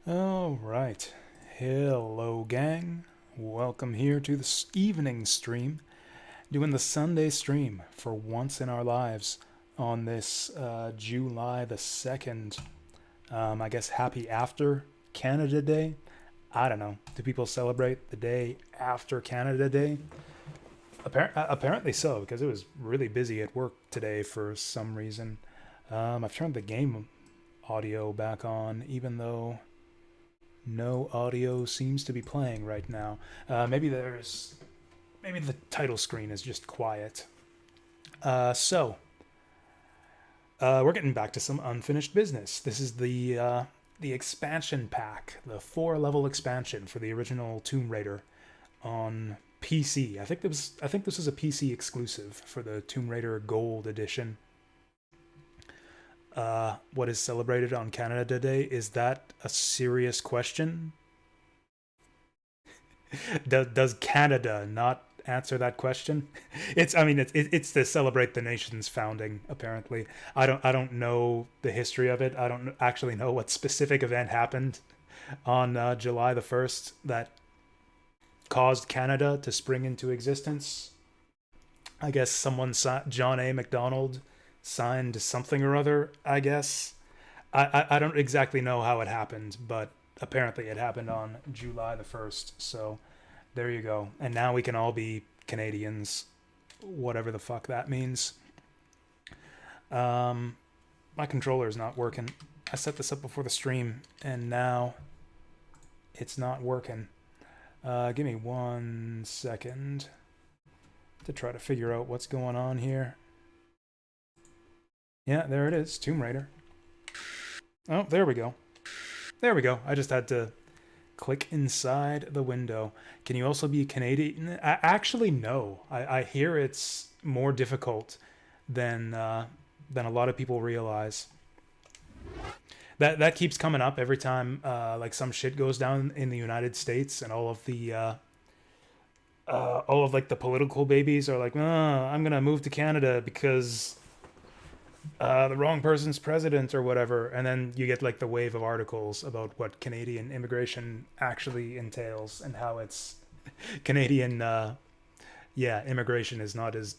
All right. Hello, gang. Welcome here to the evening stream. Doing the Sunday stream for once in our lives on this July the 2nd. I guess happy after Canada Day. I don't know. Do people celebrate the day after Canada Day? Apparently so, because it was really busy at work today for some reason. I've turned the game audio back on, even though no audio seems to be playing right now. Maybe the title screen is just quiet. We're getting back to some unfinished business. This is the expansion pack, the 4-level expansion for the original Tomb Raider on PC. I think this is a PC exclusive for the Tomb Raider Gold Edition. What is celebrated on Canada Day? Is that a serious question? Does Canada not answer that question? It's to celebrate the nation's founding. Apparently, I don't know the history of it. I don't actually know what specific event happened on July the 1st that caused Canada to spring into existence. I guess John A. MacDonald signed something or other, I guess. I don't exactly know how it happened, but apparently it happened on July the 1st. So there you go. And now we can all be Canadians, whatever the fuck that means. My controller is not working. I set this up before the stream, and now it's not working. Give me 1 second to try to figure out what's going on here. Yeah, there it is, Tomb Raider. Oh, there we go. There we go. I just had to click inside the window. Can you also be Canadian? Actually, no. I hear it's more difficult than a lot of people realize. That keeps coming up every time like some shit goes down in the United States, and all of like the political babies are like, I'm gonna move to Canada because the wrong person's president or whatever, and then you get like the wave of articles about what Canadian immigration actually entails and how it's Canadian immigration is not as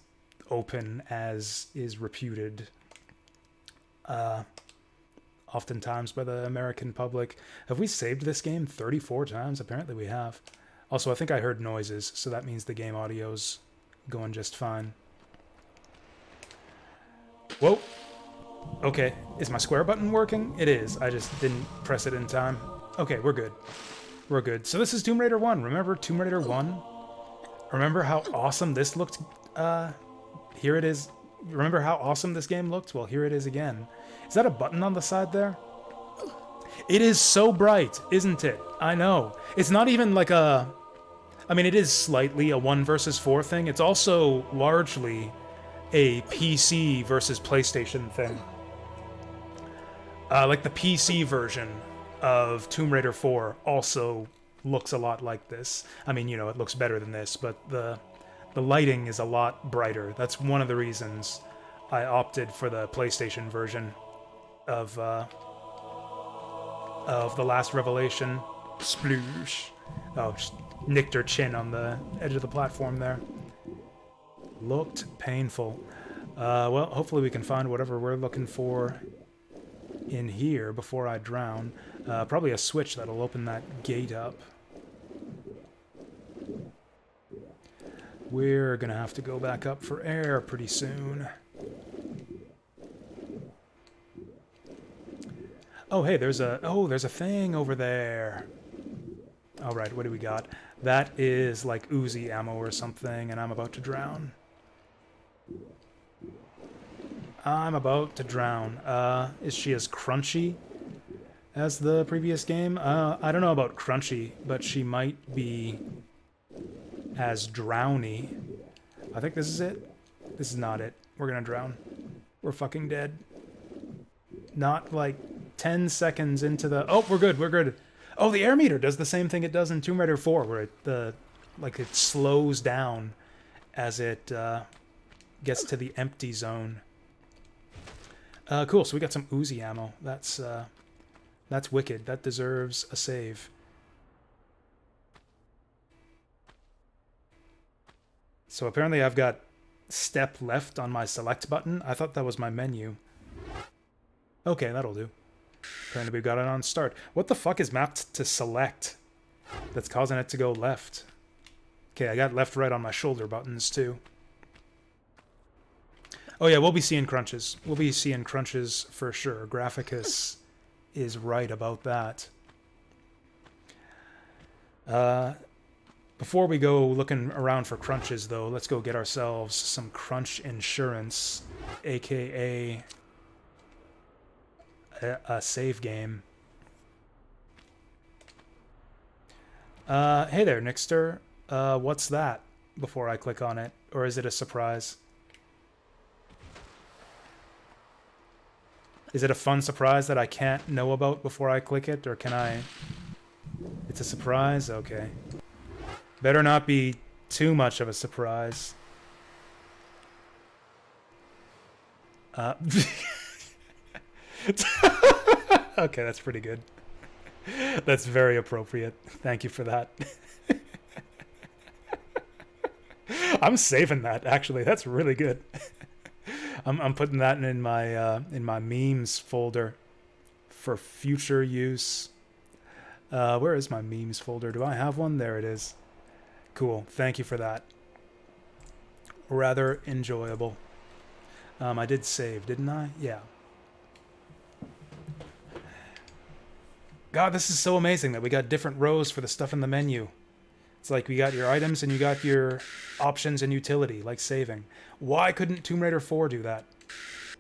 open as is reputed oftentimes by the American public. Have we saved this game 34 times? Apparently we have. Also, I think I heard noises, so that means the game audio's going just fine. Whoa. Okay, is my square button working? It is. I just didn't press it in time. Okay, we're good. We're good. So this is Tomb Raider 1. Remember Tomb Raider 1? Remember how awesome this looked? Here it is. Remember how awesome this game looked? Well, here it is again. Is that a button on the side there? It is so bright, isn't it? I know. It's not even like a... I mean, it is slightly a 1 versus 4 thing. It's also largely a PC versus PlayStation thing. Like the PC version of Tomb Raider 4 also looks a lot like this. I mean, you know, it looks better than this, but the lighting is a lot brighter. That's one of the reasons I opted for the PlayStation version of The Last Revelation. Sploosh. Oh, just nicked her chin on the edge of the platform there. Looked painful. Well, hopefully we can find whatever we're looking for in here before I drown. Probably a switch that'll open that gate up. We're gonna have to go back up for air pretty soon. Oh, hey, there's a thing over there. All right, what do we got? That is like Uzi ammo or something, and I'm about to drown. I'm about to drown. Is she as crunchy as the previous game? I don't know about crunchy, but she might be as drowny. I think this is it. This is not it. We're gonna drown. We're fucking dead. Not like 10 seconds into the... Oh, we're good, we're good. Oh, the air meter does the same thing it does in Tomb Raider 4, where it slows down as it gets to the empty zone. Cool, so we got some Uzi ammo. That's wicked. That deserves a save. So apparently I've got step left on my select button. I thought that was my menu. Okay, that'll do. Apparently we've got it on start. What the fuck is mapped to select that's causing it to go left? Okay, I got left, right on my shoulder buttons too. Oh yeah, we'll be seeing crunches. We'll be seeing crunches for sure. Graphicus is right about that. Before we go looking around for crunches, though, let's go get ourselves some crunch insurance, aka a save game. Hey there, Nixter. What's that? Before I click on it, or is it a surprise? Is it a fun surprise that I can't know about before I click it, or can I? It's a surprise? Okay. Better not be too much of a surprise. Okay, that's pretty good. That's very appropriate. Thank you for that. I'm saving that, actually. That's really good. I'm putting that in my memes folder for future use. Where is my memes folder? Do I have one? There it is. Cool. Thank you for that. Rather enjoyable. I did save, didn't I? Yeah. God, this is so amazing that we got different rows for the stuff in the menu. It's like we got your items and you got your options and utility, like saving. Why couldn't Tomb Raider 4 do that?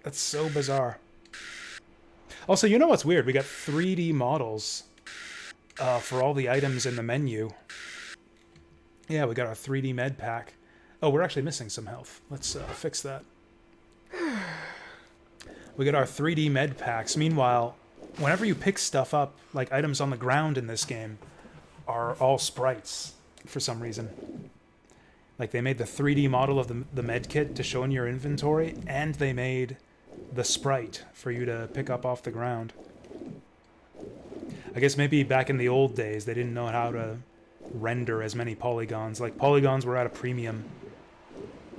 That's so bizarre. Also, you know what's weird? We got 3D models for all the items in the menu. Yeah, we got our 3D med pack. Oh, we're actually missing some health. Let's fix that. We got our 3D med packs. Meanwhile, whenever you pick stuff up, like items on the ground in this game, are all sprites for some reason. Like they made the 3D model of the med kit to show in your inventory, and they made the sprite for you to pick up off the ground. I guess maybe back in the old days, they didn't know how to render as many polygons. Like polygons were at a premium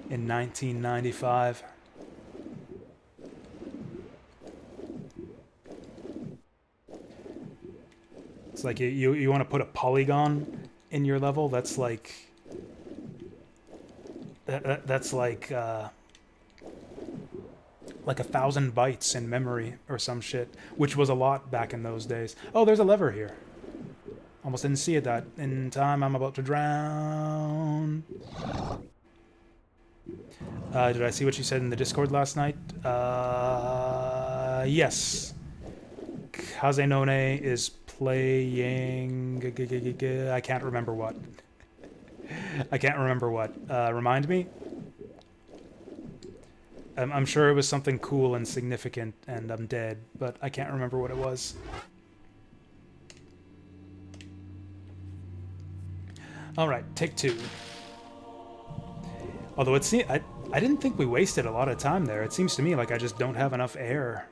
in 1995. It's like you want to put a polygon in your level. That's like that's like 1,000 bytes in memory or some shit, which was a lot back in those days. Oh, there's a lever here. Almost didn't see it that in time. I'm about to drown. Did I see what you said in the Discord last night? Yes. Kazenone is playing... I can't remember what. I can't remember what. Remind me? I'm sure it was something cool and significant, and I'm dead, but I can't remember what it was. Alright, take two. Although it seems... I didn't think we wasted a lot of time there. It seems to me like I just don't have enough air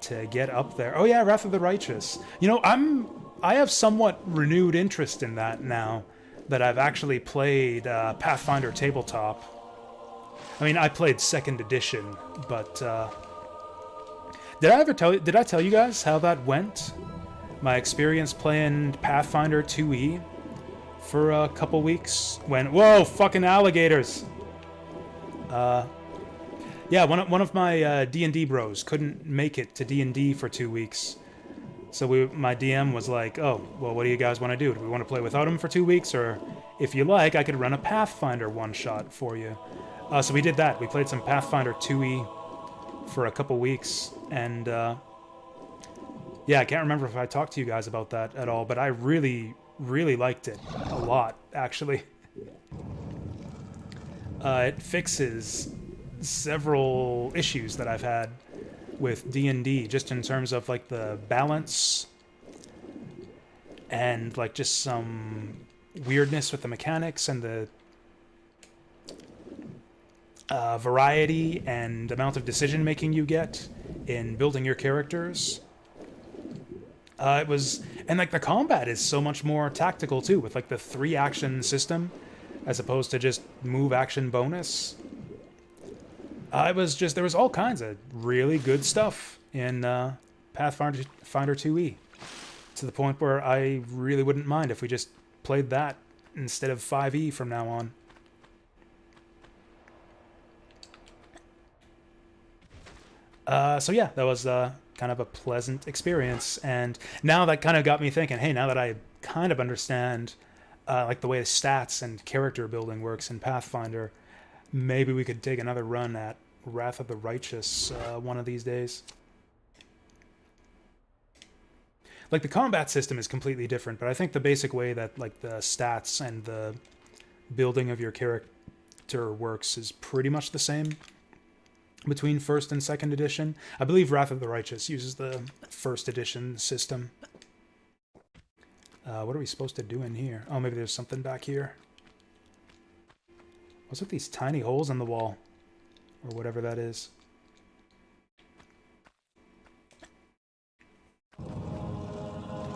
to get up there. Oh yeah, Wrath of the Righteous. You know, I have somewhat renewed interest in that now that I've actually played Pathfinder Tabletop. I mean, I played 2nd edition, but did I tell you guys how that went? My experience playing Pathfinder 2e for a couple weeks when... Whoa, fucking alligators! Yeah, one of my D&D bros couldn't make it to D&D for 2 weeks. So my DM was like, oh, well, what do you guys want to do? Do we want to play without him for 2 weeks? Or if you like, I could run a Pathfinder one-shot for you. So we did that. We played some Pathfinder 2e for a couple weeks. And yeah, I can't remember if I talked to you guys about that at all, but I really, really liked it. A lot, actually. It fixes several issues that I've had with D&D, just in terms of like the balance and like just some weirdness with the mechanics and the variety and amount of decision making you get in building your characters. And like the combat is so much more tactical too, with like the 3-action system as opposed to just move action bonus. There was all kinds of really good stuff in Pathfinder 2e, to the point where I really wouldn't mind if we just played that instead of 5e from now on. So yeah, that was kind of a pleasant experience, and now that kind of got me thinking, hey, now that I kind of understand like the way the stats and character building works in Pathfinder, maybe we could take another run at Wrath of the Righteous one of these days. Like, the combat system is completely different, but I think the basic way that, like, the stats and the building of your character works is pretty much the same between 1st and 2nd edition. I believe Wrath of the Righteous uses the 1st edition system. What are we supposed to do in here? Oh, maybe there's something back here. What's with these tiny holes in the wall? Or whatever that is.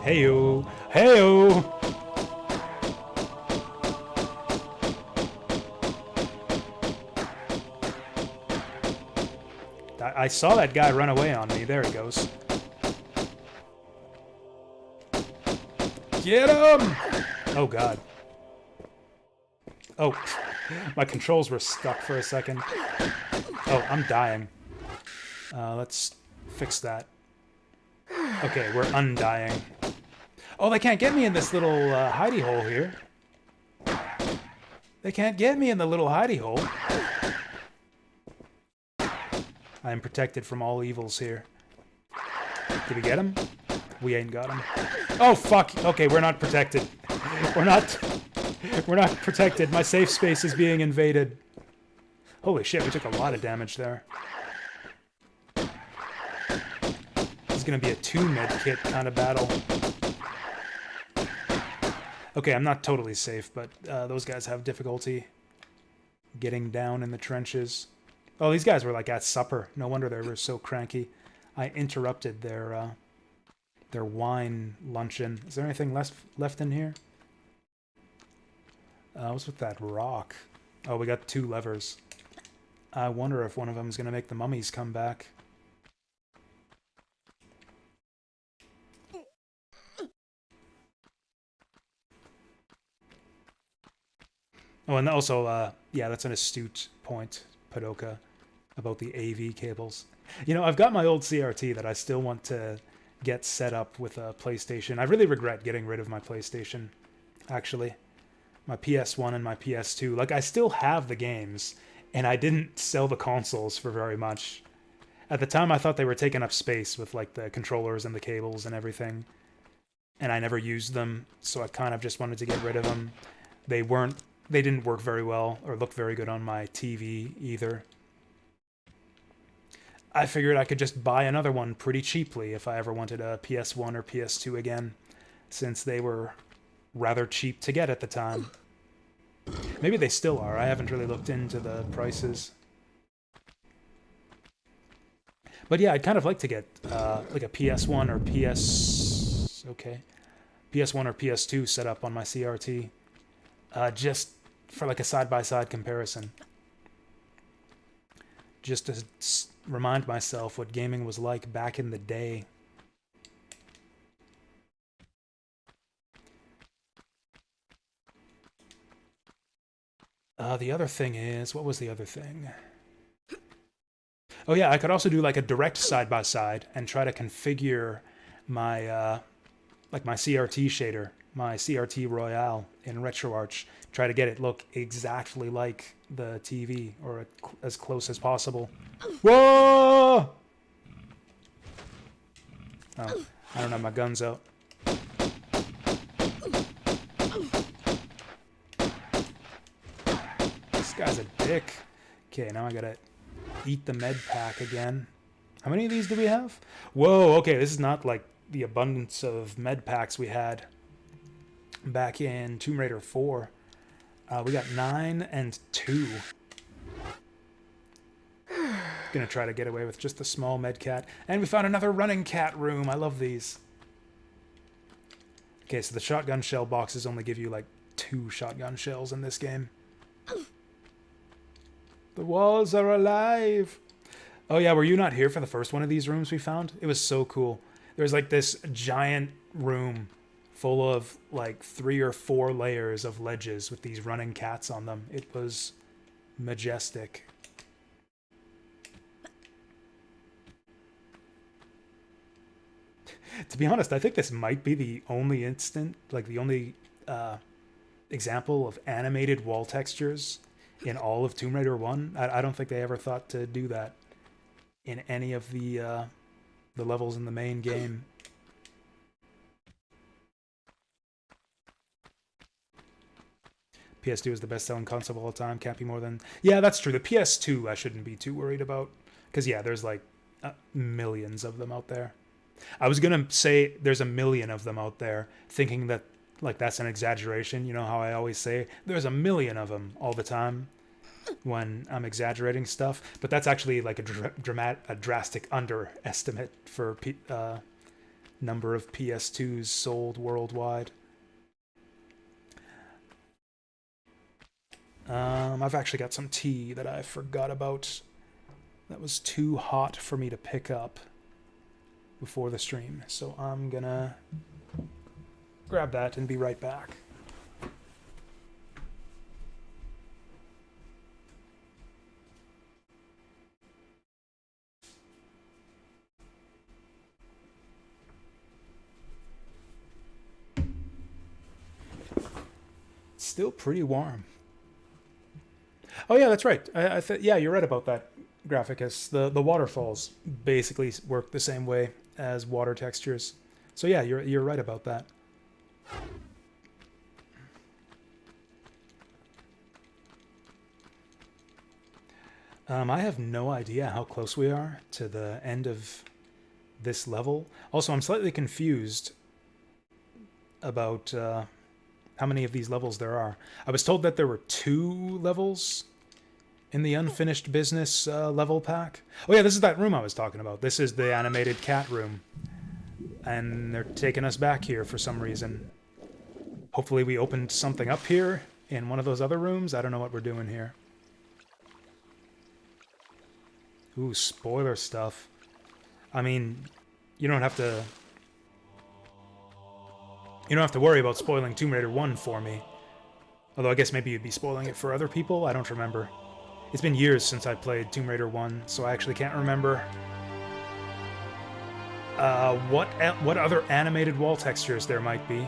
Heyo! Heyo! I saw that guy run away on me. There he goes. Get him! Oh, God. Oh, my controls were stuck for a second. Oh, I'm dying. Let's fix that. Okay, we're undying. Oh, they can't get me in this little hidey hole here. They can't get me in the little hidey hole. I am protected from all evils here. Did we get him? We ain't got him. Oh, fuck. Okay, we're not protected. We're not protected. My safe space is being invaded. Holy shit, we took a lot of damage there. This is gonna be a 2 med kit kind of battle. Okay, I'm not totally safe, but those guys have difficulty getting down in the trenches. Oh, these guys were like at supper. No wonder they were so cranky. I interrupted their wine luncheon. Is there anything left in here? What's with that rock? Oh, we got 2 levers. I wonder if one of them is going to make the mummies come back. Oh, and also, yeah, that's an astute point, Padoka, about the AV cables. You know, I've got my old CRT that I still want to get set up with a PlayStation. I really regret getting rid of my PlayStation, actually. My PS1 and my PS2. Like, I still have the games, and I didn't sell the consoles for very much. At the time, I thought they were taking up space with, like, the controllers and the cables and everything. And I never used them, so I kind of just wanted to get rid of them. They didn't work very well or look very good on my TV either. I figured I could just buy another one pretty cheaply if I ever wanted a PS1 or PS2 again, since they were rather cheap to get at the time. Maybe they still are. I haven't really looked into the prices. But yeah, I'd kind of like to get like a PS1 or PS1 or PS2 set up on my CRT, just for like a side-by-side comparison. Just to remind myself what gaming was like back in the day. The other thing is, what was the other thing? Oh yeah, I could also do like a direct side-by-side and try to configure my like my CRT shader, my CRT Royale in RetroArch, try to get it look exactly like the TV, or as close as possible. Whoa! Oh, I don't have my guns out. This guy's a dick. Okay, now I gotta eat the med pack again. How many of these do we have? Whoa, okay, this is not like the abundance of med packs we had back in Tomb Raider 4. We got 9 and 2. Gonna try to get away with just a small med cat. And we found another running cat room. I love these. Okay, so the shotgun shell boxes only give you like 2 shotgun shells in this game. The walls are alive. Oh yeah, were you not here for the first one of these rooms we found? It was so cool. There's like this giant room full of like 3 or 4 layers of ledges with these running cats on them. It was majestic. To be honest, I think this might be the only example of animated wall textures in all of Tomb Raider 1. I don't think they ever thought to do that in any of the levels in the main game. PS2 is the best-selling console of all time. Can't be more than... Yeah, that's true. The PS2 I shouldn't be too worried about. Because, yeah, there's, like, millions of them out there. I was going to say there's a million of them out there, thinking that, like, that's an exaggeration. You know how I always say there's a million of them all the time when I'm exaggerating stuff. But that's actually, like, a drastic underestimate for number of PS2s sold worldwide. I've actually got some tea that I forgot about. That was too hot for me to pick up before the stream. So I'm gonna grab that and be right back. still pretty warm. Oh yeah, that's right. Yeah, you're right about that, Graphicus. The waterfalls basically work the same way as water textures. So yeah, you're right about that. I have no idea how close we are to the end of this level. Also, I'm slightly confused about how many of these levels there are. I was told that there were 2 levels in the unfinished business level pack. Oh yeah, this is that room I was talking about. This is the animated cat room. And they're taking us back here for some reason. Hopefully we opened something up here in one of those other rooms. I don't know what we're doing here. Ooh, spoiler stuff. I mean, you don't have to worry about spoiling Tomb Raider 1 for me. Although I guess maybe you'd be spoiling it for other people. I don't remember. It's been years since I played Tomb Raider 1, so I actually can't remember what other animated wall textures there might be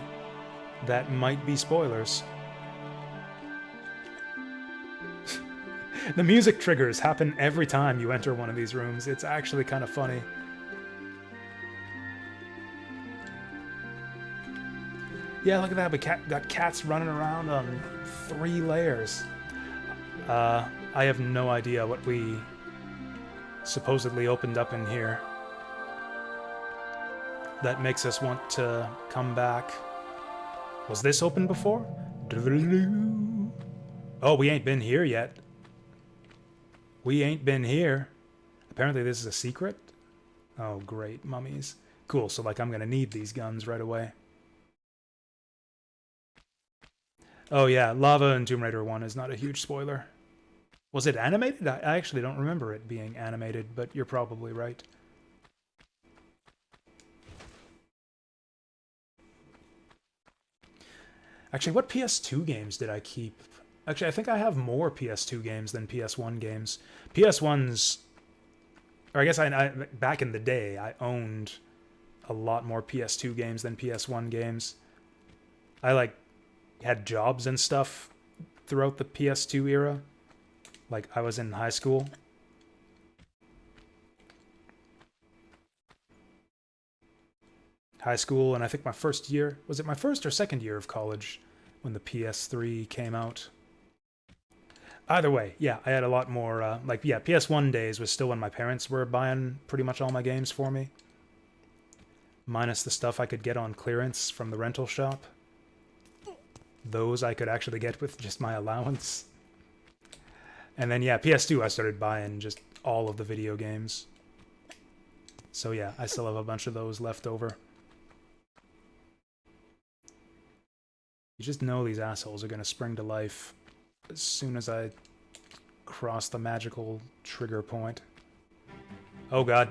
that might be spoilers. The music triggers happen every time you enter one of these rooms. It's actually kind of funny. Yeah, look at that. We got cats running around on 3 layers. I have no idea what we supposedly opened up in here that makes us want to come back. Was this open before? Oh, we ain't been here yet. We ain't been here. Apparently this is a secret. Oh, great. Mummies. Cool, so like I'm gonna need these guns right away. Oh yeah, lava in Tomb Raider 1 is not a huge spoiler. Was it animated? I actually don't remember it being animated, but you're probably right. Actually, what PS2 games did I keep? Actually, I think I have more PS2 games than PS1 games. PS1's... Or I guess back in the day, I owned a lot more PS2 games than PS1 games. I, like, had jobs and stuff throughout the PS2 era. Like, I was in high school. High school, and I think my first year... Was it my first or second year of college when the PS3 came out? Either way, yeah, I had a lot more... PS1 days was still when my parents were buying pretty much all my games for me. Minus the stuff I could get on clearance from the rental shop. Those I could actually get with just my allowance. And then, yeah, PS2 I started buying just all of the video games. So yeah, I still have a bunch of those left over. You just know these assholes are going to spring to life as soon as I cross the magical trigger point. Oh god.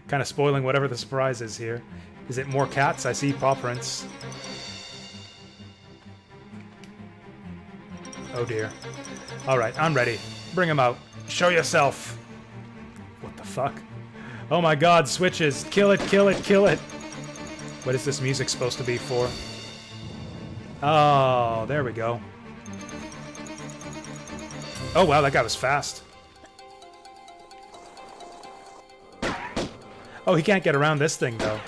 Kind of spoiling whatever the surprise is here. Is it more cats? I see paw prints. Oh dear. Alright, I'm ready. Bring him out. Show yourself. What the fuck? Oh my god, switches. Kill it, kill it, kill it. What is this music supposed to be for? Oh, there we go. Oh wow, that guy was fast. Oh, he can't get around this thing, though.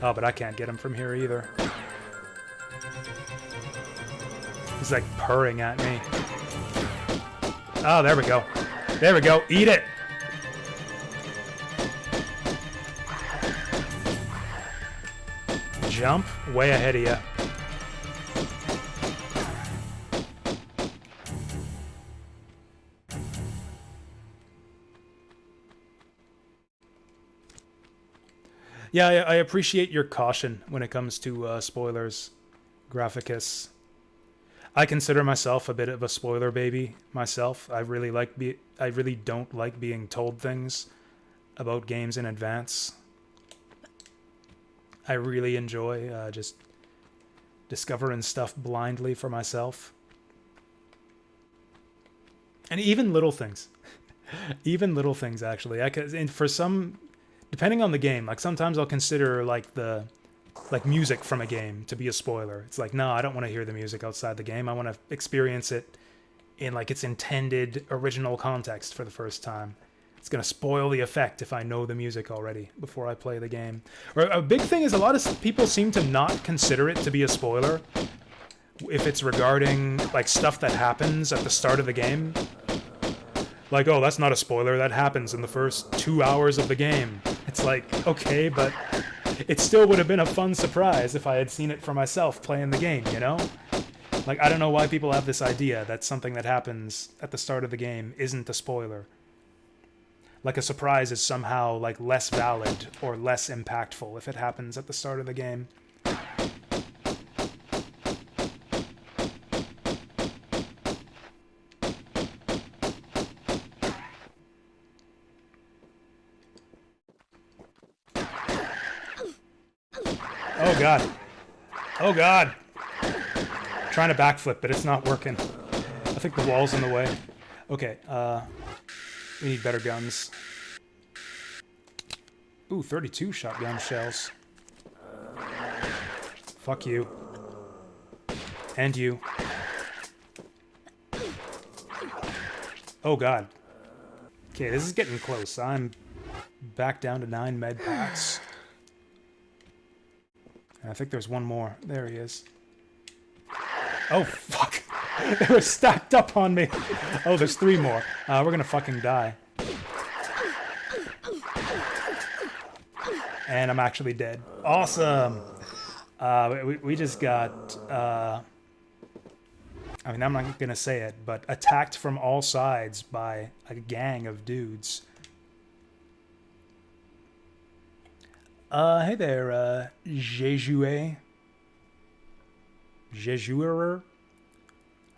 Oh, but I can't get him from here either. He's like purring at me. Oh, there we go. There we go. Eat it! Jump way ahead of you. Yeah, I appreciate your caution when it comes to spoilers, Graphicus. I consider myself a bit of a spoiler baby myself. I really don't like being told things about games in advance. I really enjoy just discovering stuff blindly for myself. And even little things. Even little things, actually. And for some depending on the game, like sometimes I'll consider like music from a game to be a spoiler. It's like, no, I don't want to hear the music outside the game. I want to experience it in like its intended original context for the first time. It's going to spoil the effect if I know the music already before I play the game. Or a big thing is a lot of people seem to not consider it to be a spoiler if it's regarding like stuff that happens at the start of the game. Like, oh, that's not a spoiler. That happens in the first 2 hours of the game. It's like, okay, but it still would have been a fun surprise if I had seen it for myself playing the game, you know? Like, I don't know why people have this idea that something that happens at the start of the game isn't a spoiler. Like a surprise is somehow like less valid or less impactful if it happens at the start of the game. Oh god. Oh god. I'm trying to backflip, but it's not working. I think the wall's in the way. Okay, we need better guns. Ooh, 32 shotgun shells. Fuck you. And you. Oh god. Okay, this is getting close. I'm back down to 9 med packs. I think there's one more. There he is. Oh, fuck. They were stacked up on me. Oh, there's 3 more. We're gonna fucking die. And I'm actually dead. Awesome! We just got... I mean, I'm not gonna say it, but attacked from all sides by a gang of dudes. Hey there, Jasu. Jesuer?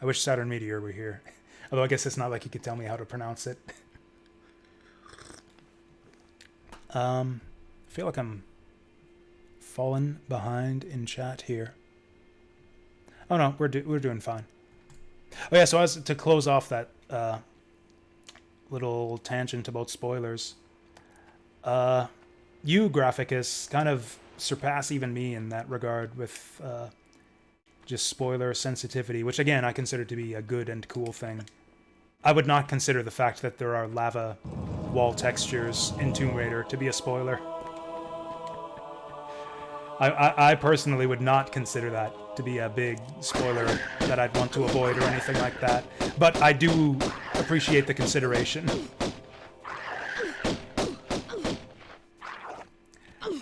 I wish Saturn Meteor were here. Although I guess it's not like he could tell me how to pronounce it. I feel like I'm falling behind in chat here. Oh no, we're doing fine. Oh yeah, so as to close off that little tangent about spoilers, you, Graphicus, kind of surpass even me in that regard with just spoiler sensitivity, which again I consider to be a good and cool thing. I would not consider the fact that there are lava wall textures in Tomb Raider to be a spoiler. I personally would not consider that to be a big spoiler that I'd want to avoid or anything like that. But I do appreciate the consideration.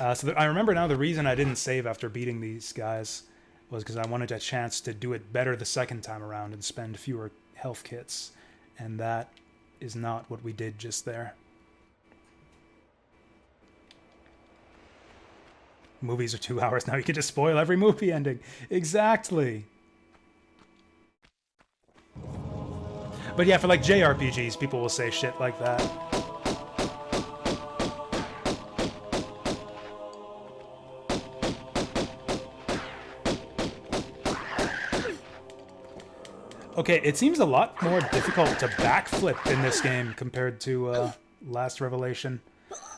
I remember now the reason I didn't save after beating these guys was because I wanted a chance to do it better the second time around and spend fewer health kits. And that is not what we did just there. Movies are 2 hours now. You can just spoil every movie ending. Exactly. But yeah, for like JRPGs, people will say shit like that. Okay, it seems a lot more difficult to backflip in this game compared to Last Revelation.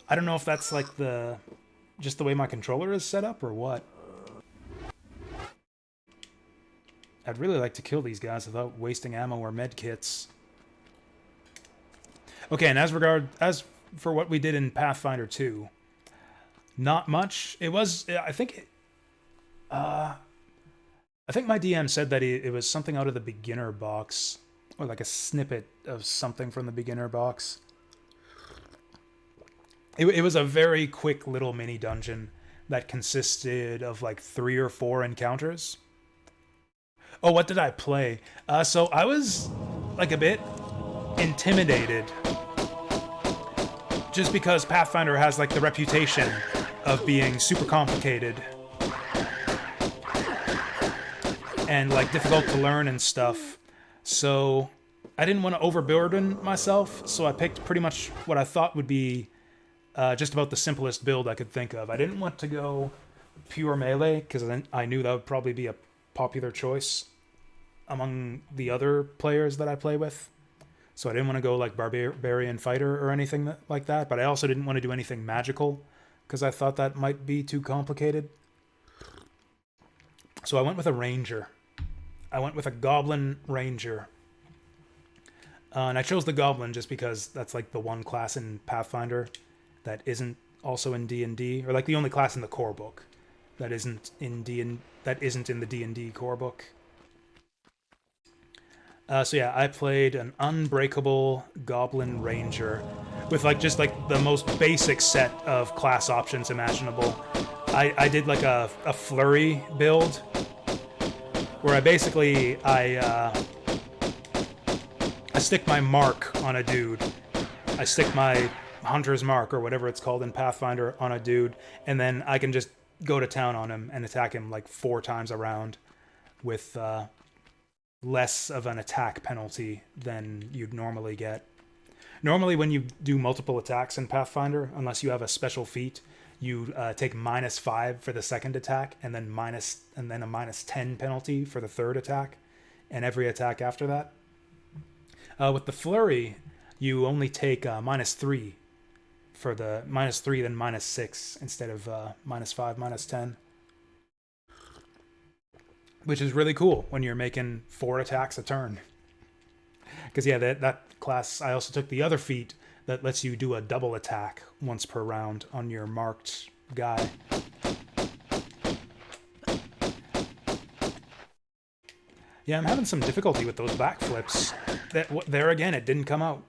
I don't know if that's like just the way my controller is set up or what. I'd really like to kill these guys without wasting ammo or med kits. Okay, and as for what we did in Pathfinder 2, not much. It was, I think my DM said that it was something out of the beginner box, or like a snippet of something from the beginner box. It was a very quick little mini dungeon that consisted of like 3 or 4 encounters. Oh, what did I play? So I was like a bit intimidated just because Pathfinder has like the reputation of being super complicated and like difficult to learn and stuff. So I didn't want to overburden myself, so I picked pretty much what I thought would be just about the simplest build I could think of. I didn't want to go pure melee because I knew that would probably be a popular choice among the other players that I play with. So I didn't want to go like barbarian fighter or anything like that, but I also didn't want to do anything magical because I thought that might be too complicated. So I went with a ranger. I went with a goblin ranger. And I chose the goblin just because that's like the one class in Pathfinder that isn't also in D&D, or like the only class in the core book that isn't in the D&D core book. So yeah, I played an unbreakable goblin ranger with like just like the most basic set of class options imaginable. I did like a flurry build where I stick my mark on a dude. I stick my hunter's mark or whatever it's called in Pathfinder on a dude, and then I can just go to town on him and attack him like 4 times a round with less of an attack penalty than you'd normally get. Normally when you do multiple attacks in Pathfinder, unless you have a special feat, you take -5 for the second attack and then a -10 penalty for the third attack and every attack after that. With the flurry, you only take -3 for the -3, then -6 instead of -5, -10. Which is really cool when you're making 4 attacks a turn. Because yeah, that class, I also took the other feat that lets you do a double attack once per round on your marked guy. Yeah, I'm having some difficulty with those backflips. There again, it didn't come out.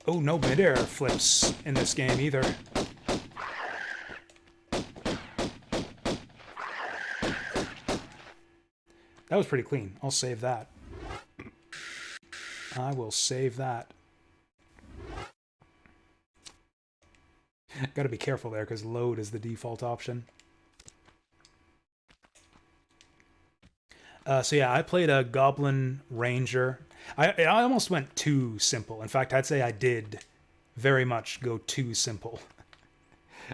Oh, no midair flips in this game either. That was pretty clean. I'll save that. I will save that. Gotta be careful there, because load is the default option. So yeah, I played a Goblin Ranger. I almost went too simple. In fact, I'd say I did very much go too simple.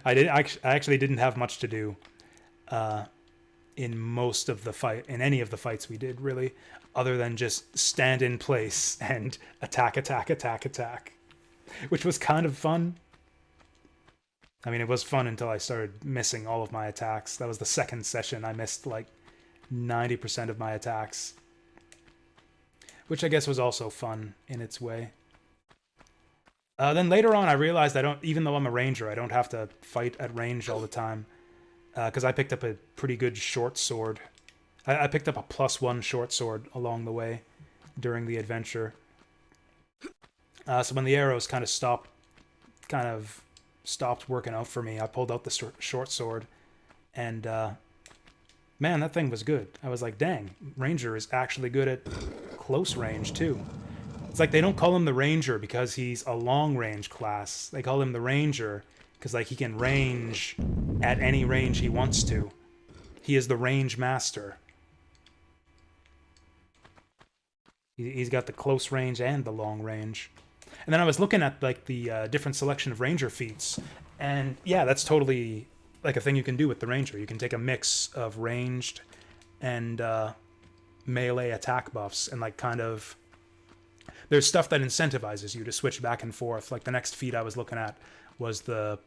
I actually didn't have much to do in most of the fight, in any of the fights we did, really, other than just stand in place and attack, which was kind of fun. I mean, it was fun until I started missing all of my attacks. That was the second session. I missed like 90% of my attacks, which I guess was also fun in its way. Then later on, I realized even though I'm a ranger, I don't have to fight at range all the time, because I picked up a pretty good short sword. I picked up a +1 short sword along the way during the adventure. So when the arrows kind of stopped working out for me, I pulled out the short sword, and man, that thing was good. I was like, dang, Ranger is actually good at close range, too. It's like they don't call him the Ranger because he's a long-range class. They call him the Ranger because like he can range at any range he wants to. He is the range master. He's got the close range and the long range. And then I was looking at like the different selection of Ranger feats, and yeah, that's totally like a thing you can do with the Ranger. You can take a mix of ranged and melee attack buffs, and like kind of there's stuff that incentivizes you to switch back and forth. Like the next feat I was looking at was the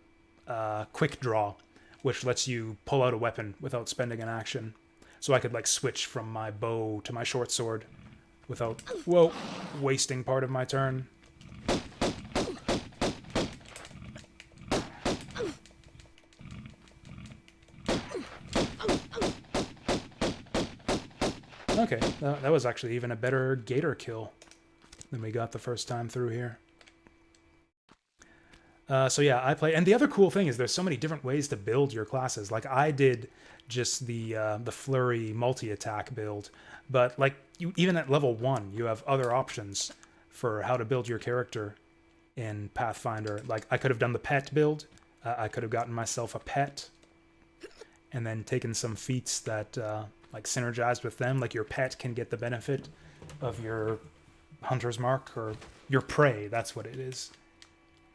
quick draw, which lets you pull out a weapon without spending an action. So I could like switch from my bow to my short sword without wasting part of my turn. Okay, that was actually even a better gator kill than we got the first time through here. So yeah, I play, and the other cool thing is there's so many different ways to build your classes. Like I did just the flurry multi-attack build, but like even at level 1, you have other options for how to build your character in Pathfinder. Like I could have done the pet build. I could have gotten myself a pet, and then taken some feats that like synergize with them. Like your pet can get the benefit of your hunter's mark, or your prey. That's what it is.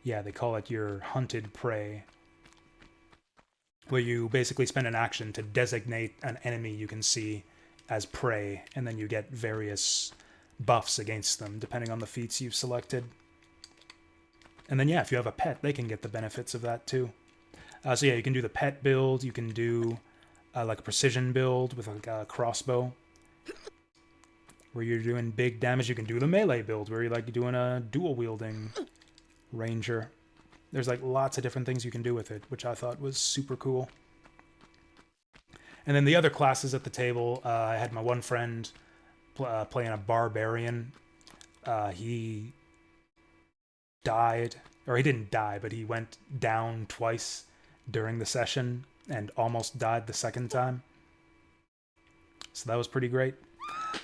Yeah, they call it your hunted prey, where you basically spend an action to designate an enemy you can see as prey, and then you get various buffs against them, depending on the feats you've selected. And then, yeah, if you have a pet, they can get the benefits of that, too. So, yeah, you can do the pet build. You can do, like, a precision build with, like, a crossbow, where you're doing big damage. You can do the melee build, where you're, like, doing a dual-wielding ranger. There's, like, lots of different things you can do with it, which I thought was super cool. And then the other classes at the table, I had my one friend playing a barbarian. He died, or he didn't die, but he went down twice during the session and almost died the second time. So that was pretty great.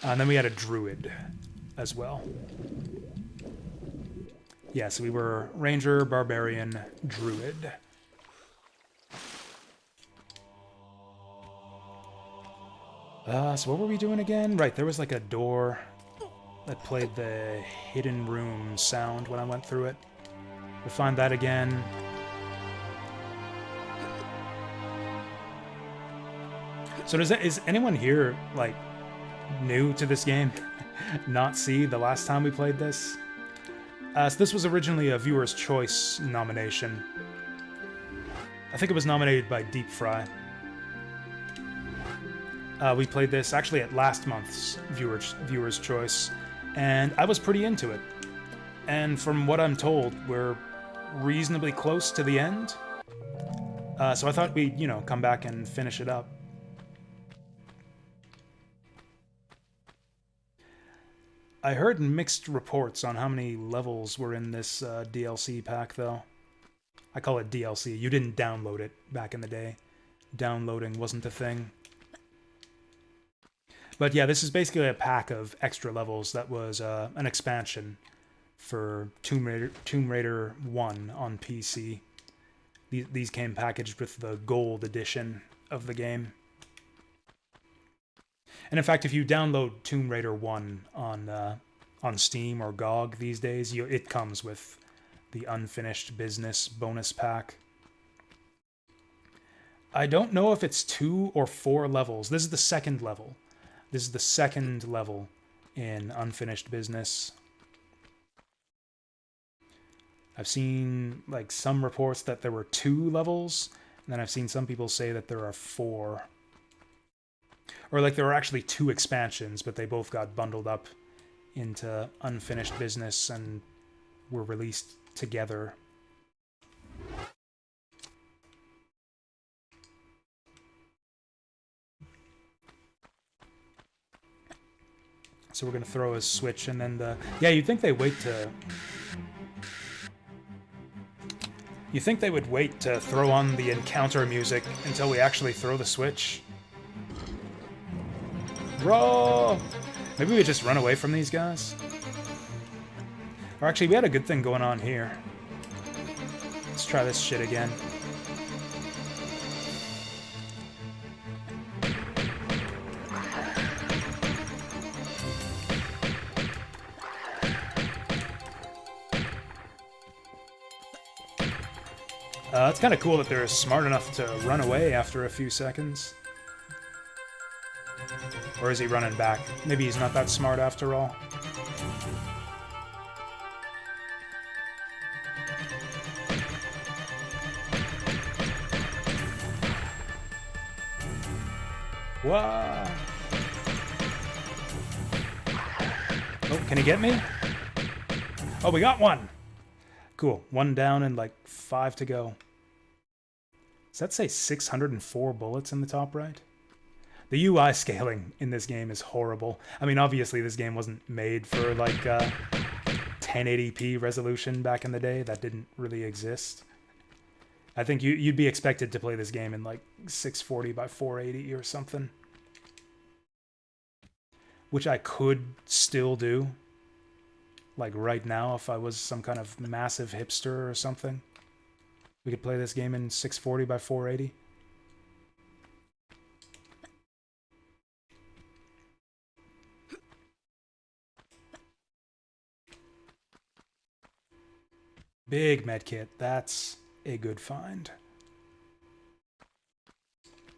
And then we had a druid as well. Yeah, so we were ranger, barbarian, druid. So what were we doing again? Right, there was like a door that played the hidden room sound when I went through it. We'll find that again. So is anyone here, like, new to this game? Not see the last time we played this? So this was originally a Viewer's Choice nomination. I think it was nominated by Deep Fry. We played this actually at last month's Viewer's Choice, and I was pretty into it. And from what I'm told, we're reasonably close to the end. So I thought we'd, come back and finish it up. I heard mixed reports on how many levels were in this DLC pack, though. I call it DLC. You didn't download it back in the day. Downloading wasn't a thing. But yeah, this is basically a pack of extra levels that was an expansion for Tomb Raider 1 on PC. These came packaged with the gold edition of the game. And in fact, if you download Tomb Raider 1 on Steam or GOG these days, it comes with the Unfinished Business bonus pack. I don't know if it's 2 or 4 levels. This is the second level. This is the second level in Unfinished Business. I've seen like some reports that there were 2 levels, and then I've seen some people say that there are 4. Or like there were actually 2 expansions, but they both got bundled up into Unfinished Business and were released together. So we're going to throw a switch and then yeah, you'd think they wait to... You think they would wait to throw on the encounter music until we actually throw the switch? Bro! Maybe we just run away from these guys? Or actually, we had a good thing going on here. Let's try this shit again. It's kind of cool that they're smart enough to run away after a few seconds. Or is he running back? Maybe he's not that smart after all. Whoa! Oh, can he get me? Oh, we got one! Cool. 1 down and like 5 to go. Does that say 604 bullets in the top right? The UI scaling in this game is horrible. I mean, obviously this game wasn't made for like 1080p resolution back in the day. That didn't really exist. I think you'd be expected to play this game in like 640 by 480 or something. Which I could still do. Like right now, if I was some kind of massive hipster or something. We could play this game in 640 by 480. Big medkit. That's a good find.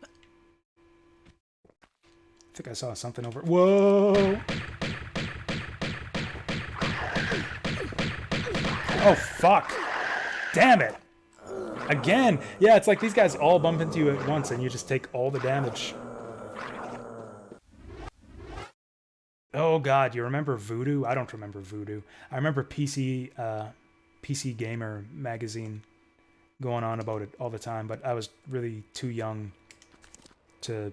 I think I saw something over... Whoa! Oh, fuck. Damn it. Again. Yeah, it's like these guys all bump into you at once and you just take all the damage. Oh god, you remember Voodoo? I don't remember Voodoo. I remember PC Gamer magazine going on about it all the time, but I was really too young to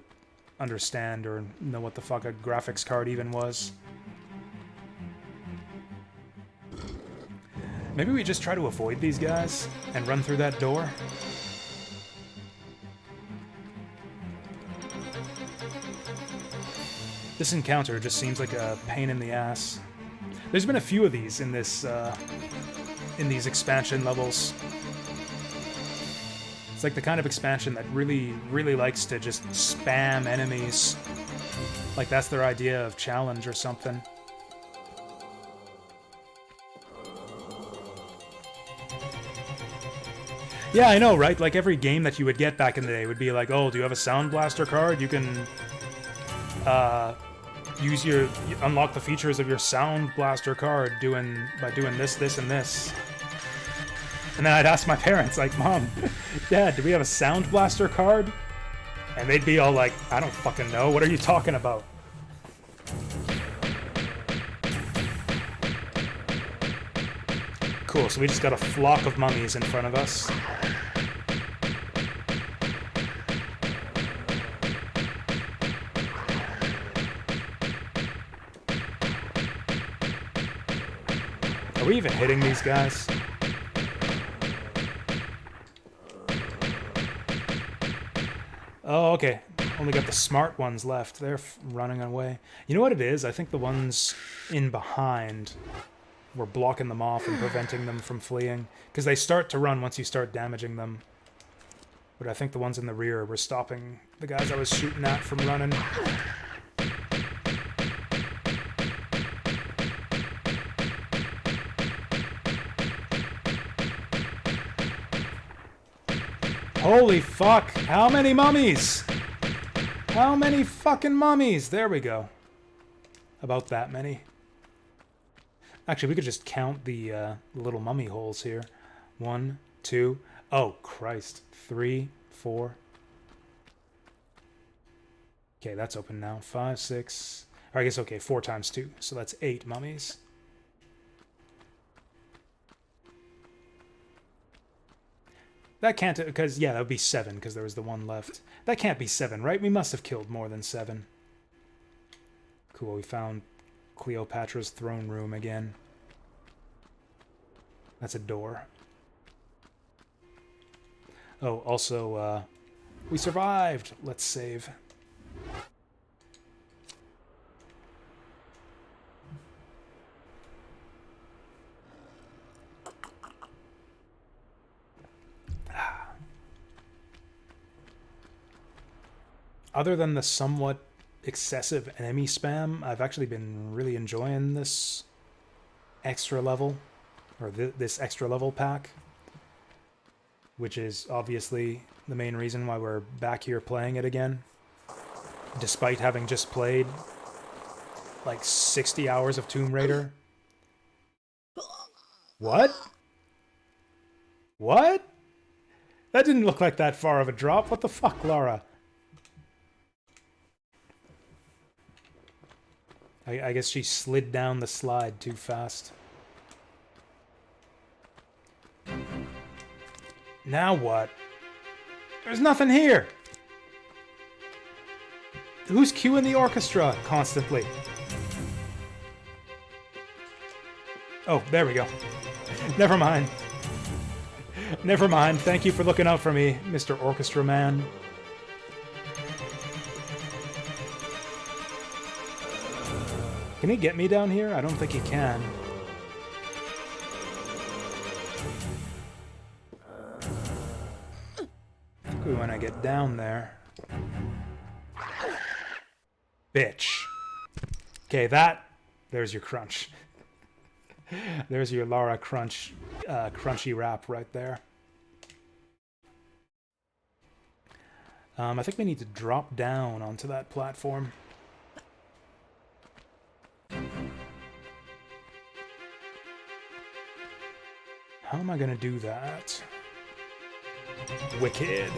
understand or know what the fuck a graphics card even was. Maybe we just try to avoid these guys and run through that door? This encounter just seems like a pain in the ass. There's been a few of these in this, in these expansion levels. It's like the kind of expansion that really, really likes to just spam enemies. Like that's their idea of challenge or something. Yeah, I know, right? Like every game that you would get back in the day would be like, oh, do you have a Sound Blaster card? You can, unlock the features of your Sound Blaster card by doing this, this, and this. And then I'd ask my parents, like, Mom, Dad, do we have a Sound Blaster card? And they'd be all like, I don't fucking know, what are you talking about? Cool, so we just got a flock of mummies in front of us. Are we even hitting these guys? Oh, okay. Only got the smart ones left. They're running away. You know what it is? I think the ones in behind were blocking them off and preventing them from fleeing. Because they start to run once you start damaging them. But I think the ones in the rear were stopping the guys I was shooting at from running. Holy fuck! How many mummies? How many fucking mummies? There we go. About that many. Actually, we could just count the little mummy holes here. 1, 2... Oh, Christ. 3, 4... Okay, that's open now. 5, 6... Or I guess, okay, 4 times 2. So that's 8 mummies. That can't, because, yeah, that would be 7, because there was the one left. That can't be 7, right? We must have killed more than 7. Cool, we found Cleopatra's throne room again. That's a door. Oh, also, we survived! Let's save. Other than the somewhat excessive enemy spam, I've actually been really enjoying this extra level, or this extra level pack, which is obviously the main reason why we're back here playing it again, despite having just played like 60 hours of Tomb Raider. What? What? That didn't look like that far of a drop. What the fuck, Laura? I guess she slid down the slide too fast. Now what? There's nothing here! Who's cueing the orchestra constantly? Oh, there we go. Never mind. Never mind. Thank you for looking out for me, Mr. Orchestra Man. Can he get me down here? I don't think he can. Ooh, when I get down there. Bitch. Okay, there's your crunch. There's your Lara crunch, crunchy wrap right there. I think we need to drop down onto that platform. How am I gonna do that? Wicked.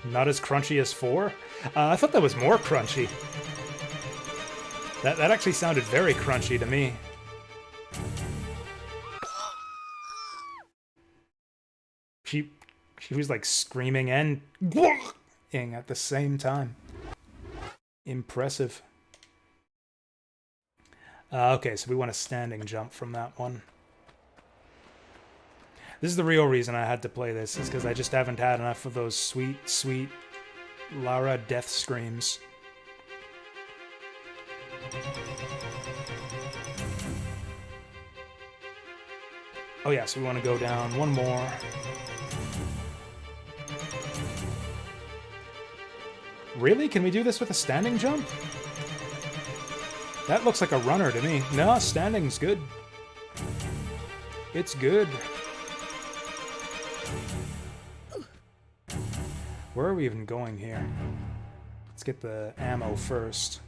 Not as crunchy as 4? I thought that was more crunchy. That actually sounded very crunchy to me. She was like screaming and at the same time. Impressive. Okay, so we want a standing jump from that one. This is the real reason I had to play this, is because I just haven't had enough of those sweet, sweet Lara death screams. Oh yeah, so we want to go down one more. Really? Can we do this with a standing jump? That looks like a runner to me. No, standing's good. It's good. Where are we even going here? Let's get the ammo first.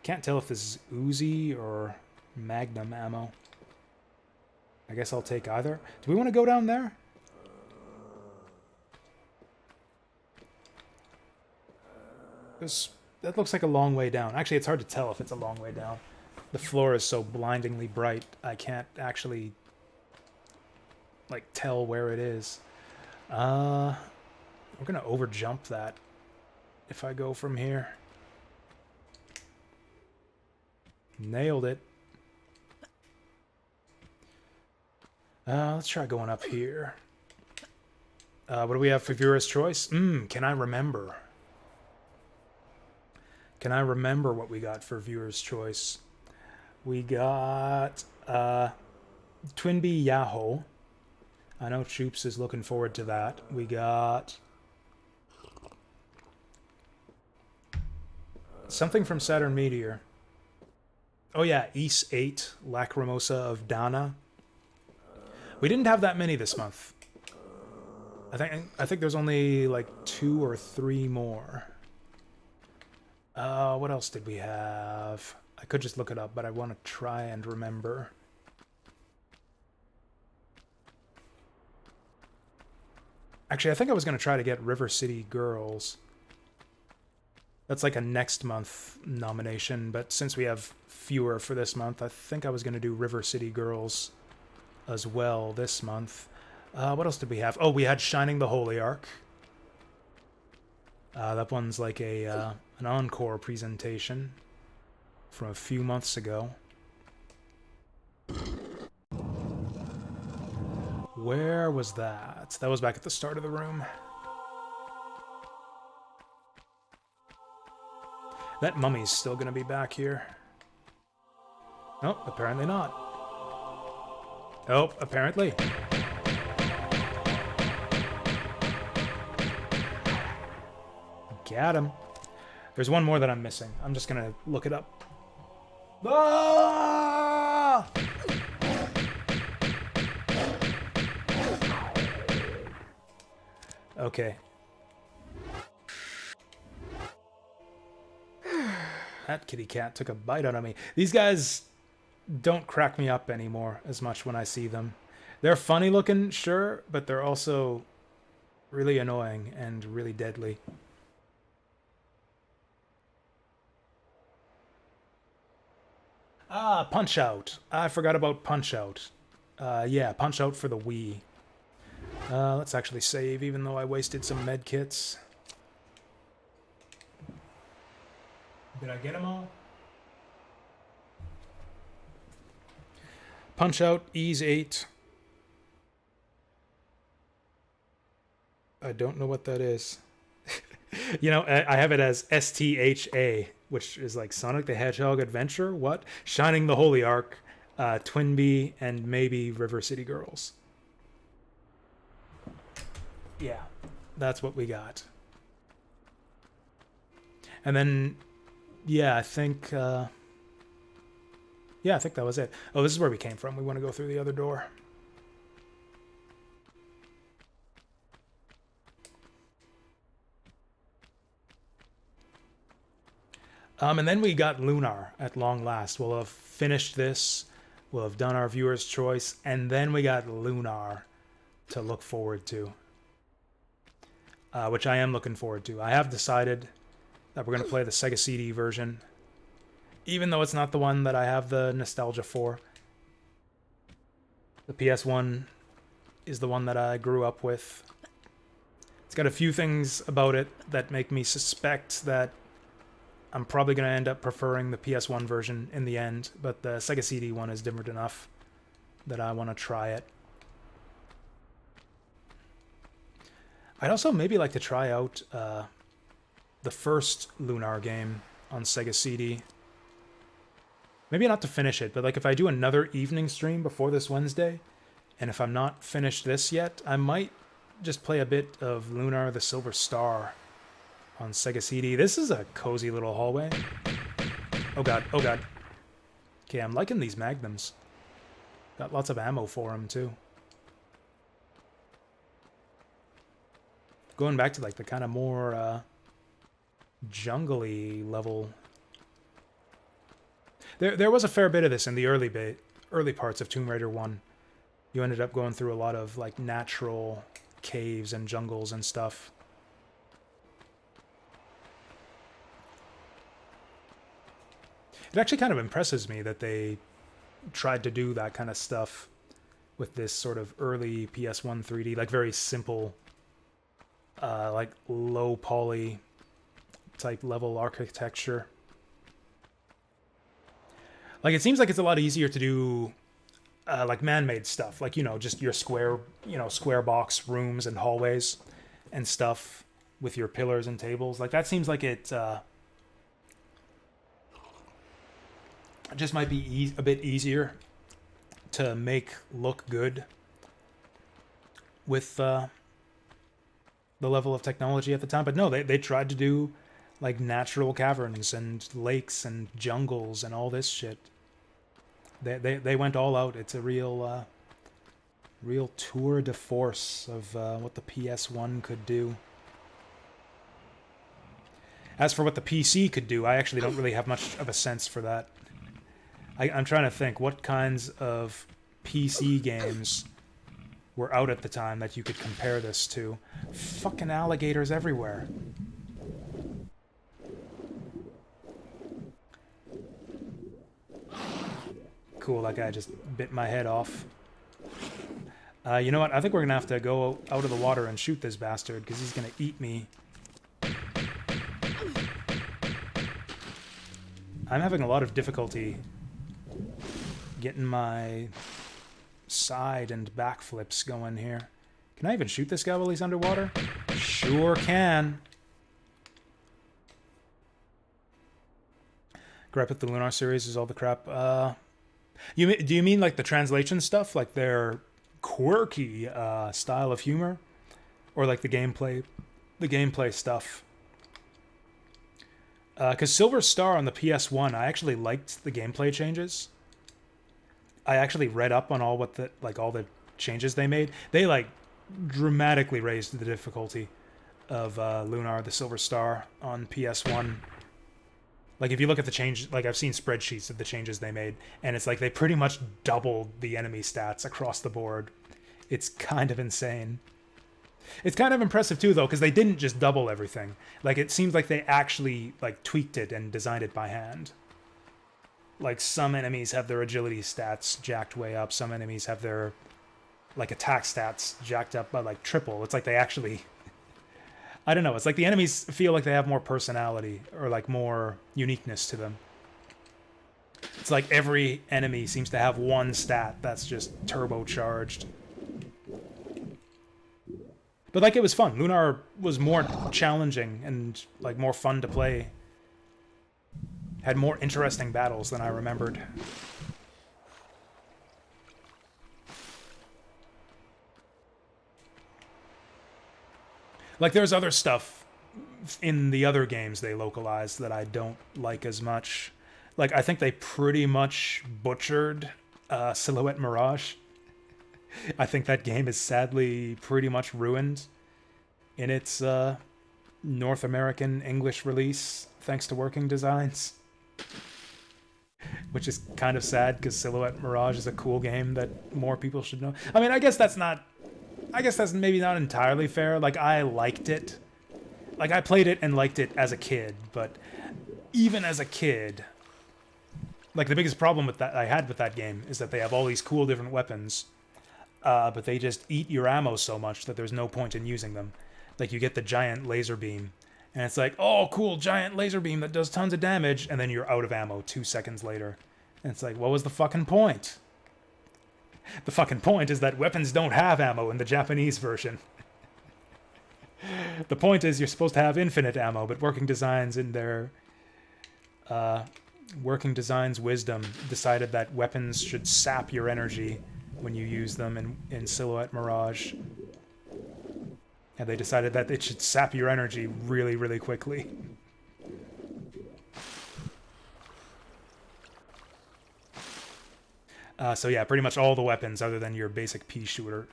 Can't tell if this is Uzi or Magnum ammo. I guess I'll take either. Do we want to go down there? That looks like a long way down. Actually, it's hard to tell if it's a long way down. The floor is so blindingly bright, I can't actually like tell where it is. We're gonna overjump that if I go from here. Nailed it. Let's try going up here. What do we have for viewer's choice? Can I remember? Can I remember what we got for viewer's choice? We got Twinbee Yahoo. I know Choops is looking forward to that. We got something from Saturn Meteor. Oh yeah, East 8, Lacrimosa of Dana. We didn't have that many this month. I think there's only like 2 or 3 more. What else did we have? I could just look it up, but I want to try and remember. Actually, I think I was going to try to get River City Girls. That's like a next month nomination, but since we have fewer for this month, I think I was going to do River City Girls as well this month. What else did we have? Oh, we had Shining the Holy Ark. That one's like a an encore presentation from a few months ago. Where was that? That was back at the start of the room. That mummy's still gonna be back here. Nope, apparently not. Oh, apparently. Got him. There's one more that I'm missing. I'm just gonna look it up. Ah! Okay. That kitty cat took a bite out of me. These guys don't crack me up anymore as much when I see them. They're funny looking, sure, but they're also really annoying and really deadly. Ah, Punch-Out! I forgot about Punch-Out. Yeah, Punch-Out for the Wii. Let's actually save, even though I wasted some med kits. Did I get them all? Punch-Out, Ease 8. I don't know what that is. You know, I have it as STHA, which is like Sonic the Hedgehog Adventure. What? Shining the Holy Ark, Twinbee, and maybe River City Girls. Yeah, that's what we got. And then, yeah, I think that was it. Oh, this is where we came from. We want to go through the other door. And then we got Lunar at long last. We'll have finished this. We'll have done our viewer's choice. And then we got Lunar to look forward to. Which I am looking forward to. I have decided that we're going to play the Sega CD version. Even though it's not the one that I have the nostalgia for. The PS1 is the one that I grew up with. It's got a few things about it that make me suspect that I'm probably going to end up preferring the PS1 version in the end, but the Sega CD one is different enough that I want to try it. I'd also maybe like to try out the first Lunar game on Sega CD. Maybe not to finish it, but like if I do another evening stream before this Wednesday, and if I'm not finished this yet, I might just play a bit of Lunar the Silver Star on Sega CD. This is a cozy little hallway. Oh god, oh god. Okay, I'm liking these magnums. Got lots of ammo for them too. Going back to like the kind of more jungly level. There was a fair bit of this in the early parts of Tomb Raider 1. You ended up going through a lot of like natural caves and jungles and stuff. It actually kind of impresses me that they tried to do that kind of stuff with this sort of early PS1 3D, like very simple, like low poly type level architecture. Like it seems like it's a lot easier to do like man-made stuff, like, you know, just your square box rooms and hallways and stuff with your pillars and tables. Like that seems like it just might be a bit easier to make look good with the level of technology at the time. But no, they tried to do like natural caverns and lakes and jungles and all this shit. They went all out. It's a real tour de force of what the PS1 could do. As for what the PC could do, I actually don't really have much of a sense for that. I'm trying to think what kinds of PC games were out at the time that you could compare this to. Fucking alligators everywhere. Cool, that guy just bit my head off. You know what? I think we're gonna have to go out of the water and shoot this bastard, because he's gonna eat me. I'm having a lot of difficulty getting my side and back flips going here. Can I even shoot this guy while he's underwater? Sure can. Gripe with the Lunar series is all the crap. Do you mean like the translation stuff, like their quirky style of humor, or like the gameplay stuff? Because Silver Star on the PS1, I actually liked the gameplay changes. I actually read up on all the changes they made. They like dramatically raised the difficulty of Lunar the Silver Star on PS1. Like, if you look at the change, like, I've seen spreadsheets of the changes they made, and it's like they pretty much doubled the enemy stats across the board. It's kind of insane. It's kind of impressive, too, though, because they didn't just double everything. Like, it seems like they actually, like, tweaked it and designed it by hand. Like, some enemies have their agility stats jacked way up. Some enemies have their, like, attack stats jacked up by, like, triple. It's like they actually... I don't know, it's like the enemies feel like they have more personality, or like more uniqueness to them. It's like every enemy seems to have one stat that's just turbocharged. But like, it was fun. Lunar was more challenging and like more fun to play. Had more interesting battles than I remembered. Like, there's other stuff in the other games they localized that I don't like as much. Like, I think they pretty much butchered Silhouette Mirage. I think that game is sadly pretty much ruined in its North American English release thanks to working designs. Which is kind of sad, because Silhouette Mirage is a cool game that more people should know. I mean, I guess that's maybe not entirely fair. Like, I liked it. Like, I played it and liked it as a kid, but even as a kid, like, the biggest problem with that I had with that game is that they have all these cool different weapons, but they just eat your ammo so much that there's no point in using them. Like, you get the giant laser beam, and it's like, oh, cool, giant laser beam that does tons of damage, and then you're out of ammo 2 seconds later. And it's like, what was the fucking point? The fucking point is that weapons don't have ammo in the Japanese version. The point is you're supposed to have infinite ammo, but Working Designs in their Working Designs wisdom decided that weapons should sap your energy when you use them in Silhouette Mirage. And they decided that it should sap your energy really, really quickly. So yeah, pretty much all the weapons other than your basic pea shooter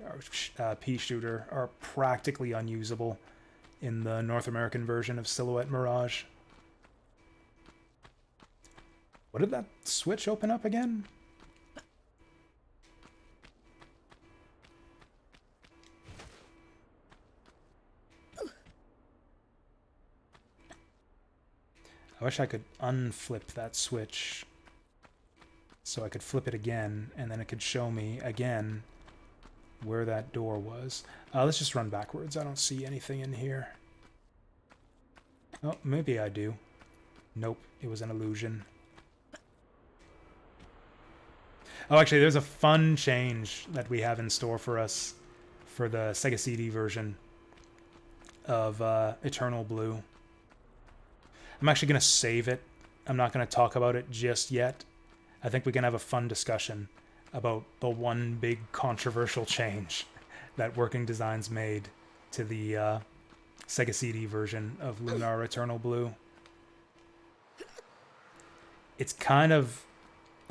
are practically unusable in the North American version of Silhouette Mirage. What did that switch open up again? I wish I could unflip that switch so I could flip it again, and then it could show me again where that door was. Let's just run backwards. I don't see anything in here. Oh, maybe I do. Nope, it was an illusion. Oh, actually, there's a fun change that we have in store for us for the Sega CD version of Eternal Blue. I'm actually going to save it. I'm not going to talk about it just yet. I think we can have a fun discussion about the one big controversial change that Working Designs made to the Sega CD version of Lunar Eternal Blue. It's kind of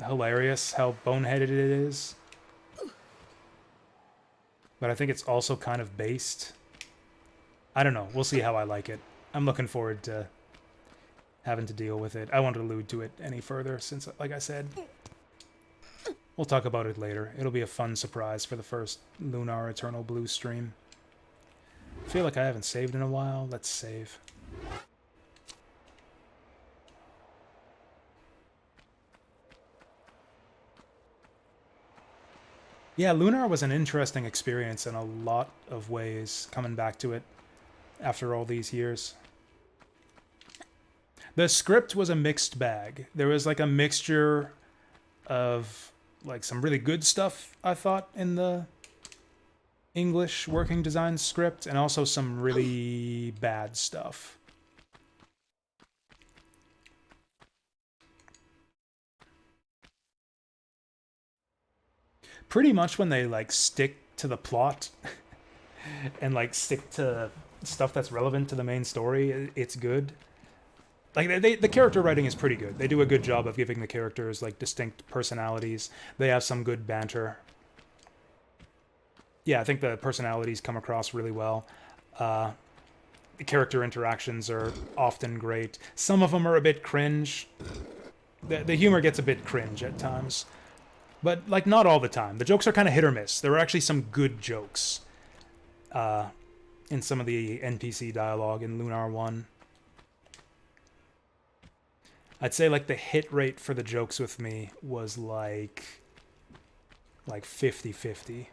hilarious how boneheaded it is, but I think it's also kind of based. I don't know. We'll see how I like it. I'm looking forward to having to deal with it. I won't allude to it any further since, like I said, we'll talk about it later. It'll be a fun surprise for the first Lunar Eternal Blue stream. I feel like I haven't saved in a while. Let's save. Yeah, Lunar was an interesting experience in a lot of ways, coming back to it after all these years. The script was a mixed bag. There was like a mixture of like some really good stuff, I thought, in the English Working Design script, and also some really bad stuff. Pretty much when they like stick to the plot and like stick to stuff that's relevant to the main story, it's good. Like, the character writing is pretty good. They do a good job of giving the characters, like, distinct personalities. They have some good banter. Yeah, I think the personalities come across really well. The character interactions are often great. Some of them are a bit cringe. The humor gets a bit cringe at times. But, like, not all the time. The jokes are kind of hit or miss. There are actually some good jokes in some of the NPC dialogue in Lunar 1. I'd say, like, the hit rate for the jokes with me was, like 50-50.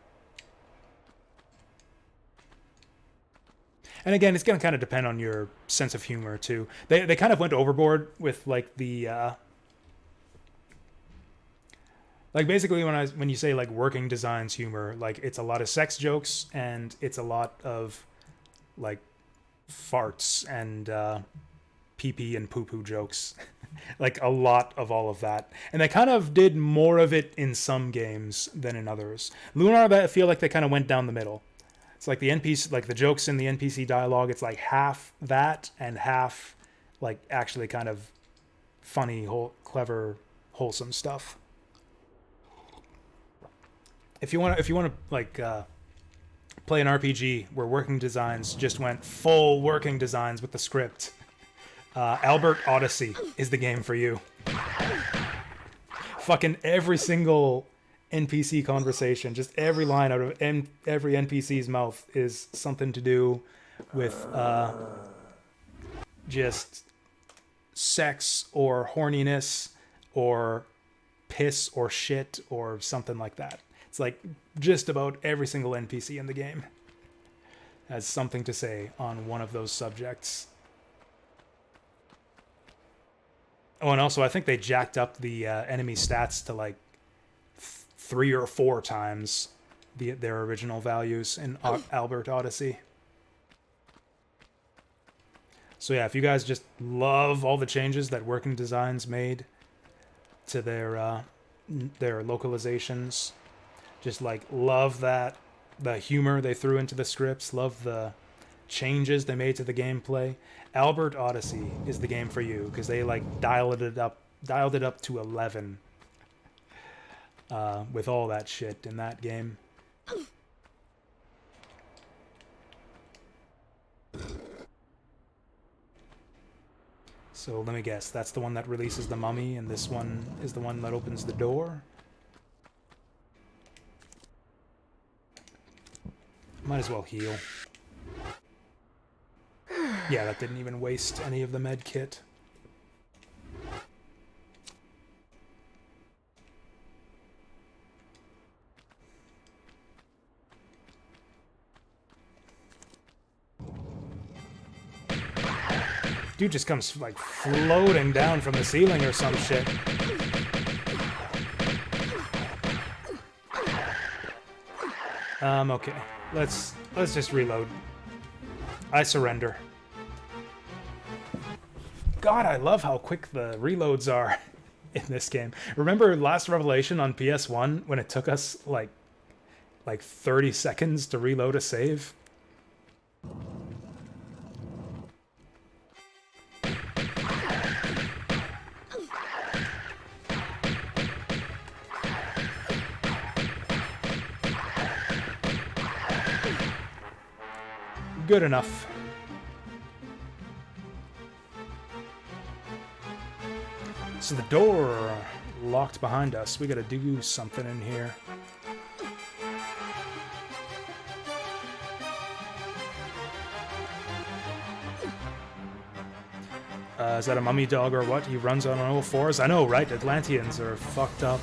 And again, it's going to kind of depend on your sense of humor, too. They kind of went overboard with, like, the... like, basically, when you say, like, Working Designs humor, like, it's a lot of sex jokes, and it's a lot of, like, farts and pee-pee and poo-poo jokes. Like, a lot of all of that. And they kind of did more of it in some games than in others. Lunar, I feel like they kind of went down the middle. It's like the NPC, like the jokes in the NPC dialogue, it's like half that and half, like, actually kind of funny, clever, wholesome stuff. If you want to like play an RPG where Working Designs just went full Working Designs with the script, Albert Odyssey is the game for you. Fucking every single NPC conversation, just every line out of every NPC's mouth is something to do with just sex or horniness or piss or shit or something like that. It's like just about every single NPC in the game has something to say on one of those subjects. Oh, and also I think they jacked up the enemy stats to like 3 or 4 times their original values in Albert Odyssey. So yeah, if you guys just love all the changes that Working Designs made to their localizations, just like love that the humor they threw into the scripts, love the changes they made to the gameplay, Albert Odyssey is the game for you, because they like dialed it up to 11 with all that shit in that game. So let me guess, that's the one that releases the mummy, and this one is the one that opens the door? Might as well heal. Yeah, that didn't even waste any of the med kit. Dude just comes like floating down from the ceiling or some shit. Okay. Let's just reload. I surrender. God, I love how quick the reloads are in this game. Remember Last Revelation on PS1 when it took us like 30 seconds to reload a save? Good enough. So the door locked behind us. We gotta do something in here. Is that a mummy dog or what? He runs on all fours? I know, right? Atlanteans are fucked up.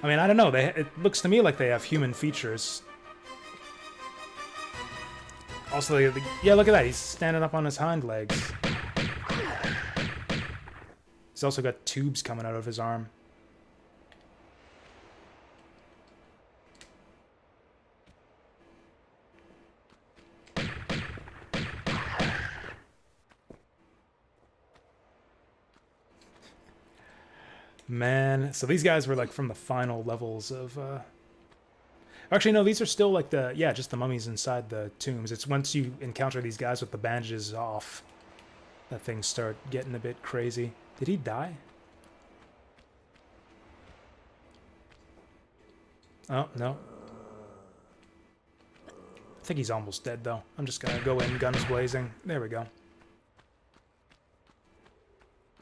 I mean, I don't know. It looks to me like they have human features. Also, yeah, look at that. He's standing up on his hind legs. He's also got tubes coming out of his arm. Man, so these guys were like from the final levels of actually no, these are still like just the mummies inside the tombs. It's once you encounter these guys with the bandages off that things start getting a bit crazy. Did he die? Oh, no. I think he's almost dead though. I'm just gonna go in guns blazing. There we go.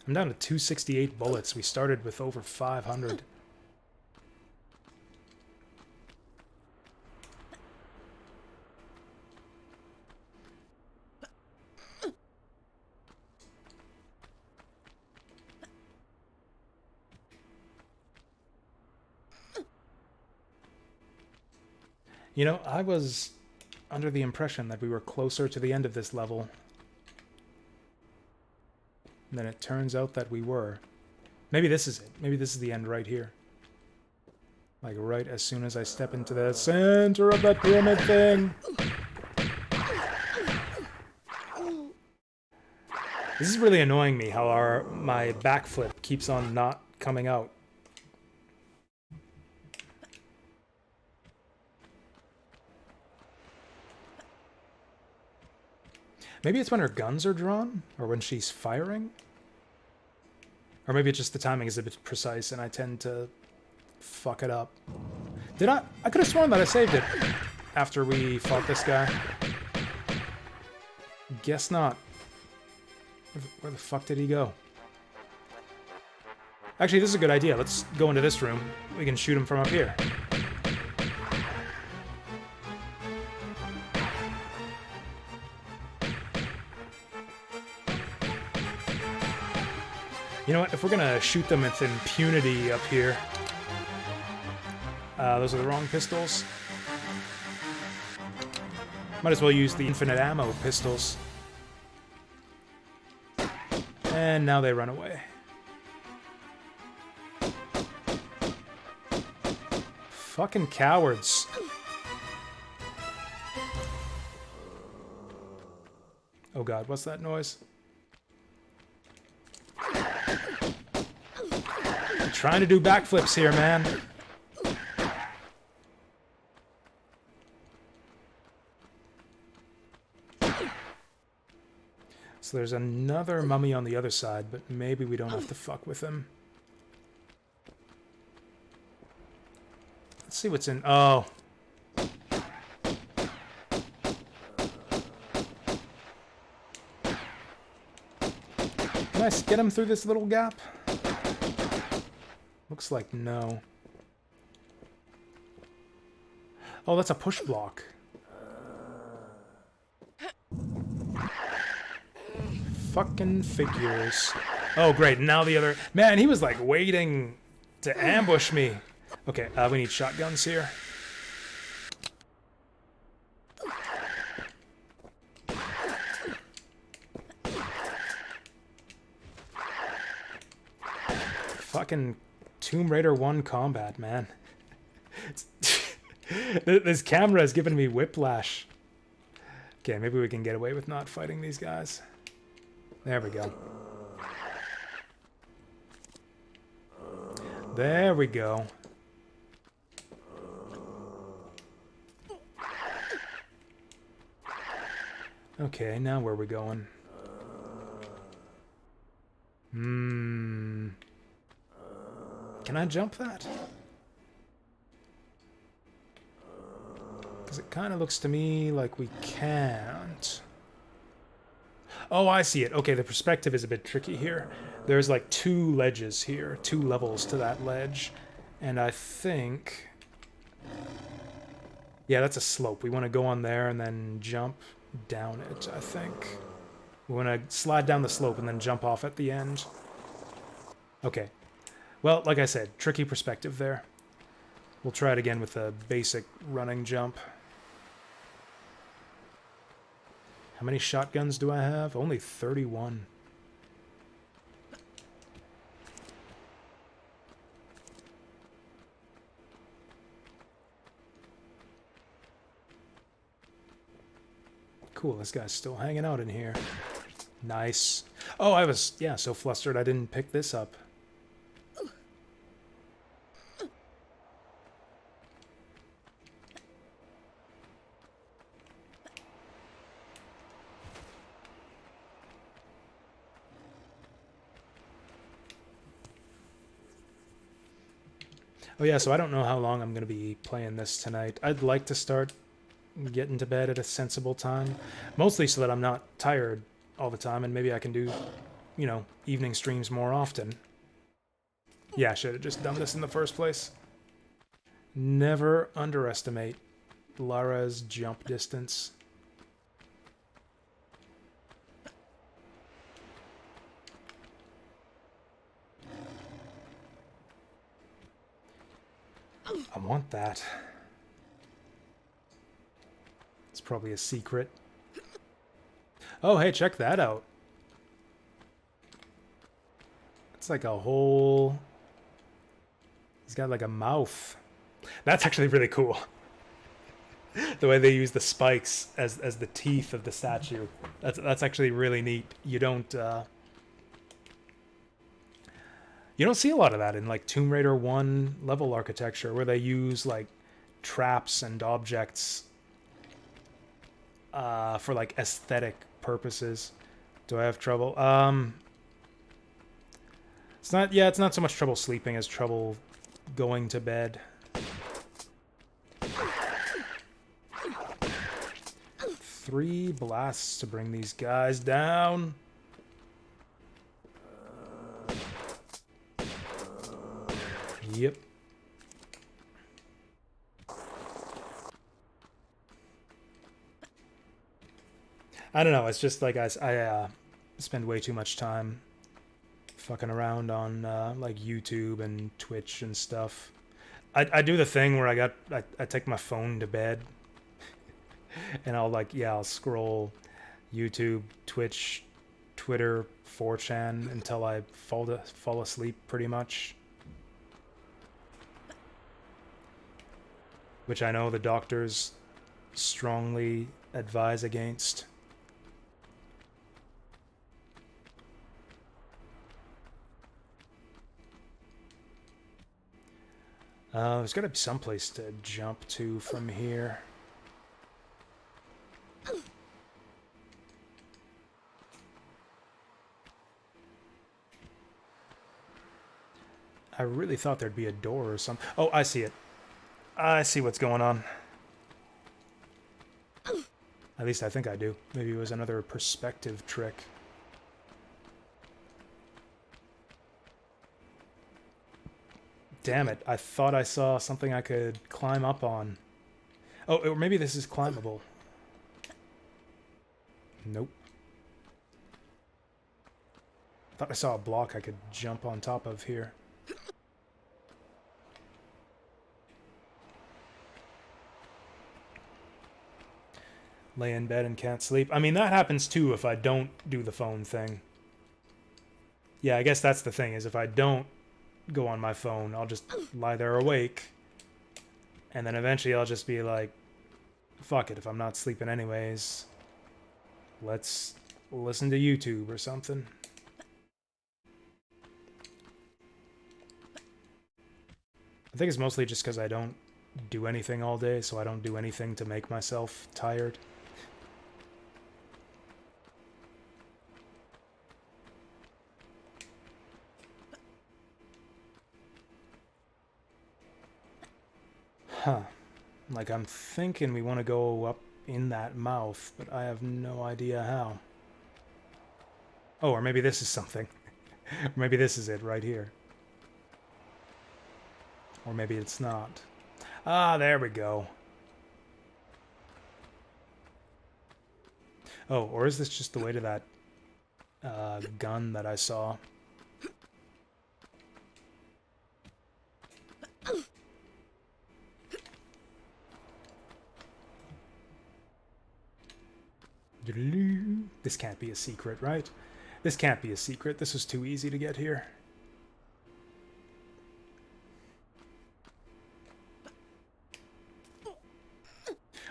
I'm down to 268 bullets. We started with over 500. You know, I was under the impression that we were closer to the end of this level. And then it turns out that we were. Maybe this is it. Maybe this is the end right here. Like right as soon as I step into the center of that pyramid thing. This is really annoying me how my backflip keeps on not coming out. Maybe it's when her guns are drawn, or when she's firing. Or maybe it's just the timing is a bit precise and I tend to fuck it up. Did I? I could have sworn that I saved it. after we fought this guy? Guess not. Where the fuck did he go? Actually, this is a good idea. Let's go into this room. We can shoot him from up here. You know what? If we're gonna shoot them with impunity up here... those are the wrong pistols. Might as well use the infinite ammo pistols. And now they run away. Fucking cowards. Oh god, what's that noise? I'm trying to do backflips here, man. So there's another mummy on the other side, but maybe we don't have to fuck with him. Let's see what's in... Oh. Can I get him through this little gap? Looks like no. Oh, that's a push block. Fucking figures. Oh, great. Now the other... Man, he was like waiting to ambush me. Okay, we need shotguns here. Fucking Tomb Raider 1 combat, man. This camera is giving me whiplash. Okay, maybe we can get away with not fighting these guys. There we go. There we go. Okay, now where are we going? Can I jump that? Because it kind of looks to me like we can't. Oh, I see it. Okay, the perspective is a bit tricky here. There's like two ledges here, two levels to that ledge. And I think... Yeah, that's a slope. We want to go on there and then jump down it, I think. We want to slide down the slope and then jump off at the end. Okay. Well, like I said, tricky perspective there. We'll try it again with a basic running jump. How many shotguns do I have? Only 31. Cool, this guy's still hanging out in here. Nice. Oh, I was, yeah, so flustered I didn't pick this up. Oh yeah, so I don't know how long I'm going to be playing this tonight. I'd like to start getting to bed at a sensible time. Mostly so that I'm not tired all the time, and maybe I can do, you know, evening streams more often. Yeah, I should have just done this in the first place. Never underestimate Lara's jump distance. I want that. It's probably a secret. Oh, hey, check that out. It's like a whole... He's got like a mouth. That's actually really cool. The way they use the spikes as the teeth of the statue. That's actually really neat. You don't see a lot of that in like Tomb Raider 1 level architecture, where they use like traps and objects for like aesthetic purposes. Do I have trouble? It's not so much trouble sleeping as trouble going to bed. 3 blasts to bring these guys down. Yep. I don't know. It's just like I spend way too much time fucking around on like YouTube and Twitch and stuff. I do the thing where I take my phone to bed and I'll scroll YouTube, Twitch, Twitter, 4chan until I fall asleep pretty much. Which I know the doctors strongly advise against. There's got to be some place to jump to from here. I really thought there'd be a door or something. Oh, I see it. I see what's going on. At least I think I do. Maybe it was another perspective trick. Damn it, I thought I saw something I could climb up on. Oh, or maybe this is climbable. Nope. Thought I saw a block I could jump on top of here. Lay in bed and can't sleep. I mean, that happens too if I don't do the phone thing. Yeah, I guess that's the thing, is if I don't go on my phone, I'll just lie there awake. And then eventually I'll just be like, fuck it, if I'm not sleeping anyways, let's listen to YouTube or something. I think it's mostly just because I don't do anything all day, so I don't do anything to make myself tired. Huh. Like, I'm thinking we want to go up in that mouth, but I have no idea how. Oh, or maybe this is something. Or maybe this is it right here. Or maybe it's not. Ah, there we go. Oh, or is this just the way to that gun that I saw? This can't be a secret, right? This can't be a secret. This was too easy to get here.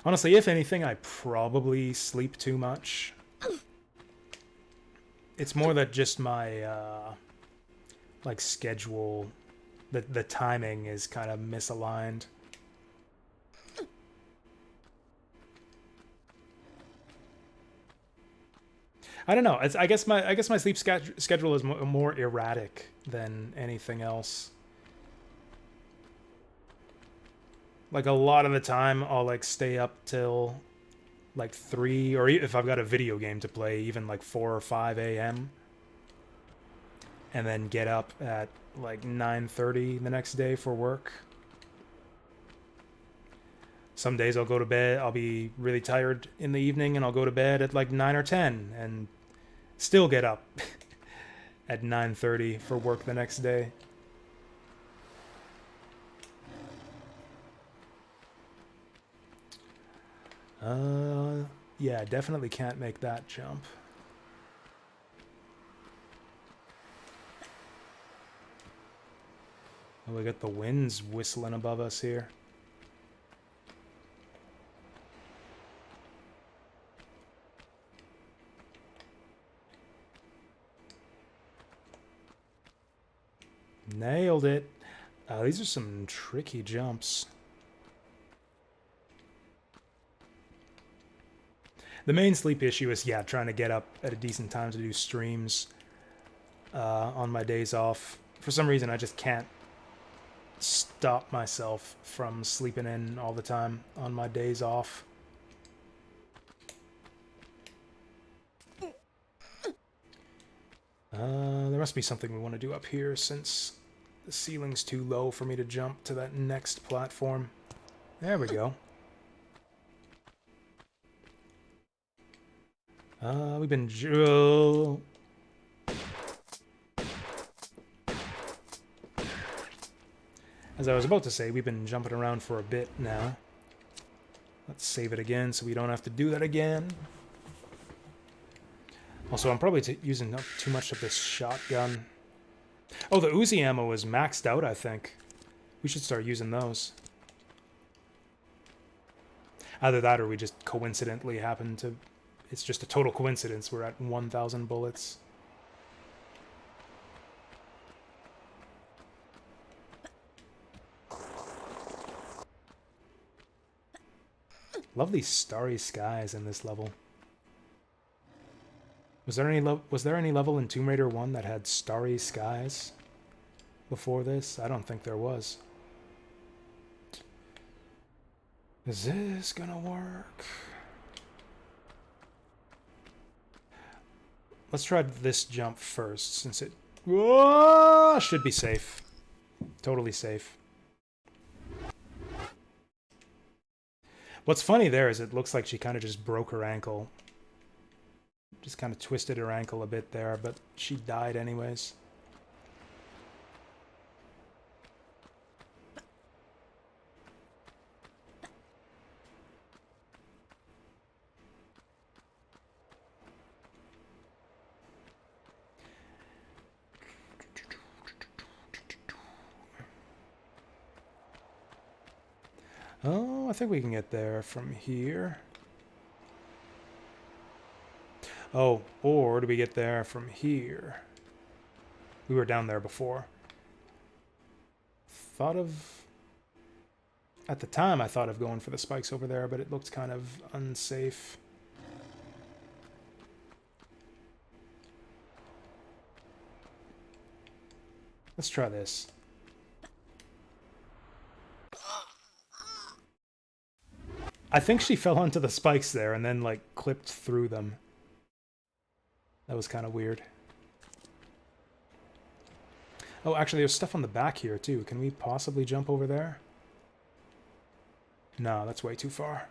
Honestly, if anything, I probably sleep too much. It's more that just my like schedule, the timing is kind of misaligned. I don't know. I guess my sleep schedule is more erratic than anything else. Like, a lot of the time, I'll like stay up till like 3, or if I've got a video game to play, even like 4 or 5 a.m. and then get up at like 9:30 the next day for work. Some days I'll go to bed, I'll be really tired in the evening, and I'll go to bed at like 9 or 10 and still get up at 9:30 for work the next day. Yeah, I definitely can't make that jump. Oh, we got the winds whistling above us here. Nailed it. These are some tricky jumps. The main sleep issue is, yeah, trying to get up at a decent time to do streams on my days off. For some reason, I just can't stop myself from sleeping in all the time on my days off. There must be something we want to do up here since the ceiling's too low for me to jump to that next platform. There we go. We've been... As I was about to say, we've been jumping around for a bit now. Let's save it again so we don't have to do that again. Also, I'm probably using up too much of this shotgun. Oh, the Uzi ammo is maxed out, I think. We should start using those. Either that or we just coincidentally happen to... It's just a total coincidence. We're at 1,000 bullets. Love these starry skies in this level. Was there any level in Tomb Raider 1 that had starry skies before this? I don't think there was. Is this gonna work? Let's try this jump first, since it should be safe. Totally safe. What's funny there is it looks like she kind of just broke her ankle. Just kind of twisted her ankle a bit there, but she died anyways. Oh, I think we can get there from here. Oh, or do we get there from here? We were down there before. At the time, I thought of going for the spikes over there, but it looked kind of unsafe. Let's try this. I think she fell onto the spikes there and then, like, clipped through them. That was kind of weird. Oh, actually, there's stuff on the back here, too. Can we possibly jump over there? No, that's way too far.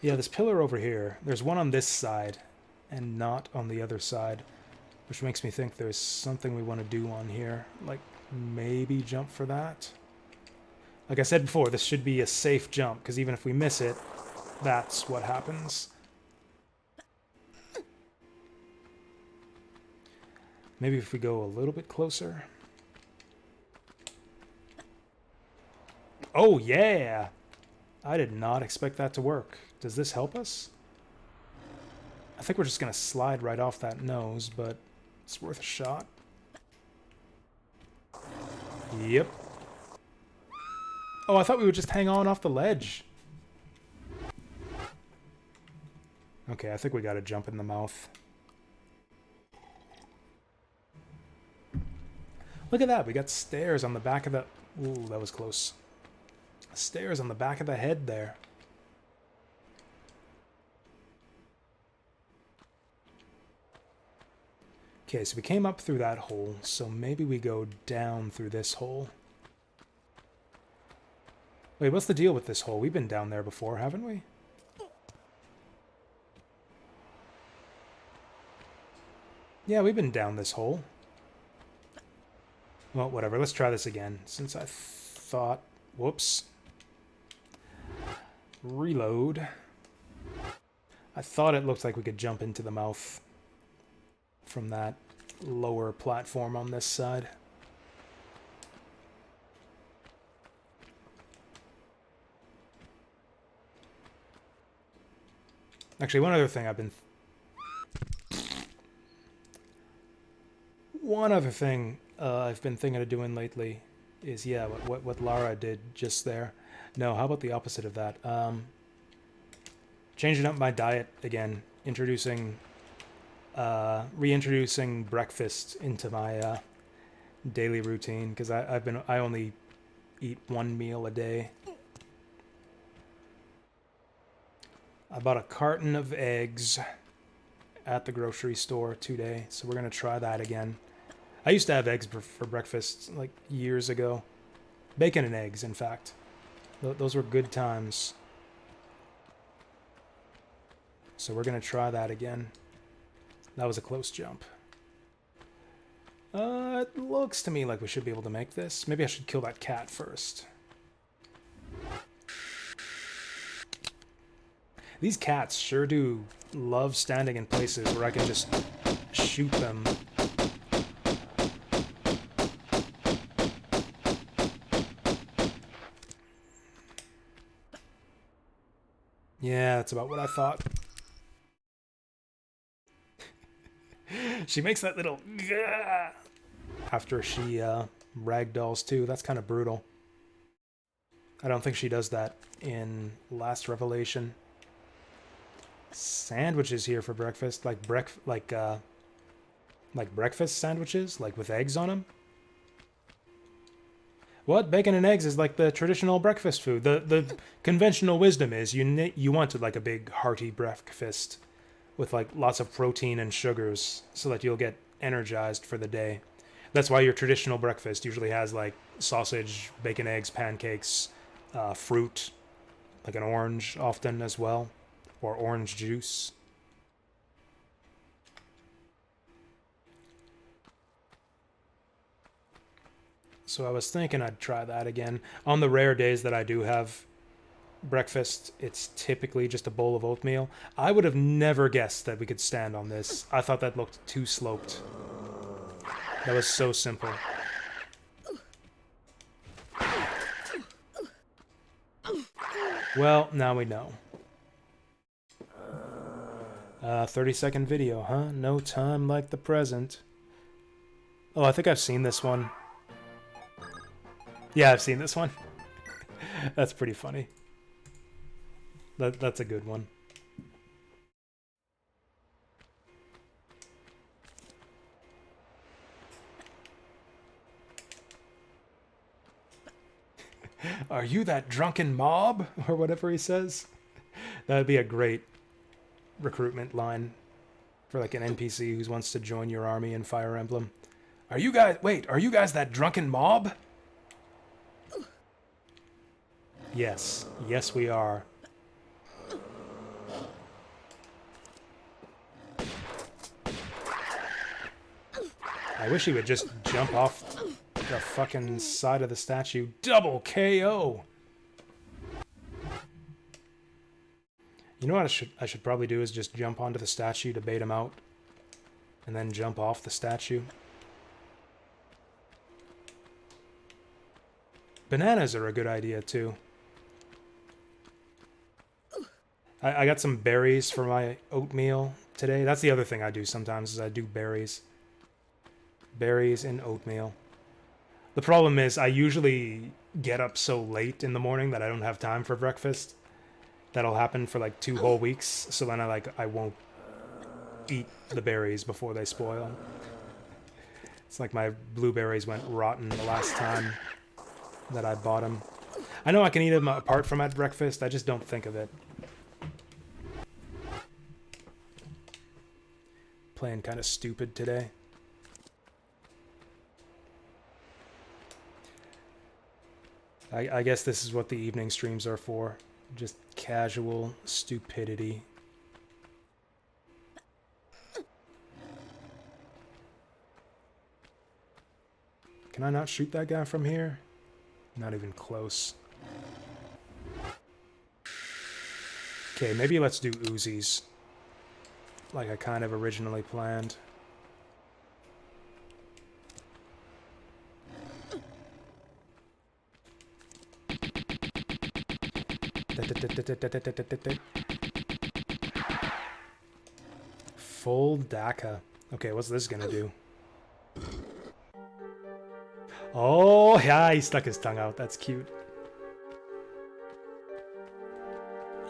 Yeah, this pillar over here. There's one on this side and not on the other side, which makes me think there's something we want to do on here. Like, maybe jump for that? Like I said before, this should be a safe jump, because even if we miss it, that's what happens. Maybe if we go a little bit closer. Oh, yeah! I did not expect that to work. Does this help us? I think we're just going to slide right off that nose, but it's worth a shot. Yep. Oh, I thought we would just hang on off the ledge. Okay, I think we got to jump in the mouth. Look at that, we got stairs on the back of the... Ooh, that was close. Stairs on the back of the head there. Okay, so we came up through that hole, so maybe we go down through this hole. Wait, what's the deal with this hole? We've been down there before, haven't we? Yeah, we've been down this hole. Well, whatever. Let's try this again. Since I thought... Whoops. Reload. I thought it looked like we could jump into the mouth from that lower platform on this side. Actually, one other thing I've been thinking of doing lately is, yeah, what Lara did just there. No, how about the opposite of that? Changing up my diet again, reintroducing breakfast into my daily routine, because I only eat one meal a day. I bought a carton of eggs at the grocery store today, so we're going to try that again. I used to have eggs for breakfast like years ago. Bacon and eggs, in fact. Those were good times. So we're going to try that again. That was a close jump. It looks to me like we should be able to make this. Maybe I should kill that cat first. These cats sure do love standing in places where I can just shoot them. Yeah, that's about what I thought. She makes that little after she ragdolls too. That's kind of brutal. I don't think she does that in Last Revelation. Sandwiches here for breakfast, like breakfast sandwiches, like with eggs on them. What? Bacon and eggs is like the traditional breakfast food. The conventional wisdom is you wanted like a big hearty breakfast with like lots of protein and sugars so that you'll get energized for the day. That's why your traditional breakfast usually has like sausage, bacon, eggs, pancakes, fruit, like an orange often as well, or orange juice. So I was thinking I'd try that again. On the rare days that I do have breakfast, it's typically just a bowl of oatmeal. I would have never guessed that we could stand on this. I thought that looked too sloped. That was so simple. Well, now we know. 30-second video, huh? No time like the present. Oh, I think I've seen this one. Yeah, I've seen this one. That's pretty funny. That's a good one. Are you that drunken mob? Or whatever he says. That'd be a great recruitment line for like an NPC who wants to join your army in Fire Emblem. Are you guys that drunken mob? Yes. Yes, we are. I wish he would just jump off the fucking side of the statue. Double KO! You know what I should probably do is just jump onto the statue to bait him out. And then jump off the statue. Bananas are a good idea, too. I got some berries for my oatmeal today. That's the other thing I do sometimes, is I do berries. Berries and oatmeal. The problem is I usually get up so late in the morning that I don't have time for breakfast. That'll happen for like 2 whole weeks, so then I won't eat the berries before they spoil. It's like my blueberries went rotten the last time that I bought them. I know I can eat them apart from at breakfast, I just don't think of it. Playing kind of stupid today. I guess this is what the evening streams are for. Just casual stupidity. Can I not shoot that guy from here? Not even close. Okay, maybe let's do Uzis. Like I kind of originally planned. Full DACA. Okay, what's this gonna do? Oh, yeah, he stuck his tongue out. That's cute.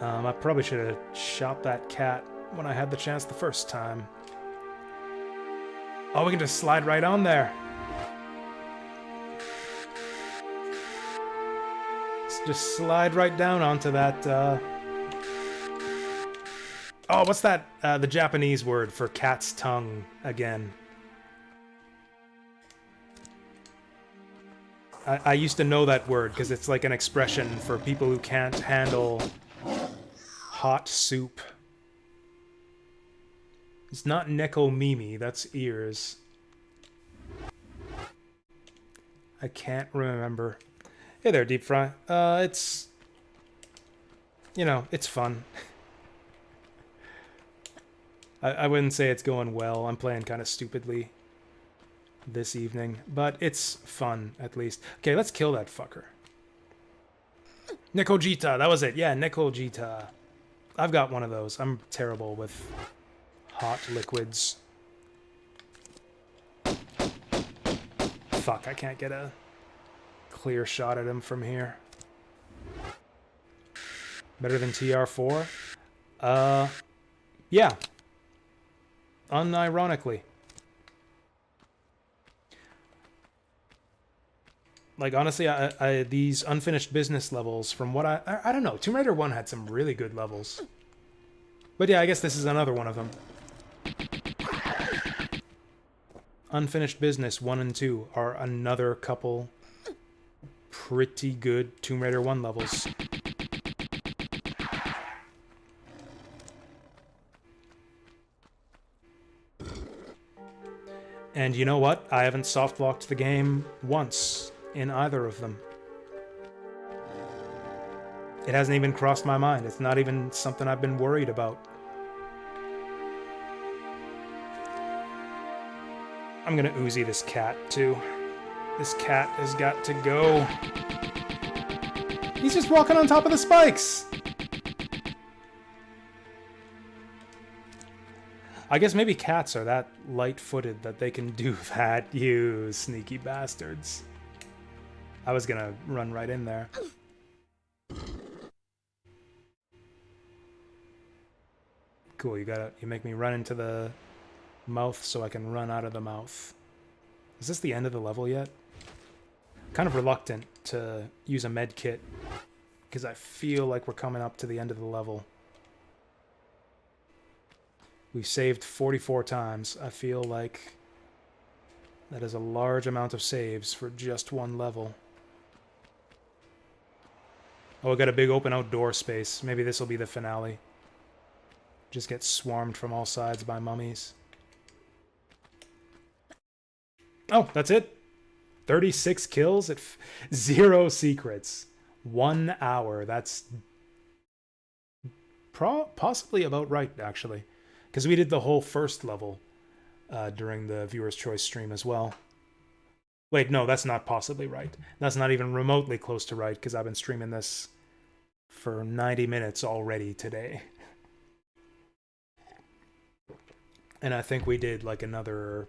I probably should have shot that cat when I had the chance the first time. Oh, we can just slide right on there. Let's just slide right down onto that. Oh, what's that? The Japanese word for cat's tongue again. I used to know that word because it's like an expression for people who can't handle hot soup. It's not nekomimi, that's ears. I can't remember. Hey there, Deep Fry. It's... You know, it's fun. I wouldn't say it's going well. I'm playing kind of stupidly this evening, but it's fun, at least. Okay, let's kill that fucker. Nekojita, that was it. Yeah, Nekojita. I've got one of those. I'm terrible with hot liquids. Fuck, I can't get a clear shot at him from here. Better than TR4? Yeah. Unironically. Like, honestly, I these unfinished business levels, from what I don't know, Tomb Raider 1 had some really good levels. But yeah, I guess this is another one of them. Unfinished Business 1 and 2 are another couple pretty good Tomb Raider 1 levels. And you know what? I haven't soft-locked the game once in either of them. It hasn't even crossed my mind. It's not even something I've been worried about. I'm gonna Uzi this cat, too. This cat has got to go. He's just walking on top of the spikes! I guess maybe cats are that light-footed that they can do that, you sneaky bastards. I was gonna run right in there. Cool, you make me run into the mouth so I can run out of the mouth. Is this the end of the level yet? Kind of reluctant to use a med kit because I feel like we're coming up to the end of the level. We've saved 44 times. I feel like that is a large amount of saves for just one level. Oh, we got a big open outdoor space. Maybe this will be the finale. Just get swarmed from all sides by mummies. Oh, that's it. 36 kills at 0 secrets. 1 hour. That's possibly about right, actually. Because we did the whole first level during the Viewer's Choice stream as well. Wait, no, that's not possibly right. That's not even remotely close to right, because I've been streaming this for 90 minutes already today. And I think we did like another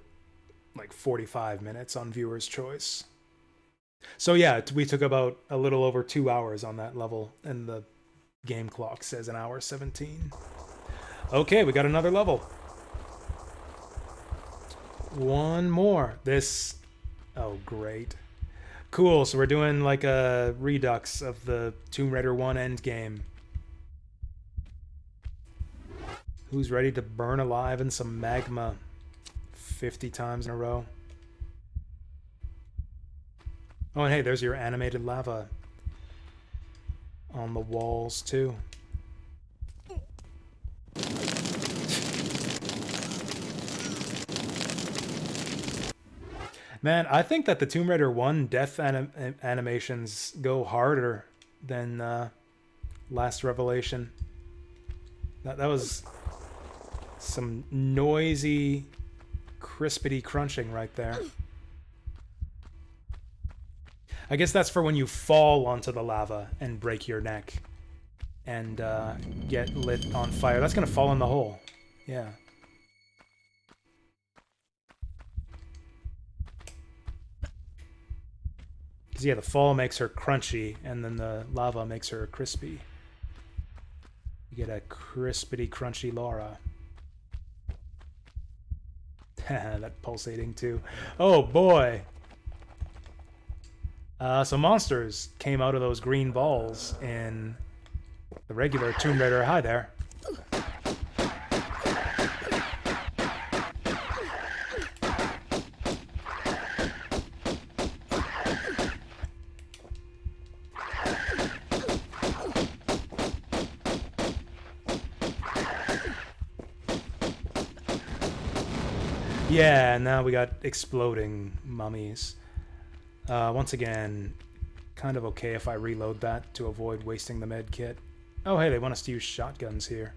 like 45 minutes on Viewer's Choice. So yeah, we took about a little over 2 hours on that level, and the game clock says 1 hour 17. Okay, we got another level. One more. This... Oh, great. Cool, so we're doing like a redux of the Tomb Raider 1 endgame. Who's ready to burn alive in some magma 50 times in a row? Oh, and hey, there's your animated lava on the walls, too. Man, I think that the Tomb Raider 1 death animations go harder than Last Revelation. That was some noisy, crispity crunching right there. I guess that's for when you fall onto the lava and break your neck and get lit on fire. That's gonna fall in the hole. Yeah. Because, yeah, the fall makes her crunchy, and then the lava makes her crispy. You get a crispity crunchy Laura. That pulsating too. Oh boy! So monsters came out of those green balls in the regular Tomb Raider. Hi there. Yeah, now we got exploding mummies. Once again, kind of okay if I reload that to avoid wasting the med kit. Oh, hey, they want us to use shotguns here.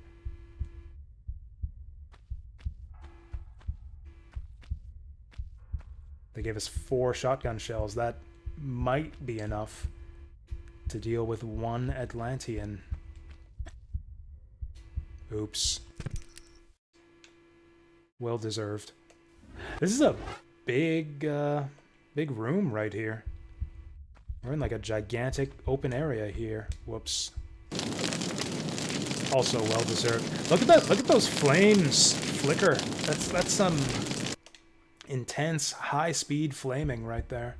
They gave us 4 shotgun shells. That might be enough to deal with one Atlantean. Oops. Well deserved. This is a big room right here. We're in like a gigantic open area here. Whoops. Also well deserved. Look at that! Look at those flames flicker. That's some intense high-speed flaming right there.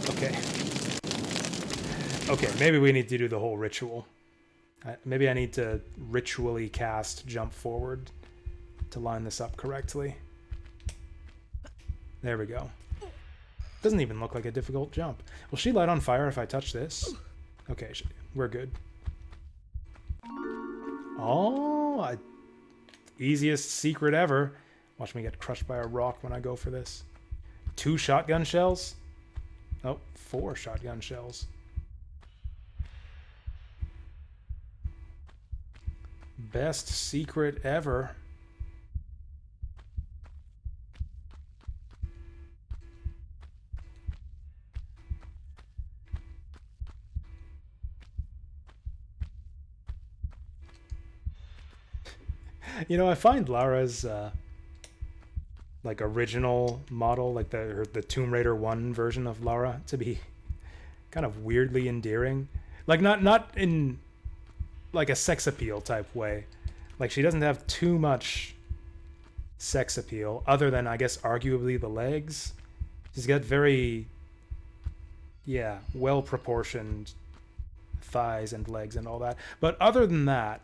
Okay. Okay, maybe we need to do the whole ritual. Maybe I need to ritually cast jump forward to line this up correctly. There we go. Doesn't even look like a difficult jump. Will she light on fire if I touch this? Okay, we're good. Oh, easiest secret ever. Watch me get crushed by a rock when I go for this. 2 shotgun shells? Oh, 4 shotgun shells. Best secret ever. You know, I find Lara's like original model, like the Tomb Raider 1 version of Lara, to be kind of weirdly endearing. Like not in like a sex appeal type way. Like she doesn't have too much sex appeal, other than I guess arguably the legs. She's got very, yeah, well proportioned thighs and legs and all that. But other than that,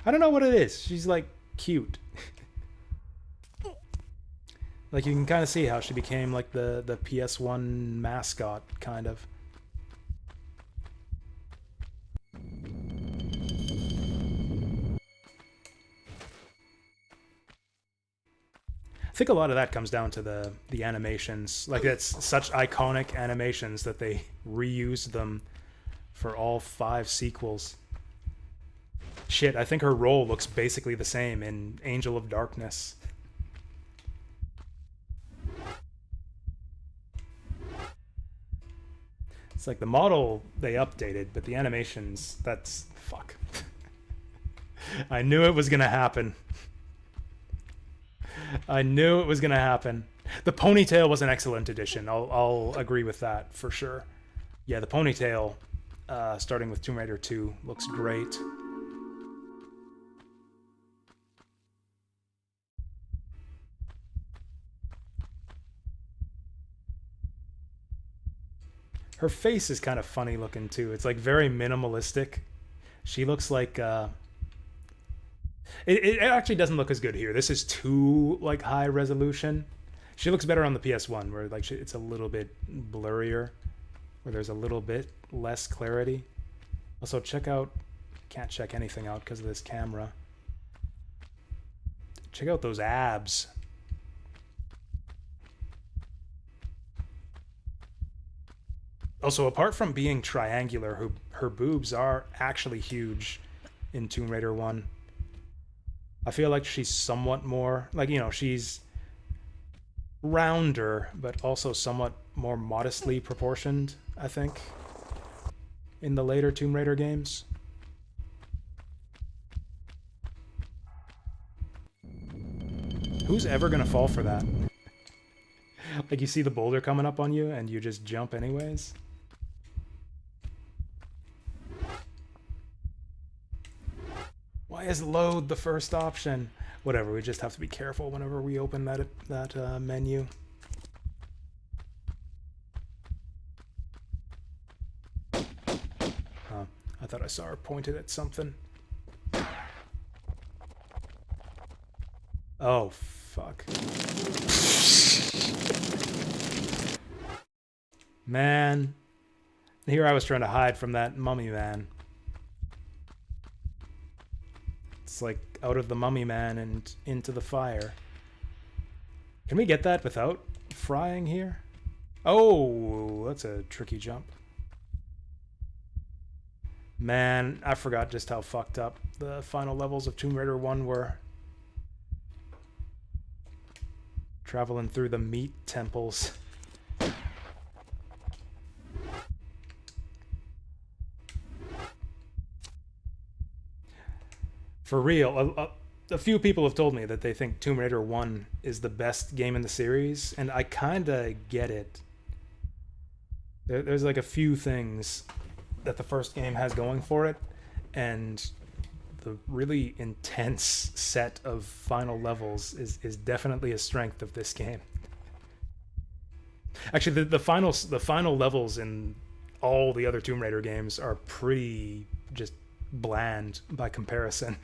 I don't know what it is. She's like cute. Like you can kind of see how she became like the PS1 mascot, kind of. I think a lot of that comes down to the animations. Like it's such iconic animations that they reused them for all 5 sequels. Shit, I think her role looks basically the same in Angel of Darkness. It's like the model they updated, but the animations, that's... fuck. I knew it was gonna happen. I knew it was gonna happen. The ponytail was an excellent addition. I'll agree with that for sure. Yeah, the ponytail, starting with Tomb Raider 2, looks great. Her face is kind of funny looking too. It's like very minimalistic. She looks like it actually doesn't look as good here. This is too like high resolution. She looks better on the PS1 where like it's a little bit blurrier, where there's a little bit less clarity. Also check out, can't check anything out because of this camera. Check out those abs. Also, apart from being triangular, her boobs are actually huge in Tomb Raider 1. I feel like she's somewhat more, like, you know, she's rounder, but also somewhat more modestly proportioned, I think, in the later Tomb Raider games. Who's ever gonna fall for that? Like, you see the boulder coming up on you, and you just jump anyways? Why is load the first option? Whatever, we just have to be careful whenever we open that menu. I thought I saw her pointed at something. Oh, fuck. Man. Here I was trying to hide from that mummy man. It's like out of the mummy man and into the fire. Can we get that without frying here? Oh, that's a tricky jump. Man, I forgot just how fucked up the final levels of Tomb Raider 1 were. Traveling through the meat temples. For real, a few people have told me that they think Tomb Raider 1 is the best game in the series, and I kinda get it. There's like a few things that the first game has going for it, and the really intense set of final levels is definitely a strength of this game. Actually, the final levels in all the other Tomb Raider games are pretty just bland by comparison.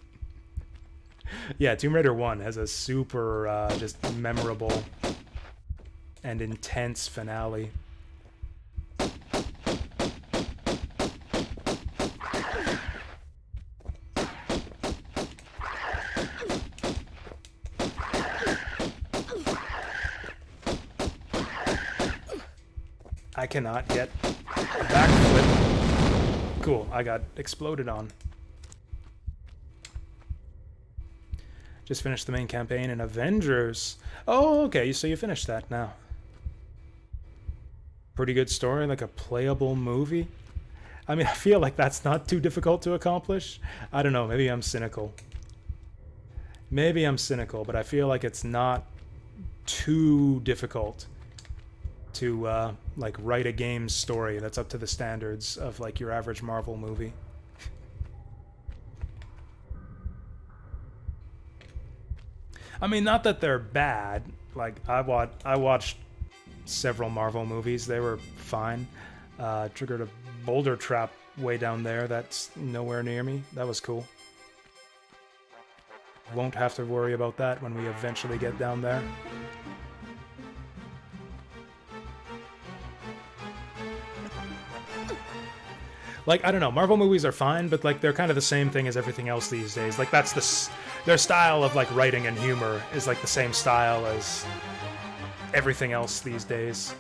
Yeah, Tomb Raider 1 has a super just memorable and intense finale. I cannot get a backflip. Cool, I got exploded on. Just finished the main campaign in Avengers. Oh, okay, so you finished that now. Pretty good story, like a playable movie. I mean, I feel like that's not too difficult to accomplish. I don't know, maybe I'm cynical. Maybe I'm cynical, but I feel like it's not too difficult to like write a game story that's up to the standards of like your average Marvel movie. I mean, not that they're bad. Like I watched several Marvel movies. They were fine. Triggered a boulder trap way down there that's nowhere near me. That was cool. Won't have to worry about that when we eventually get down there. Like, I don't know, Marvel movies are fine, but like they're kind of the same thing as everything else these days. Like that's their style of like writing and humor is like the same style as everything else these days.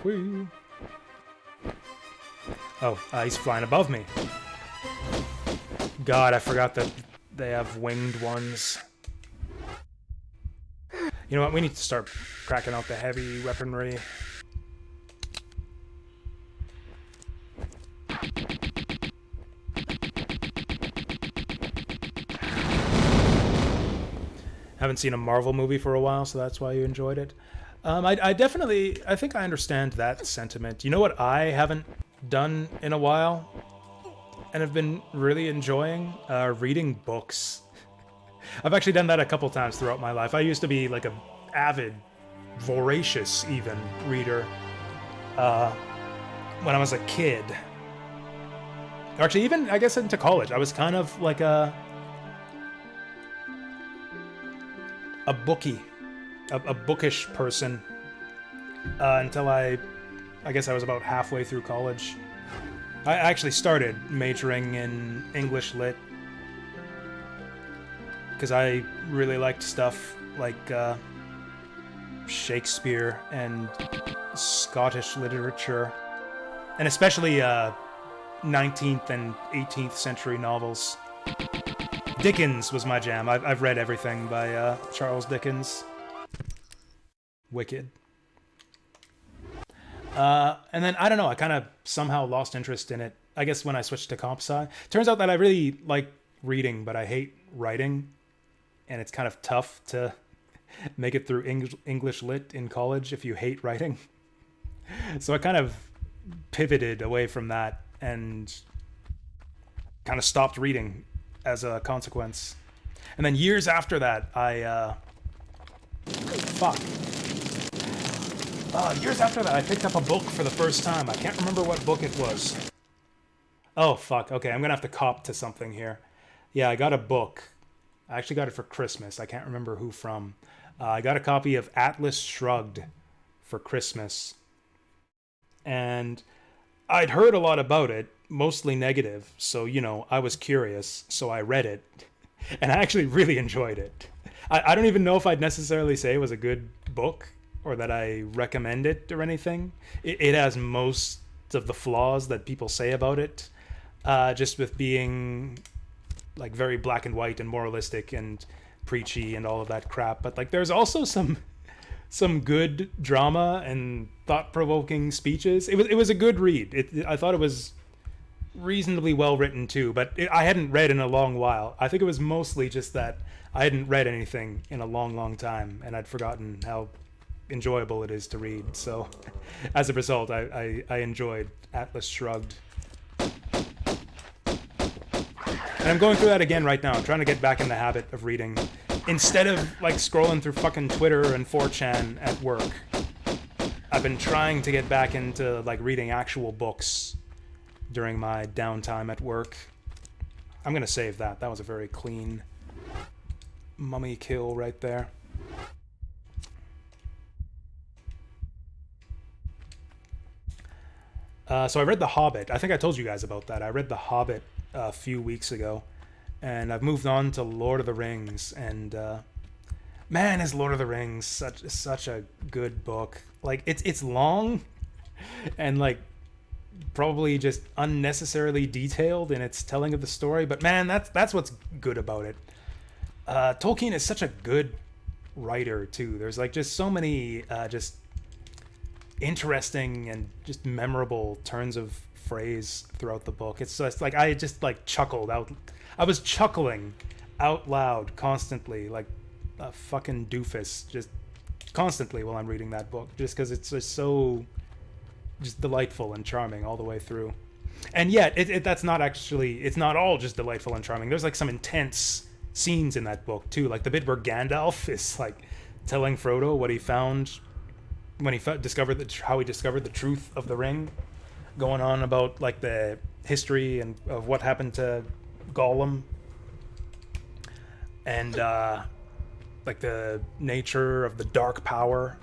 Whee. Oh, he's flying above me. God, I forgot that they have winged ones. You know what? We need to start cracking out the heavy weaponry. Haven't seen a Marvel movie for a while, so that's why you enjoyed it. I think I understand that sentiment. You know what I haven't done in a while? And have been really enjoying reading books. I've actually done that a couple times throughout my life. I used to be like an avid, voracious even reader when I was a kid. Actually, even I guess into college, I was kind of like a bookie, a bookish person until I guess I was about halfway through college. I actually started majoring in English Lit because I really liked stuff like Shakespeare and Scottish literature, and especially 19th and 18th century novels. Dickens was my jam. I've read everything by Charles Dickens. Wicked. And then, I don't know, I kind of somehow lost interest in it, I guess, when I switched to comp sci. Turns out that I really like reading, but I hate writing, and it's kind of tough to make it through English lit in college if you hate writing. So I kind of pivoted away from that and kind of stopped reading as a consequence. And then years after that, years after that, I picked up a book for the first time. I can't remember what book it was. Oh, fuck. Okay, I'm going to have to cop to something here. Yeah, I got a book. I actually got it for Christmas. I can't remember who from. I got a copy of Atlas Shrugged for Christmas. And I'd heard a lot about it, mostly negative. So, I was curious. So I read it. And I actually really enjoyed it. I don't even know if I'd necessarily say it was a good book or that I recommend it or anything. It has most of the flaws that people say about it. Just with being like very black and white and moralistic and preachy and all of that crap. But like there's also some good drama and thought-provoking speeches. It was a good read. I thought it was reasonably well written too, but I hadn't read in a long while. I think it was mostly just that I hadn't read anything in a long time, and I'd forgotten how enjoyable it is to read. So as a result, I enjoyed Atlas Shrugged. And I'm going through that again right now. I'm trying to get back in the habit of reading. Instead of like scrolling through fucking Twitter and 4chan at work, I've been trying to get back into like reading actual books during my downtime at work. I'm going to save that. That was a very clean mummy kill right there. So I read The Hobbit. I think I told you guys about that. I read The Hobbit a few weeks ago, and I've moved on to Lord of the Rings, and man, is Lord of the Rings such a good book. Like it's long and like probably just unnecessarily detailed in its telling of the story, but man, that's what's good about it. Tolkien is such a good writer too. There's like just so many just interesting and just memorable turns of phrase throughout the book. It's just like I just like chuckled out. I was chuckling out loud constantly, like a fucking doofus, just constantly while I'm reading that book, just because it's just so just delightful and charming all the way through. And yet, that's not actually, it's not all just delightful and charming. There's like some intense scenes in that book too, like the bit where Gandalf is like telling Frodo what he found when he discovered how he discovered the truth of the ring, going on about like the history and of what happened to Gollum, and like the nature of the dark power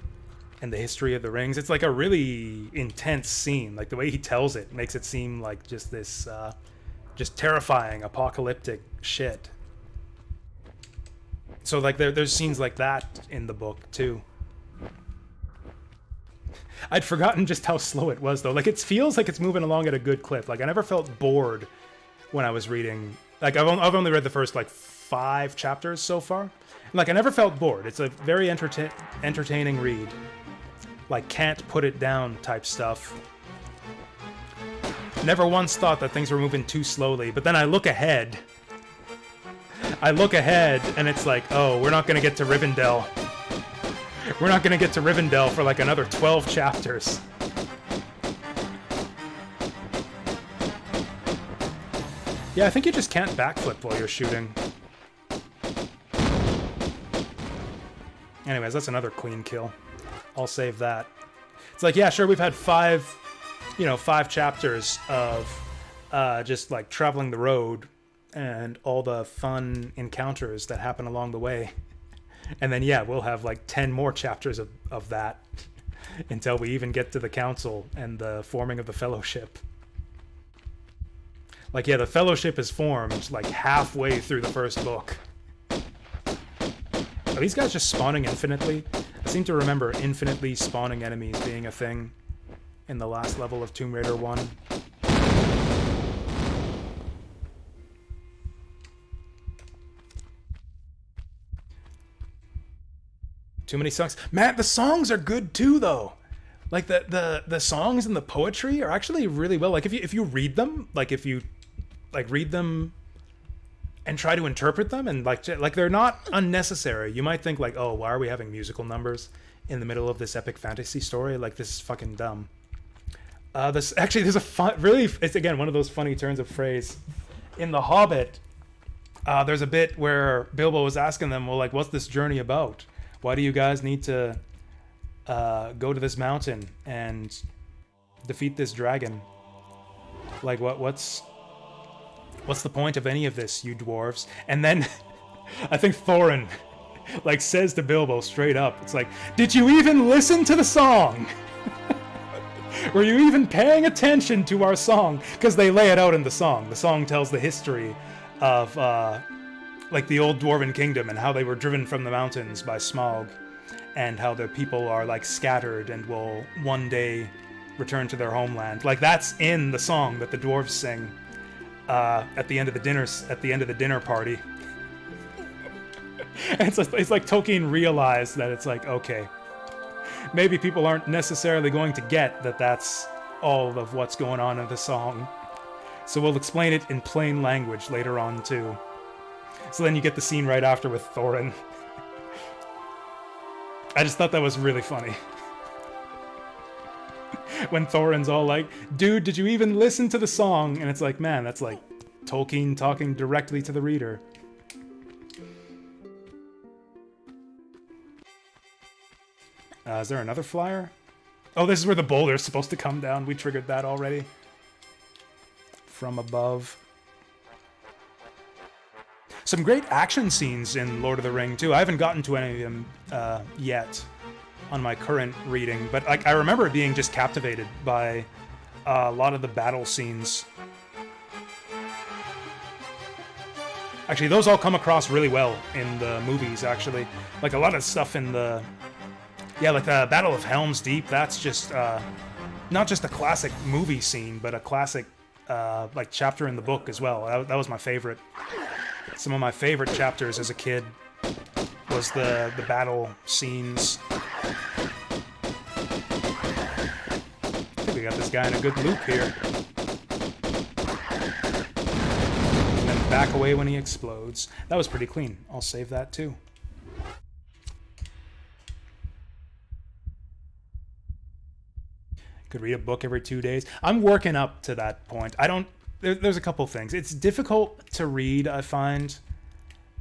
and the history of the rings. It's like a really intense scene. Like the way he tells it makes it seem like just this just terrifying apocalyptic shit. So like there's scenes like that in the book too. I'd forgotten just how slow it was though. Like it feels like it's moving along at a good clip. Like I never felt bored when I was reading. Like I've only read the first like 5 chapters so far. Like I never felt bored. It's a very entertaining read. Like can't put it down type stuff. Never once thought that things were moving too slowly. But then I look ahead and it's like, oh, we're not gonna get to Rivendell. We're not gonna get to Rivendell for like another 12 chapters. Yeah, I think you just can't backflip while you're shooting. Anyways, that's another clean kill. I'll save that. It's like, yeah, sure, we've had 5 chapters of just like traveling the road and all the fun encounters that happen along the way. And then, yeah, we'll have like 10 more chapters of that until we even get to the council and the forming of the fellowship. Like, yeah, the fellowship is formed like halfway through the first book. Are these guys just spawning infinitely? I seem to remember infinitely spawning enemies being a thing in the last level of Tomb Raider 1. Too many songs. Man, the songs are good too, though. Like the songs and the poetry are actually really well. Like if you read them, like if you like read them and try to interpret them, and like they're not unnecessary. You might think like, oh, why are we having musical numbers in the middle of this epic fantasy story? Like, this is fucking dumb. This actually, there's a it's again one of those funny turns of phrase in The Hobbit. There's a bit where Bilbo was asking them, well, like, what's this journey about? Why do you guys need to go to this mountain and defeat this dragon? Like, what's the point of any of this, you dwarves? And then I think Thorin like says to Bilbo straight up, it's like, did you even listen to the song? Were you even paying attention to our song? Because they lay it out in the song. The song tells the history of like the old dwarven kingdom and how they were driven from the mountains by Smaug, and how the people are like scattered and will one day return to their homeland. Like, that's in the song that the dwarves sing at the end of the dinner party. And it's like Tolkien realized that it's like, okay, maybe people aren't necessarily going to get that that's all of what's going on in the song. So we'll explain it in plain language later on too. So then you get the scene right after with Thorin. I just thought that was really funny. When Thorin's all like, dude, did you even listen to the song? And it's like, man, that's like Tolkien talking directly to the reader. Is there another flyer? Oh, this is where the boulder's supposed to come down. We triggered that already. From above. Some great action scenes in Lord of the Ring, too. I haven't gotten to any of them yet on my current reading, but like I remember being just captivated by a lot of the battle scenes. Actually, those all come across really well in the movies, actually. Like, a lot of stuff in the... Yeah, like the Battle of Helm's Deep, that's just not just a classic movie scene, but a classic like chapter in the book as well. That was my favorite. Some of my favorite chapters as a kid was the battle scenes. I think we got this guy in a good loop here. And then back away when he explodes. That was pretty clean. I'll save that too. Could read a book every 2 days. I'm working up to that point. There's a couple things. It's difficult to read, I find,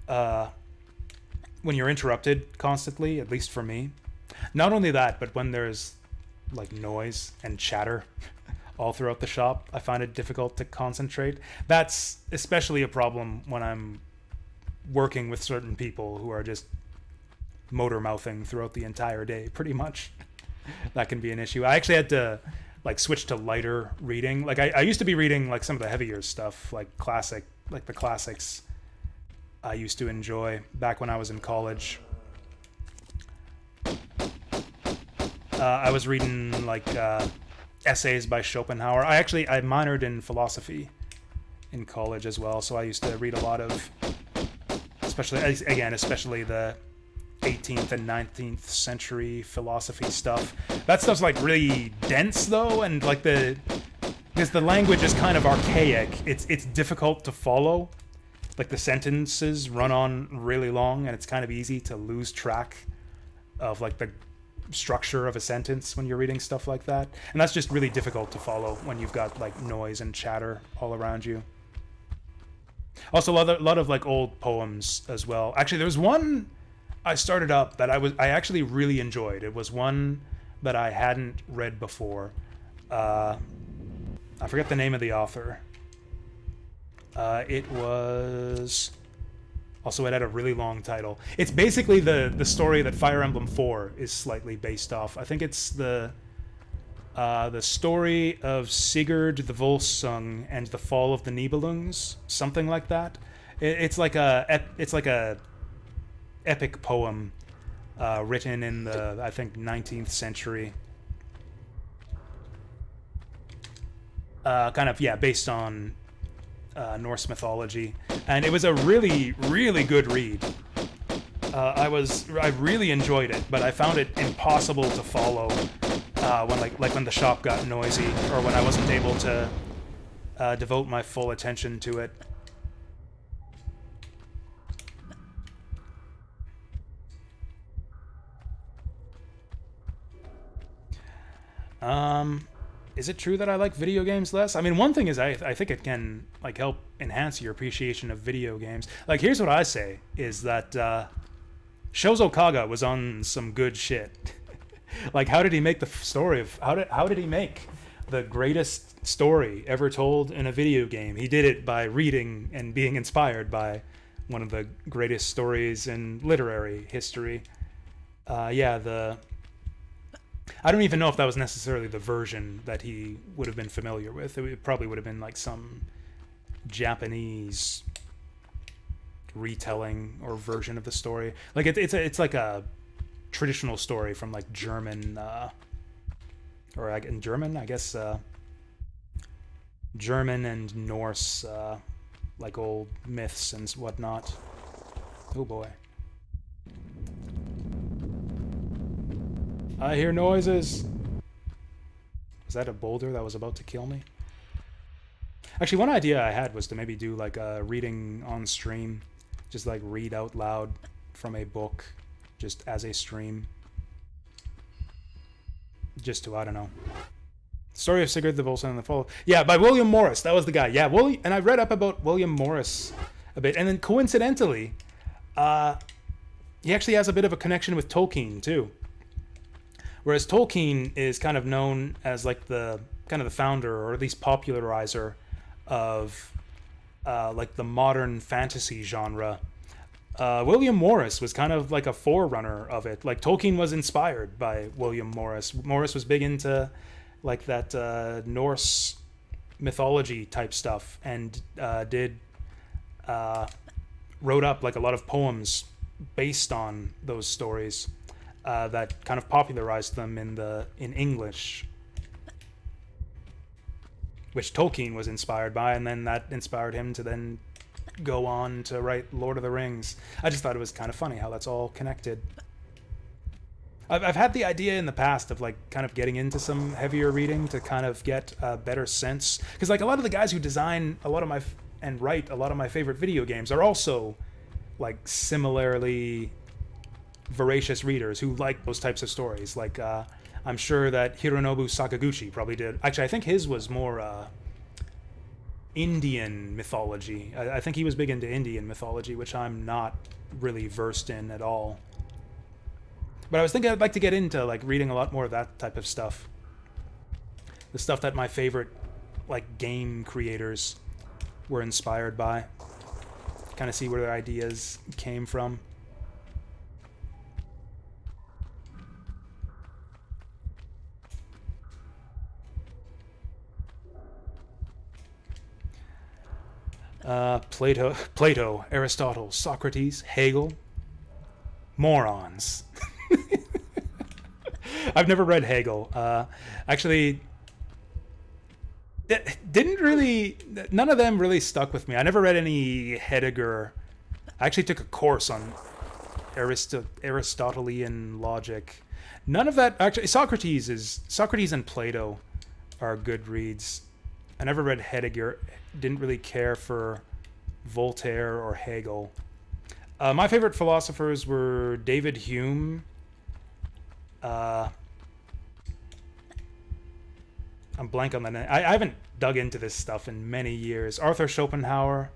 when you're interrupted constantly, at least for me. Not only that, but when there's like noise and chatter all throughout the shop, I find it difficult to concentrate. That's especially a problem when I'm working with certain people who are just motor mouthing throughout the entire day, pretty much. That can be an issue. I actually had to like switch to lighter reading. Like I used to be reading like some of the heavier stuff, like the classics I used to enjoy back when I was in college. I was reading like essays by Schopenhauer. I minored in philosophy in college as well, so I used to read a lot of, especially the 18th and 19th century philosophy stuff. That stuff's like really dense though, and like because the language is kind of archaic, it's difficult to follow. Like the sentences run on really long, and it's kind of easy to lose track of like the structure of a sentence when you're reading stuff like that. And that's just really difficult to follow when you've got like noise and chatter all around you. Also, a lot of like old poems as well. Actually, there was one I started up that I actually really enjoyed. It was one that I hadn't read before. I forget the name of the author. It had a really long title. It's basically the story that Fire Emblem 4 is slightly based off. I think it's the story of Sigurd the Volsung and the Fall of the Nibelungs, something like that. It's like a epic poem written in the, I think, 19th century. Based on Norse mythology. And it was a really, really good read. I really enjoyed it, but I found it impossible to follow when the shop got noisy, or when I wasn't able to devote my full attention to it. Is it true that I like video games less? I mean, one thing is I think it can like help enhance your appreciation of video games. Like, here's what I say is that Shozo Kaga was on some good shit. Like, how did he make the story of how did he make the greatest story ever told in a video game? He did it by reading and being inspired by one of the greatest stories in literary history. I don't even know if that was necessarily the version that he would have been familiar with. It probably would have been like some Japanese retelling or version of the story. Like it's like a traditional story from like German, or in German, I guess, German and Norse, like old myths and whatnot. Oh boy. I hear noises. Was that a boulder that was about to kill me? Actually, one idea I had was to maybe do like a reading on stream. Just like read out loud from a book just as a stream. Just to, I don't know. Story of Sigurd the Volsung and the Fall. Yeah, by William Morris. That was the guy. Yeah, and I read up about William Morris a bit. And then coincidentally, he actually has a bit of a connection with Tolkien too. Whereas Tolkien is kind of known as like the kind of the founder or at least popularizer of like the modern fantasy genre. William Morris was kind of like a forerunner of it. Like Tolkien was inspired by William Morris. Morris was big into like that Norse mythology type stuff and wrote up like a lot of poems based on those stories. That kind of popularized them in English, which Tolkien was inspired by, and then that inspired him to then go on to write Lord of the Rings. I just thought it was kind of funny how that's all connected. I've had the idea in the past of like kind of getting into some heavier reading to kind of get a better sense, because like a lot of the guys who design a lot of and write a lot of my favorite video games are also like similarly voracious readers who like those types of stories. Like I'm sure that Hironobu Sakaguchi probably did. Actually, I think his was more Indian mythology. I think he was big into Indian mythology, which I'm not really versed in at all. But I was thinking I'd like to get into like reading a lot more of that type of stuff. The stuff that my favorite like game creators were inspired by. Kind of see where their ideas came from. Plato, Aristotle, Socrates, Hegel. Morons. I've never read Hegel. Actually, none of them really stuck with me. I never read any Heidegger. I actually took a course on Aristotelian logic. None of that, actually, Socrates and Plato are good reads. I never read Heidegger. Didn't really care for Voltaire or Hegel. My favorite philosophers were David Hume. I'm blank on the name. I haven't dug into this stuff in many years. Arthur Schopenhauer,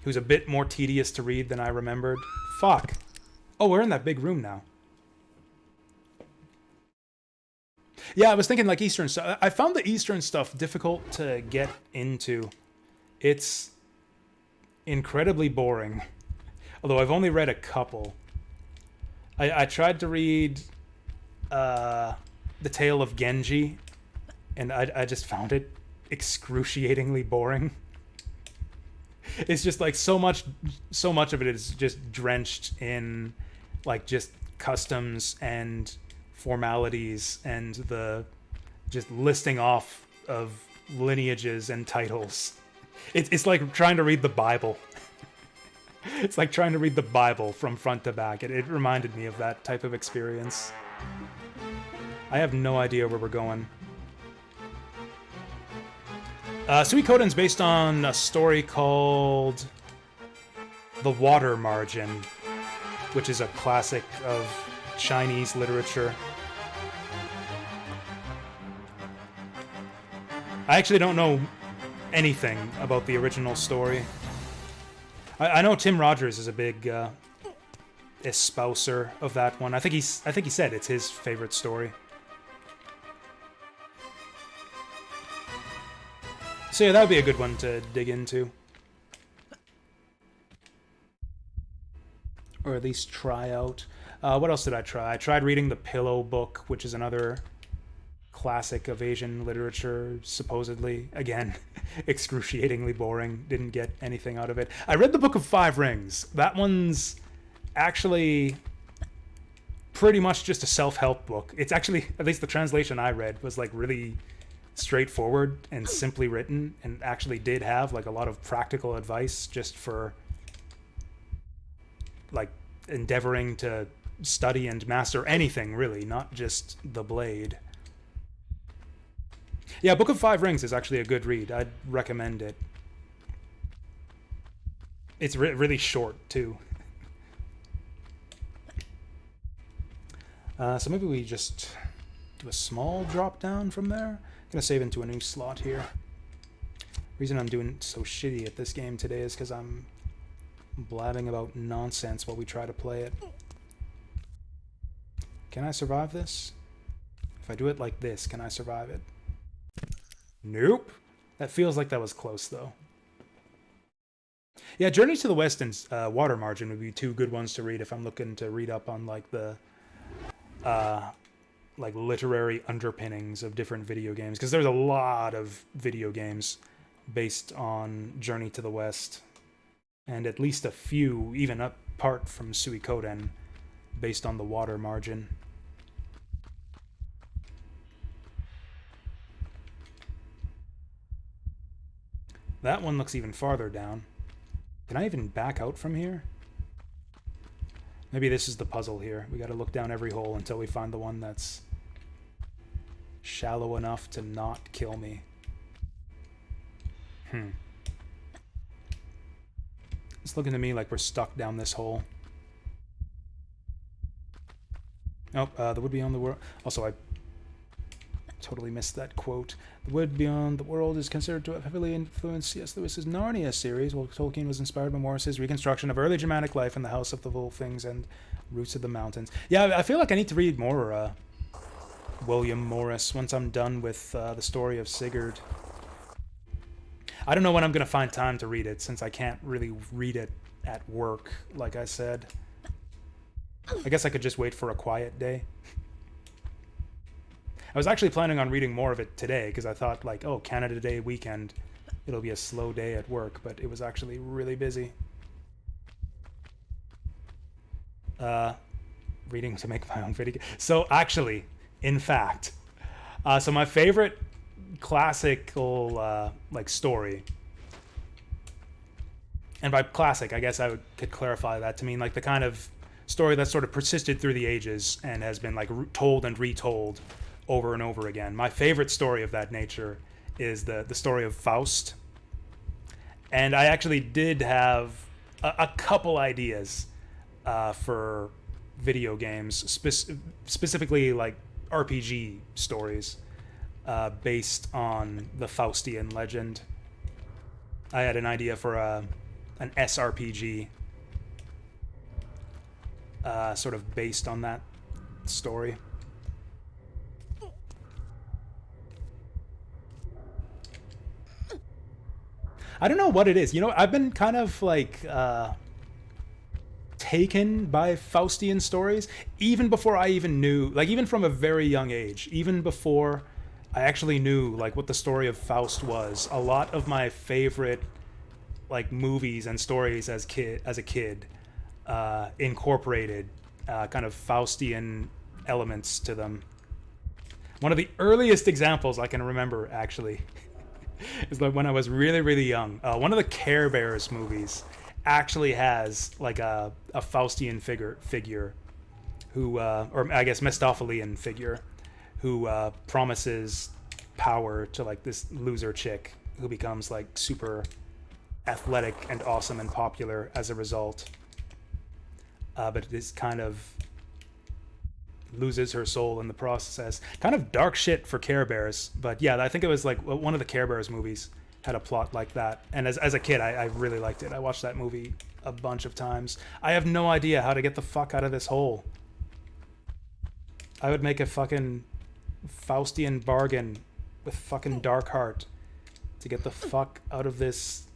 who's a bit more tedious to read than I remembered. Fuck. Oh, we're in that big room now. Yeah, I was thinking like Eastern stuff. I found the Eastern stuff difficult to get into. It's incredibly boring. Although I've only read a couple. I tried to read The Tale of Genji, and I just found it excruciatingly boring. It's just like so much of it is just drenched in like just customs and formalities and the just listing off of lineages and titles. It's like trying to read the Bible. It's like trying to read the Bible from front to back. It reminded me of that type of experience. I have no idea where we're going. Suikoden's based on a story called The Water Margin, which is a classic of Chinese literature. I actually don't know anything about the original story. I know Tim Rogers is a big espouser of that one. I think he said it's his favorite story. So yeah, that would be a good one to dig into. Or at least try out. What else did I try? I tried reading The Pillow Book, which is another classic of Asian literature, supposedly. Again, excruciatingly boring. Didn't get anything out of it. I read The Book of Five Rings. That one's actually pretty much just a self-help book. It's actually, at least the translation I read, was like really straightforward and simply written, and actually did have like a lot of practical advice just for like endeavoring to study and master anything, really, not just the blade. Yeah, Book of Five Rings is actually a good read. I'd recommend it. It's really short, too. So maybe we just do a small drop down from there. I'm gonna save into a new slot here. Reason I'm doing so shitty at this game today is because I'm blabbing about nonsense while we try to play it. Can I survive this? If I do it like this, can I survive it? Nope. That feels like that was close, though. Yeah, Journey to the West and Water Margin would be two good ones to read if I'm looking to read up on like the like literary underpinnings of different video games, because there's a lot of video games based on Journey to the West, and at least a few, even apart from Suikoden, based on the Water Margin. That one looks even farther down. Can I even back out from here? Maybe this is the puzzle here. We gotta look down every hole until we find the one that's shallow enough to not kill me. It's looking to me like we're stuck down this hole. Nope, the wood beyond the world. Also, I totally missed that quote. The wood beyond the world is considered to have heavily influenced C.S. Lewis's Narnia series, while Tolkien was inspired by Morris's reconstruction of early Germanic life in the House of the Wolfings and Roots of the Mountains. Yeah, I feel like I need to read more William Morris once I'm done with the story of Sigurd. I don't know when I'm going to find time to read it, since I can't really read it at work, like I said. I guess I could just wait for a quiet day. I was actually planning on reading more of it today, because I thought, like, oh, Canada Day weekend, it'll be a slow day at work, but it was actually really busy. Reading to make my own video. So actually, in fact, so my favorite classical like story, and by classic, I guess could clarify that to mean like the kind of story that's sort of persisted through the ages and has been like told and retold over and over again. My favorite story of that nature is the story of Faust. And I actually did have a couple ideas for video games, specifically like RPG stories based on the Faustian legend. I had an idea for an SRPG sort of based on that story. I don't know what it is. You know, I've been kind of like taken by Faustian stories even before I even knew, like even from a very young age, even before I actually knew like what the story of Faust was. A lot of my favorite like movies and stories as a kid incorporated kind of Faustian elements to them. One of the earliest examples I can remember actually is like when I was really, really young. One of the Care Bears movies actually has like a Faustian figure who, or I guess Mephistophelian figure, who promises power to like this loser chick who becomes like super athletic and awesome and popular as a result. But it is kind of loses her soul in the process. Kind of dark shit for Care Bears, but yeah, I think it was like one of the Care Bears movies had a plot like that. And as a kid, I really liked it. I watched that movie a bunch of times. I have no idea how to get the fuck out of this hole. I would make a fucking Faustian bargain with fucking Darkheart to get the fuck out of this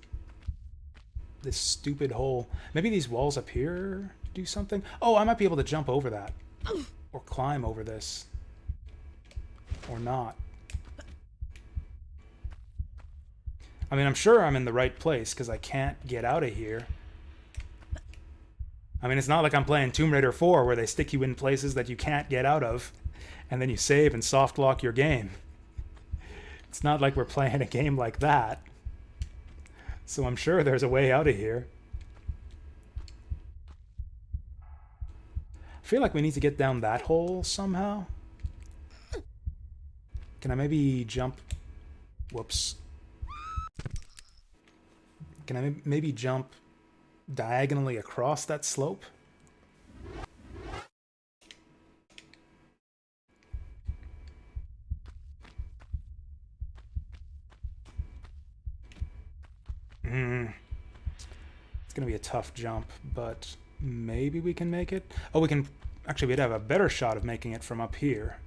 stupid hole. Maybe these walls up here do something? Oh, I might be able to jump over that. Or climb over this. Or not. I mean, I'm sure I'm in the right place because I can't get out of here. I mean, it's not like I'm playing Tomb Raider 4 where they stick you in places that you can't get out of and then you save and soft lock your game. It's not like we're playing a game like that. So I'm sure there's a way out of here. I feel like we need to get down that hole somehow. Can I maybe jump? Whoops. Can I maybe jump diagonally across that slope? It's gonna be a tough jump, but maybe we can make it. Oh, we can. Actually, we'd have a better shot of making it from up here.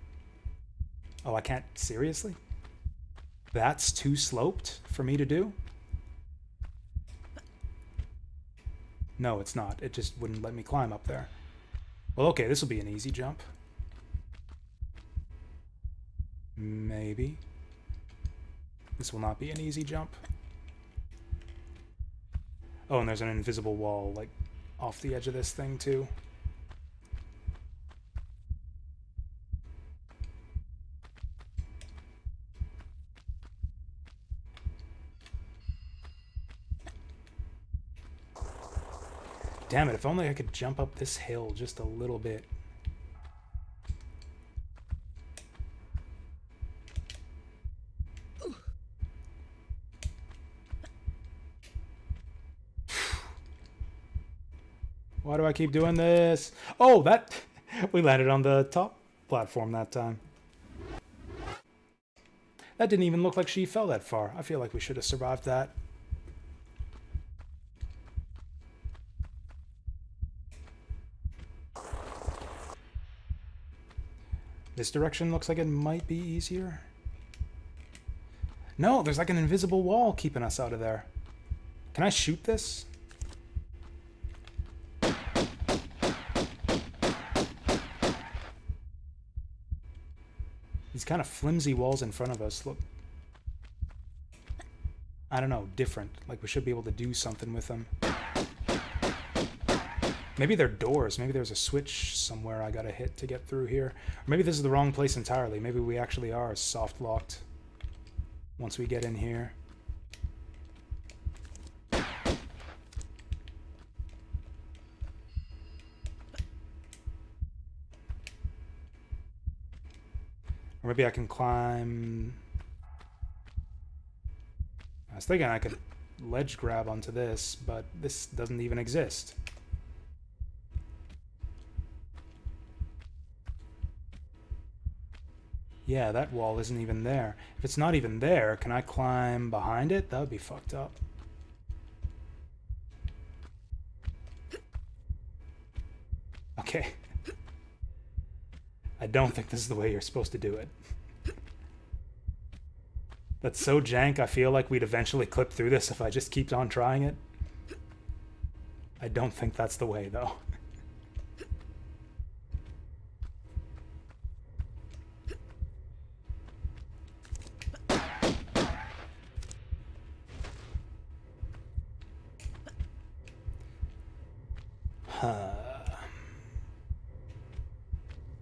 Oh, I can't. Seriously? That's too sloped for me to do? No, it's not. It just wouldn't let me climb up there. Well, okay, this will be an easy jump. Maybe. This will not be an easy jump. Oh, and there's an invisible wall, like, off the edge of this thing, too. Damn it, if only I could jump up this hill just a little bit. Why do I keep doing this? Oh, that... we landed on the top platform that time. That didn't even look like she fell that far. I feel like we should have survived that. This direction looks like it might be easier. No, there's like an invisible wall keeping us out of there. Can I shoot this? These kind of flimsy walls in front of us look, I don't know, different. Like we should be able to do something with them. Maybe they're doors. Maybe there's a switch somewhere I gotta hit to get through here. Or maybe this is the wrong place entirely. Maybe we actually are soft locked once we get in here. Or maybe I can climb... I was thinking I could ledge grab onto this, but this doesn't even exist. Yeah, that wall isn't even there. If it's not even there, can I climb behind it? That would be fucked up. Okay. I don't think this is the way you're supposed to do it. That's so jank, I feel like we'd eventually clip through this if I just keep on trying it. I don't think that's the way, though.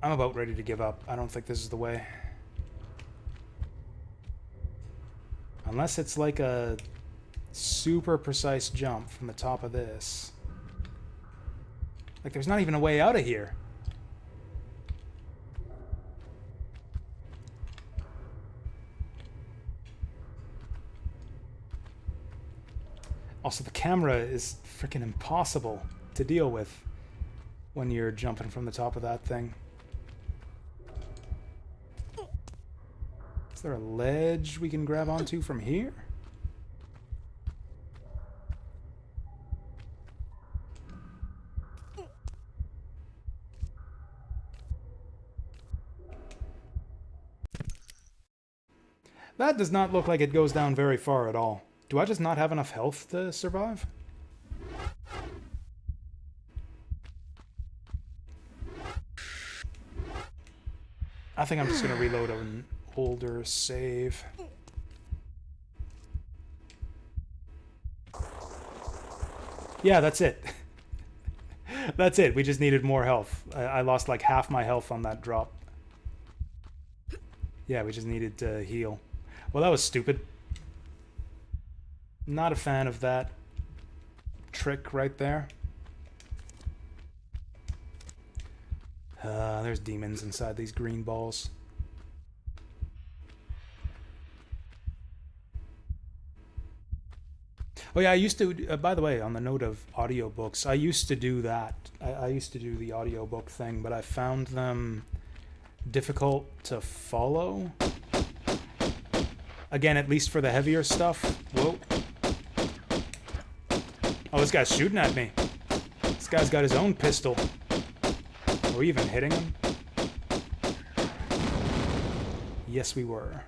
I'm about ready to give up. I don't think this is the way. Unless it's like a super precise jump from the top of this. Like there's not even a way out of here. Also, the camera is freaking impossible to deal with when you're jumping from the top of that thing. Is there a ledge we can grab onto from here? That does not look like it goes down very far at all. Do I just not have enough health to survive? I think I'm just going to reload an older save. Yeah, that's it. That's it. We just needed more health. I lost like half my health on that drop. Yeah, we just needed to heal. Well, that was stupid. Not a fan of that trick right there. There's demons inside these green balls. Oh yeah, I used to, by the way, on the note of audiobooks, I used to do that. I used to do the audiobook thing, but I found them difficult to follow. Again, at least for the heavier stuff. Whoa. Oh, this guy's shooting at me. This guy's got his own pistol. Are we even hitting him? Yes, we were.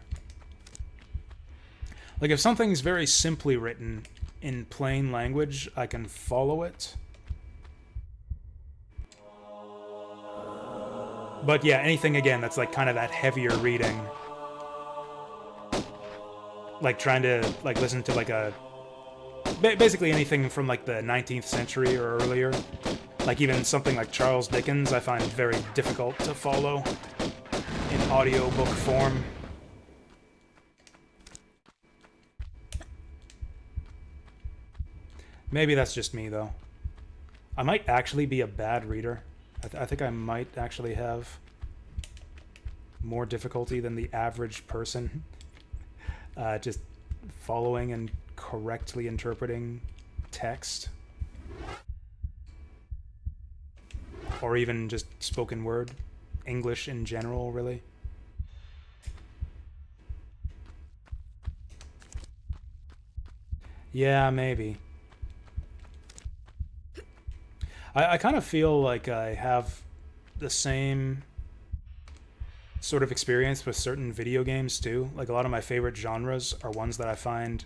Like, if something's very simply written in plain language, I can follow it. But yeah, anything, again, that's like kind of that heavier reading. Like trying to like listen to like a... basically anything from like the 19th century or earlier. Like even something like Charles Dickens, I find very difficult to follow in audiobook form. Maybe that's just me, though. I might actually be a bad reader. I think I might actually have more difficulty than the average person just following and correctly interpreting text. Or even just spoken word. English in general, really. Yeah, maybe. I kind of feel like I have the same sort of experience with certain video games too. Like a lot of my favorite genres are ones that I find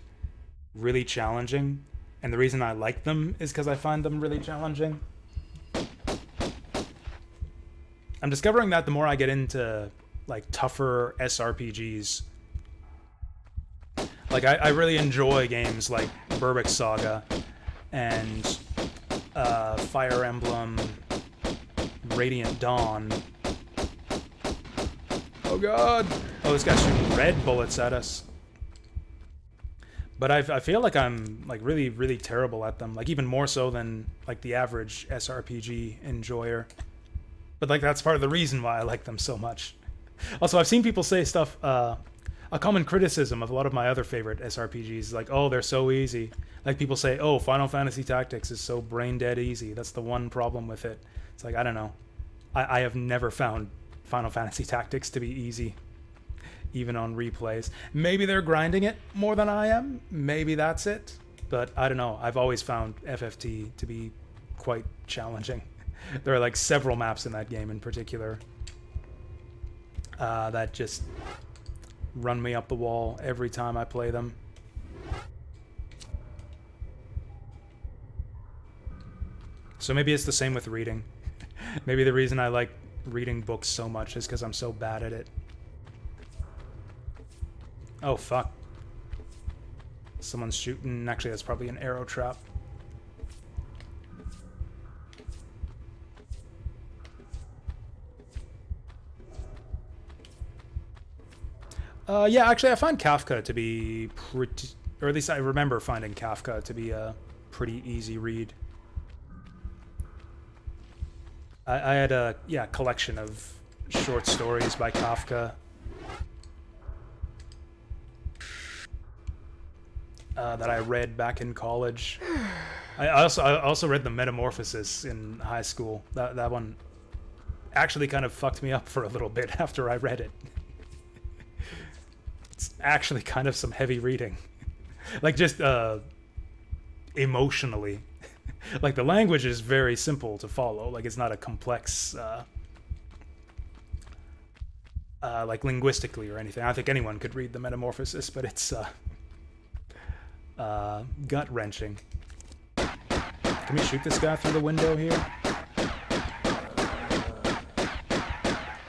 really challenging, and the reason I like them is because I find them really challenging. I'm discovering that the more I get into like tougher SRPGs, like I really enjoy games like Burbic Saga and Fire Emblem, Radiant Dawn. Oh god! Oh, this guy's shooting red bullets at us. But I feel like I'm like really, really terrible at them. Like even more so than like the average SRPG enjoyer. But like that's part of the reason why I like them so much. Also, I've seen people say stuff. A common criticism of a lot of my other favorite SRPGs, like, oh, they're so easy. Like people say, oh, Final Fantasy Tactics is so brain dead easy. That's the one problem with it. It's like, I don't know. I have never found Final Fantasy Tactics to be easy, even on replays. Maybe they're grinding it more than I am. Maybe that's it. But I don't know. I've always found FFT to be quite challenging. There are like several maps in that game in particular that just run me up the wall every time I play them. So maybe it's the same with reading. Maybe the reason I like reading books so much is because I'm so bad at it. Oh, fuck. Someone's shooting. Actually, that's probably an arrow trap. Yeah, actually, I find Kafka to be pretty... Or at least I remember finding Kafka to be a pretty easy read. I had a collection of short stories by Kafka that I read back in college. I also read The Metamorphosis in high school. That one actually kind of fucked me up for a little bit after I read it. It's actually kind of some heavy reading. Like, just emotionally. Like, the language is very simple to follow. Like, it's not a complex, like, linguistically or anything. I think anyone could read the Metamorphosis, but it's gut-wrenching. Can we shoot this guy through the window here?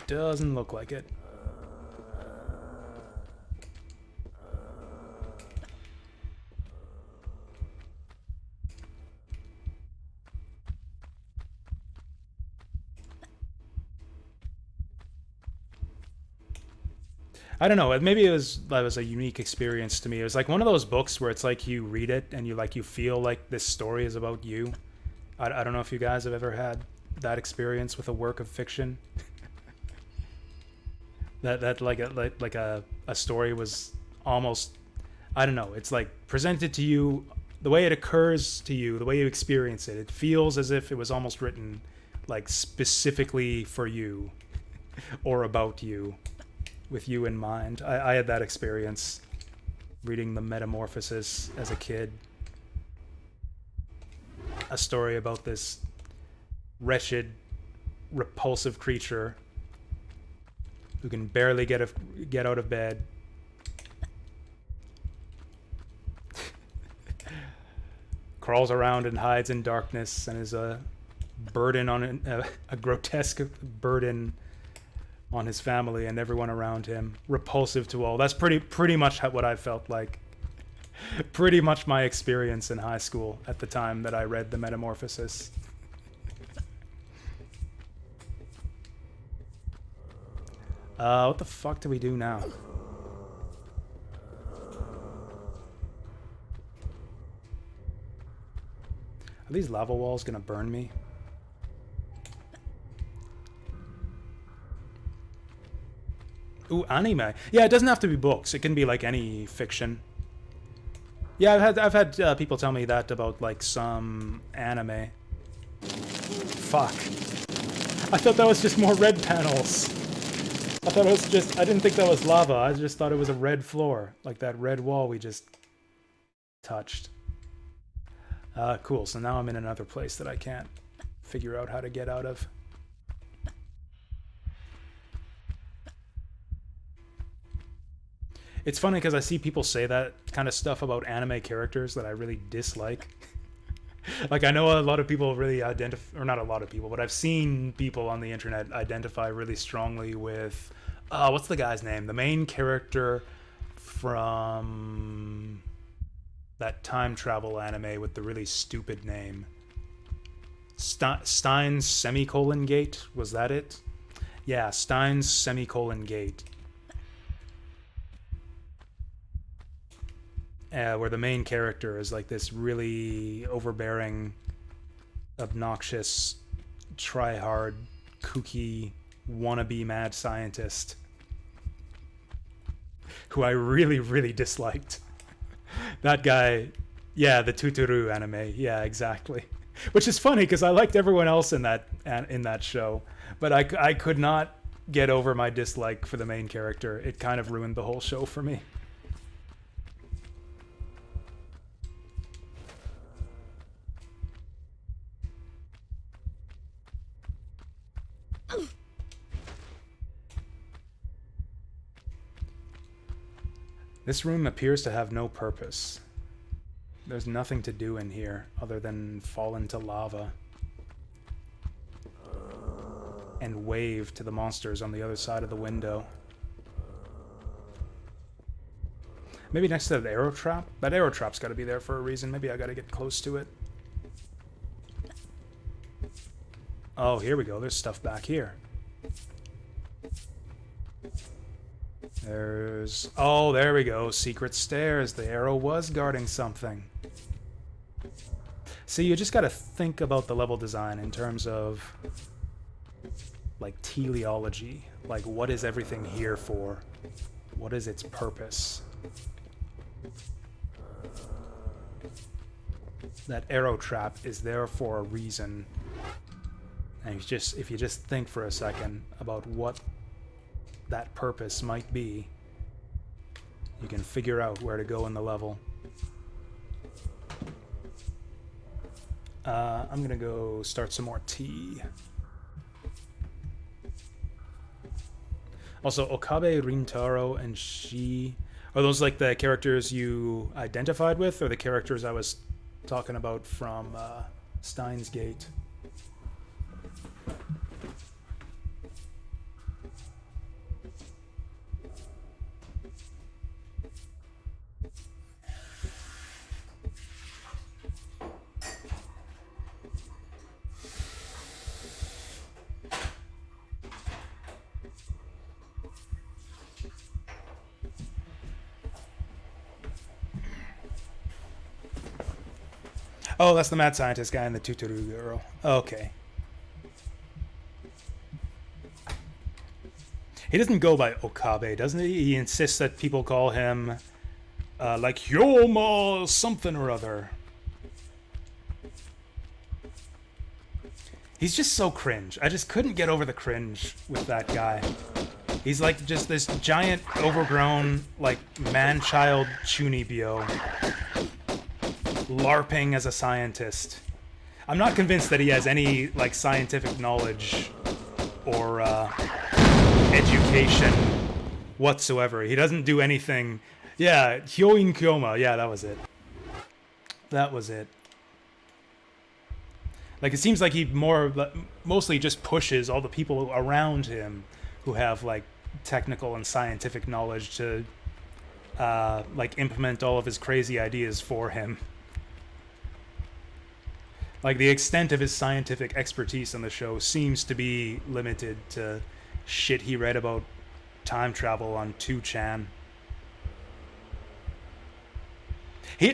Doesn't look like it. I don't know. Maybe that was a unique experience to me. It was like one of those books where it's like you read it and you feel like this story is about you. I don't know if you guys have ever had that experience with a work of fiction. that like a story was almost, I don't know. It's like presented to you the way it occurs to you, the way you experience it. It feels as if it was almost written like specifically for you or about you, with you in mind. I had that experience reading The Metamorphosis as a kid. A story about this wretched, repulsive creature who can barely get out of bed. Crawls around and hides in darkness and is a burden on a grotesque burden on his family and everyone around him. Repulsive to all. That's pretty much what I felt like. Pretty much my experience in high school at the time that I read The Metamorphosis. What the fuck do we do now? Are these lava walls gonna burn me? Ooh, anime. Yeah, it doesn't have to be books. It can be like any fiction. Yeah, I've had people tell me that about like some anime. Fuck. I thought that was just more red panels. I thought it was just, I didn't think that was lava. I just thought it was a red floor, like that red wall we just touched. Cool, so now I'm in another place that I can't figure out how to get out of. It's funny because I see people say that kind of stuff about anime characters that I really dislike. Like, I know a lot of people really identify, or not a lot of people, but I've seen people on the internet identify really strongly with, what's the guy's name? The main character from that time travel anime with the really stupid name. Stein's Semicolon Gate? Was that it? Yeah, Stein's Semicolon Gate. Where the main character is like this really overbearing, obnoxious, try-hard, kooky, wannabe mad scientist who I really, really disliked. That guy, yeah, the Tuturu anime, yeah, exactly. Which is funny because I liked everyone else in that show, but I could not get over my dislike for the main character. It kind of ruined the whole show for me. This room appears to have no purpose. There's nothing to do in here other than fall into lava and wave to the monsters on the other side of the window. Maybe next to that arrow trap? That arrow trap's got to be there for a reason. Maybe I got to get close to it. Oh, here we go. There's stuff back here. There's... Oh, there we go. Secret stairs. The arrow was guarding something. See, you just gotta think about the level design in terms of, like, teleology. Like, what is everything here for? What is its purpose? That arrow trap is there for a reason. And if you just think for a second about what that purpose might be, you can figure out where to go in the level. I'm gonna go start some more tea. Also, Okabe, Rintaro, and Shi... Are those like the characters you identified with, or the characters I was talking about from Steins Gate? Oh, that's the mad scientist guy and the Tutoru girl. Okay. He doesn't go by Okabe, doesn't he? He insists that people call him, like, Hyoma something or other. He's just so cringe. I just couldn't get over the cringe with that guy. He's like just this giant, overgrown, like, man-child chunibyo. LARPing as a scientist. I'm not convinced that he has any like scientific knowledge or education whatsoever. He doesn't do anything. Yeah, Hyoin Kyoma. Yeah, that was it. That was it. Like it seems like he mostly just pushes all the people around him who have like technical and scientific knowledge to like implement all of his crazy ideas for him. Like, the extent of his scientific expertise on the show seems to be limited to shit he read about time travel on 2chan.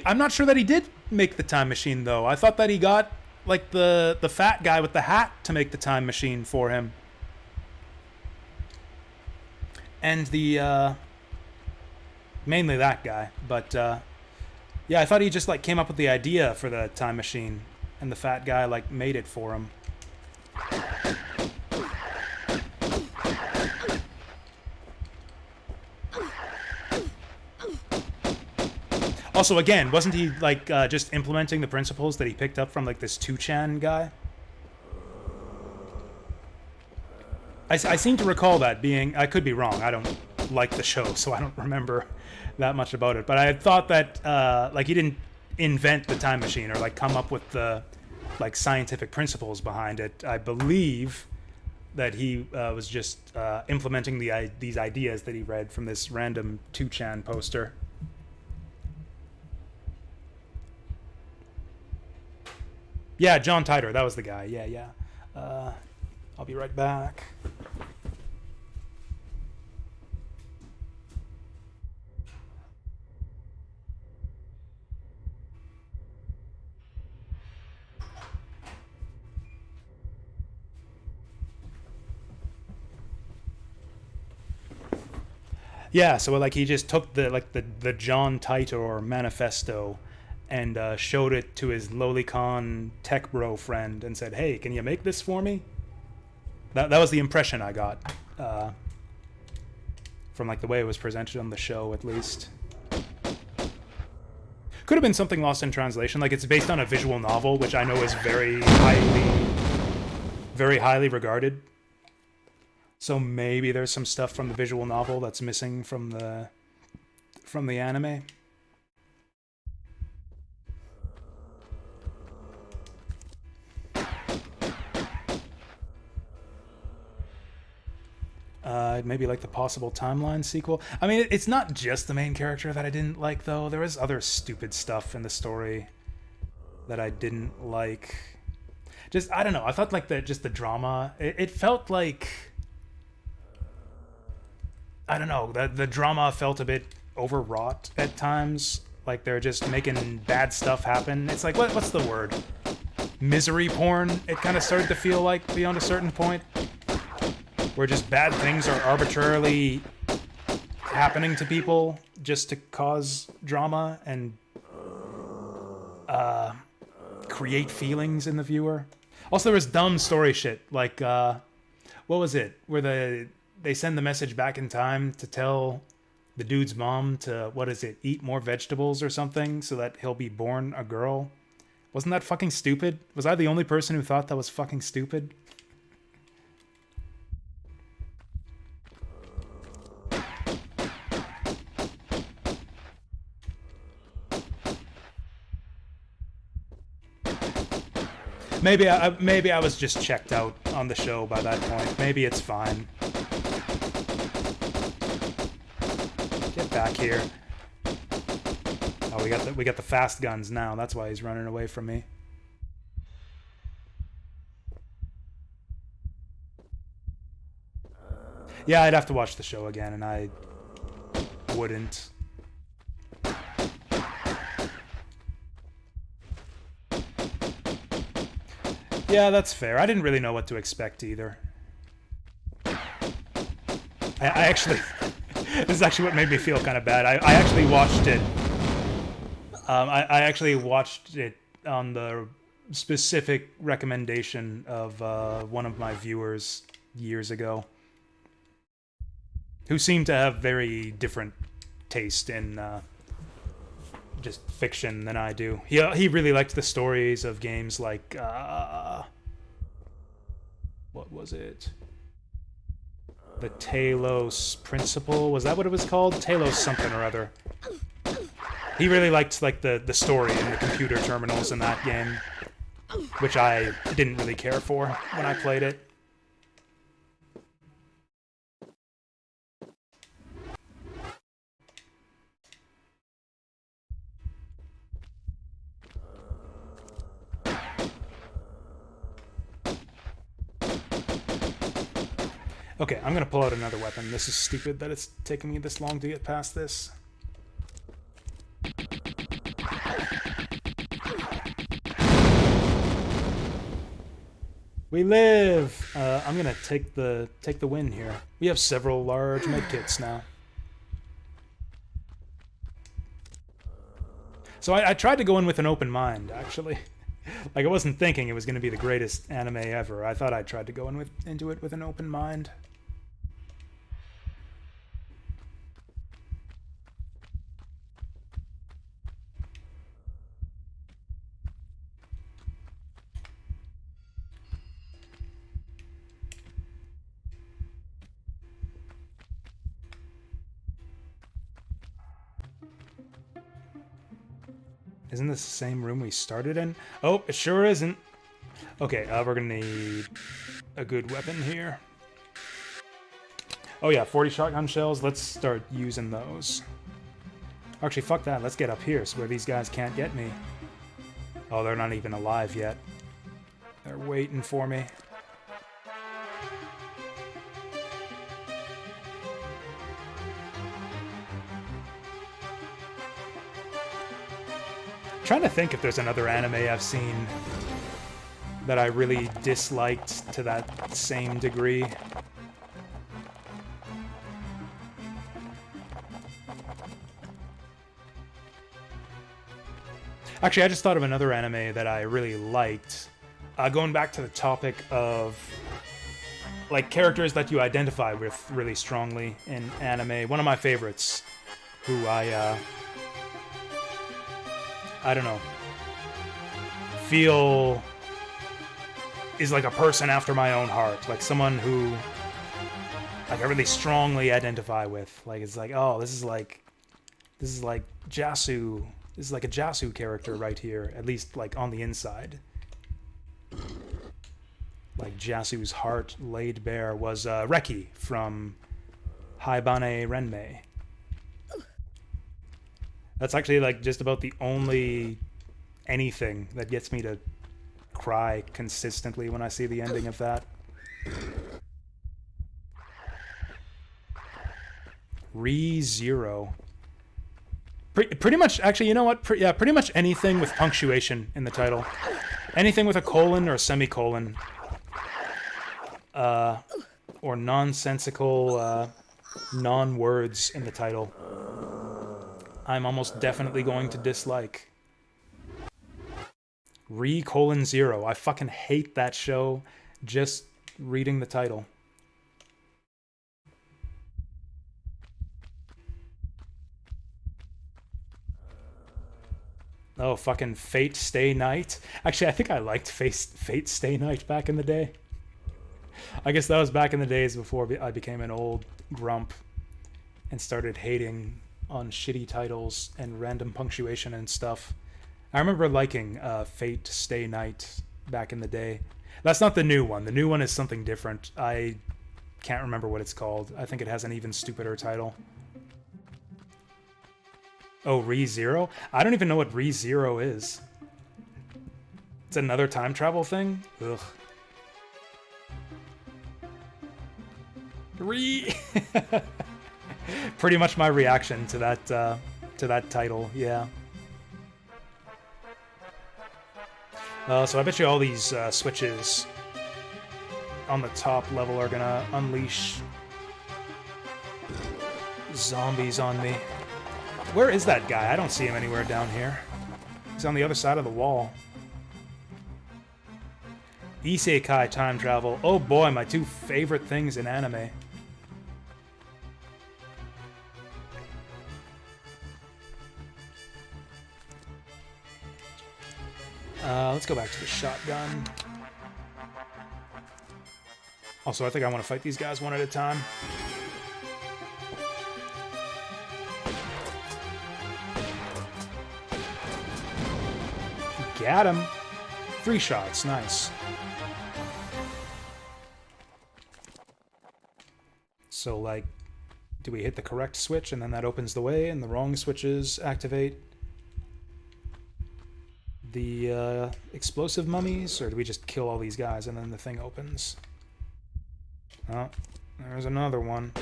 I'm not sure that he did make the time machine, though. I thought that he got, like, the fat guy with the hat to make the time machine for him. And the, mainly that guy. But, yeah, I thought he just, like, came up with the idea for the time machine. And the fat guy, like, made it for him. Also, again, wasn't he, like, just implementing the principles that he picked up from, like, this 2chan guy? I seem to recall that being... I could be wrong. I don't like the show, so I don't remember that much about it. But I had thought that, like, he didn't invent the time machine or like come up with the like scientific principles behind it. I believe that he was just implementing these ideas that he read from this random 2chan poster. Yeah, John Titor, that was the guy. Yeah. I'll be right back. Yeah, so like he just took the John Titor manifesto and showed it to his lolicon tech bro friend and said, "Hey, can you make this for me?" That was the impression I got from like the way it was presented on the show, at least. Could have been something lost in translation. Like it's based on a visual novel, which I know is very highly regarded. So maybe there's some stuff from the visual novel that's missing from the anime. Maybe like the possible timeline sequel. I mean, it's not just the main character that I didn't like, though. There was other stupid stuff in the story that I didn't like. Just, I don't know. I thought like the drama, it felt like... I don't know, the drama felt a bit overwrought at times. Like they're just making bad stuff happen. It's like, what's the word? Misery porn? It kind of started to feel like beyond a certain point. Where just bad things are arbitrarily happening to people just to cause drama and create feelings in the viewer. Also, there was dumb story shit. Like, what was it? Where they send the message back in time to tell the dude's mom to, what is it, eat more vegetables or something so that he'll be born a girl. Wasn't that fucking stupid? Was I the only person who thought that was fucking stupid? Maybe I was just checked out on the show by that point. Maybe it's fine. Get back here. Oh, we got the fast guns now. That's why he's running away from me. Yeah, I'd have to watch the show again, and I wouldn't. Yeah, that's fair. I didn't really know what to expect either. I actually... This is actually what made me feel kind of bad. I actually watched it. I actually watched it on the specific recommendation of one of my viewers years ago, who seemed to have very different taste in just fiction than I do. He really liked the stories of games like what was it? The Talos Principle, was that what it was called? Talos something or other. He really liked like the story and the computer terminals in that game, which I didn't really care for when I played it. Okay, I'm gonna pull out another weapon. This is stupid that it's taking me this long to get past this. We live! I'm gonna take the win here. We have several large medkits now. So I tried to go in with an open mind, actually. Like, I wasn't thinking it was gonna be the greatest anime ever. I thought I tried to go into it with an open mind. Isn't this the same room we started in? Oh, it sure isn't. Okay, we're gonna need a good weapon here. Oh yeah, 40 shotgun shells. Let's start using those. Actually, fuck that. Let's get up here so where these guys can't get me. Oh, they're not even alive yet. They're waiting for me. Trying to think if there's another anime I've seen that I really disliked to that same degree. Actually, I just thought of another anime that I really liked. Going back to the topic of like characters that you identify with really strongly in anime, one of my favorites, who I don't know, feel is like a person after my own heart, like someone who like I really strongly identify with. Like it's like, oh, this is like Jasu. This is like a Jasu character right here, at least like on the inside. Like Jasu's heart laid bare was Reki from Haibane Renmei. That's actually like just about the only anything that gets me to cry consistently when I see the ending of that. ReZero. Pretty much, actually, you know what? Yeah, pretty much anything with punctuation in the title. Anything with a colon or a semicolon. Or nonsensical non-words in the title. I'm almost definitely going to dislike. Re:Zero. I fucking hate that show just reading the title. Oh, fucking Fate Stay Night. Actually, I think I liked Fate Stay Night back in the day. I guess that was back in the days before I became an old grump and started hating on shitty titles and random punctuation and stuff. I remember liking Fate Stay Night back in the day. That's not the new one. The new one is something different. I can't remember what it's called. I think it has an even stupider title. Oh, ReZero? I don't even know what ReZero is. It's another time travel thing? Ugh. Pretty much my reaction to that title, yeah. So I bet you all these switches on the top level are gonna unleash zombies on me. Where is that guy? I don't see him anywhere down here. He's on the other side of the wall. Isekai time travel. Oh boy, my two favorite things in anime. Let's go back to the shotgun. Also, I think I want to fight these guys one at a time. Got him. 3 shots, nice. So, like, do we hit the correct switch and then that opens the way and the wrong switches activate the explosive mummies, or do we just kill all these guys and then the thing opens? Oh, there's another one.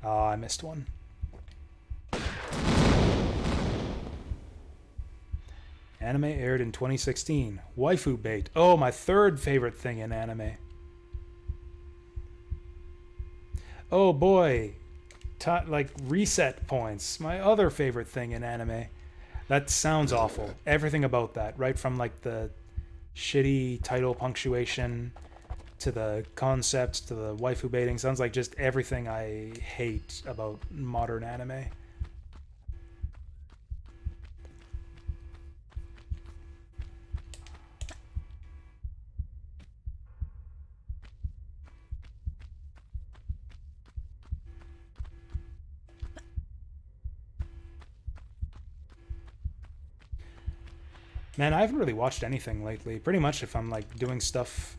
Oh, I missed one. Anime aired in 2016. Waifu bait. Oh, my third favorite thing in anime. Oh boy. Like reset points. My other favorite thing in anime. That sounds awful. Everything about that. Right from like the shitty title punctuation to the concept to the waifu baiting. Sounds like just everything I hate about modern anime. Man, I haven't really watched anything lately. Pretty much if I'm like doing stuff,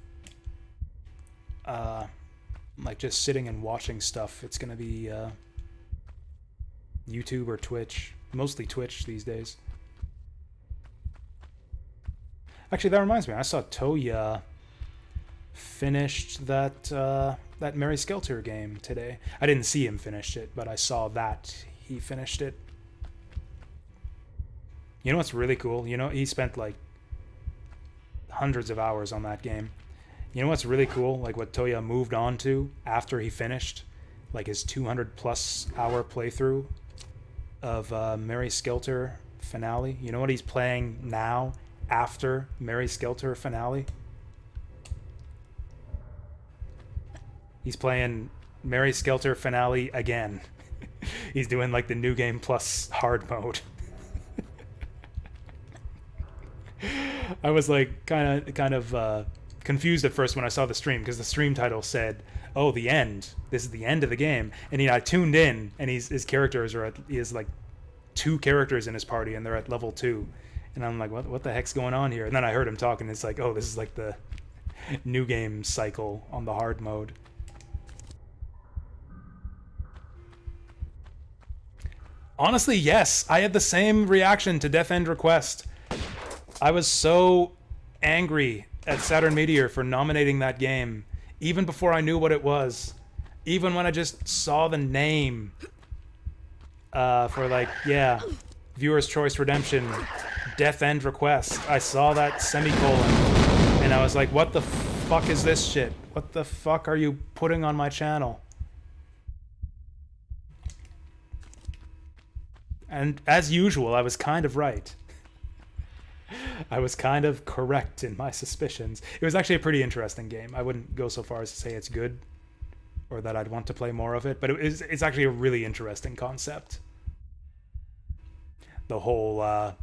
like just sitting and watching stuff, it's gonna be YouTube or Twitch. Mostly Twitch these days. Actually, that reminds me, I saw Toya finished that Mary Skelter game today. I didn't see him finish it, but I saw that he finished it. You know what's really cool? You know, he spent like hundreds of hours on that game. You know what's really cool? Like what Toya moved on to after he finished, like his 200+ hour playthrough of Mary Skelter Finale. You know what he's playing now after Mary Skelter Finale? He's playing Mary Skelter Finale again. He's doing like the new game plus hard mode. I was like kind of confused at first when I saw the stream, because the stream title said, "Oh, the end. This is the end of the game." And I tuned in, and his characters are he has like 2 characters in his party, and they're at level 2. And I'm like, what the heck's going on here? And then I heard him talk, and it's like, oh, this is like the new game cycle on the hard mode. Honestly, yes. I had the same reaction to Death End Request. I was so angry at Saturn Meteor for nominating that game, even before I knew what it was. Even when I just saw the name for like, yeah, Viewer's Choice Redemption, Death End Request. I saw that semicolon, and I was like, what the fuck is this shit? What the fuck are you putting on my channel? And as usual, I was kind of right. I was kind of correct in my suspicions. It was actually a pretty interesting game. I wouldn't go so far as to say it's good, or that I'd want to play more of it. But it's actually a really interesting concept. The whole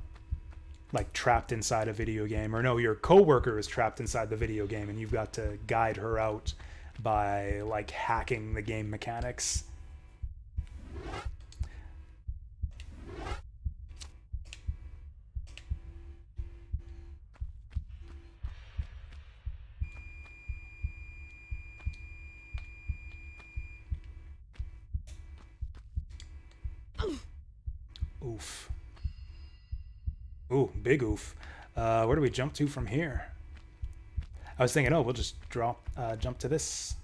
like trapped inside a video game, or no, your coworker is trapped inside the video game, and you've got to guide her out by like hacking the game mechanics. Oof. Ooh, big oof. Where do we jump to from here? I was thinking, oh, we'll just jump to this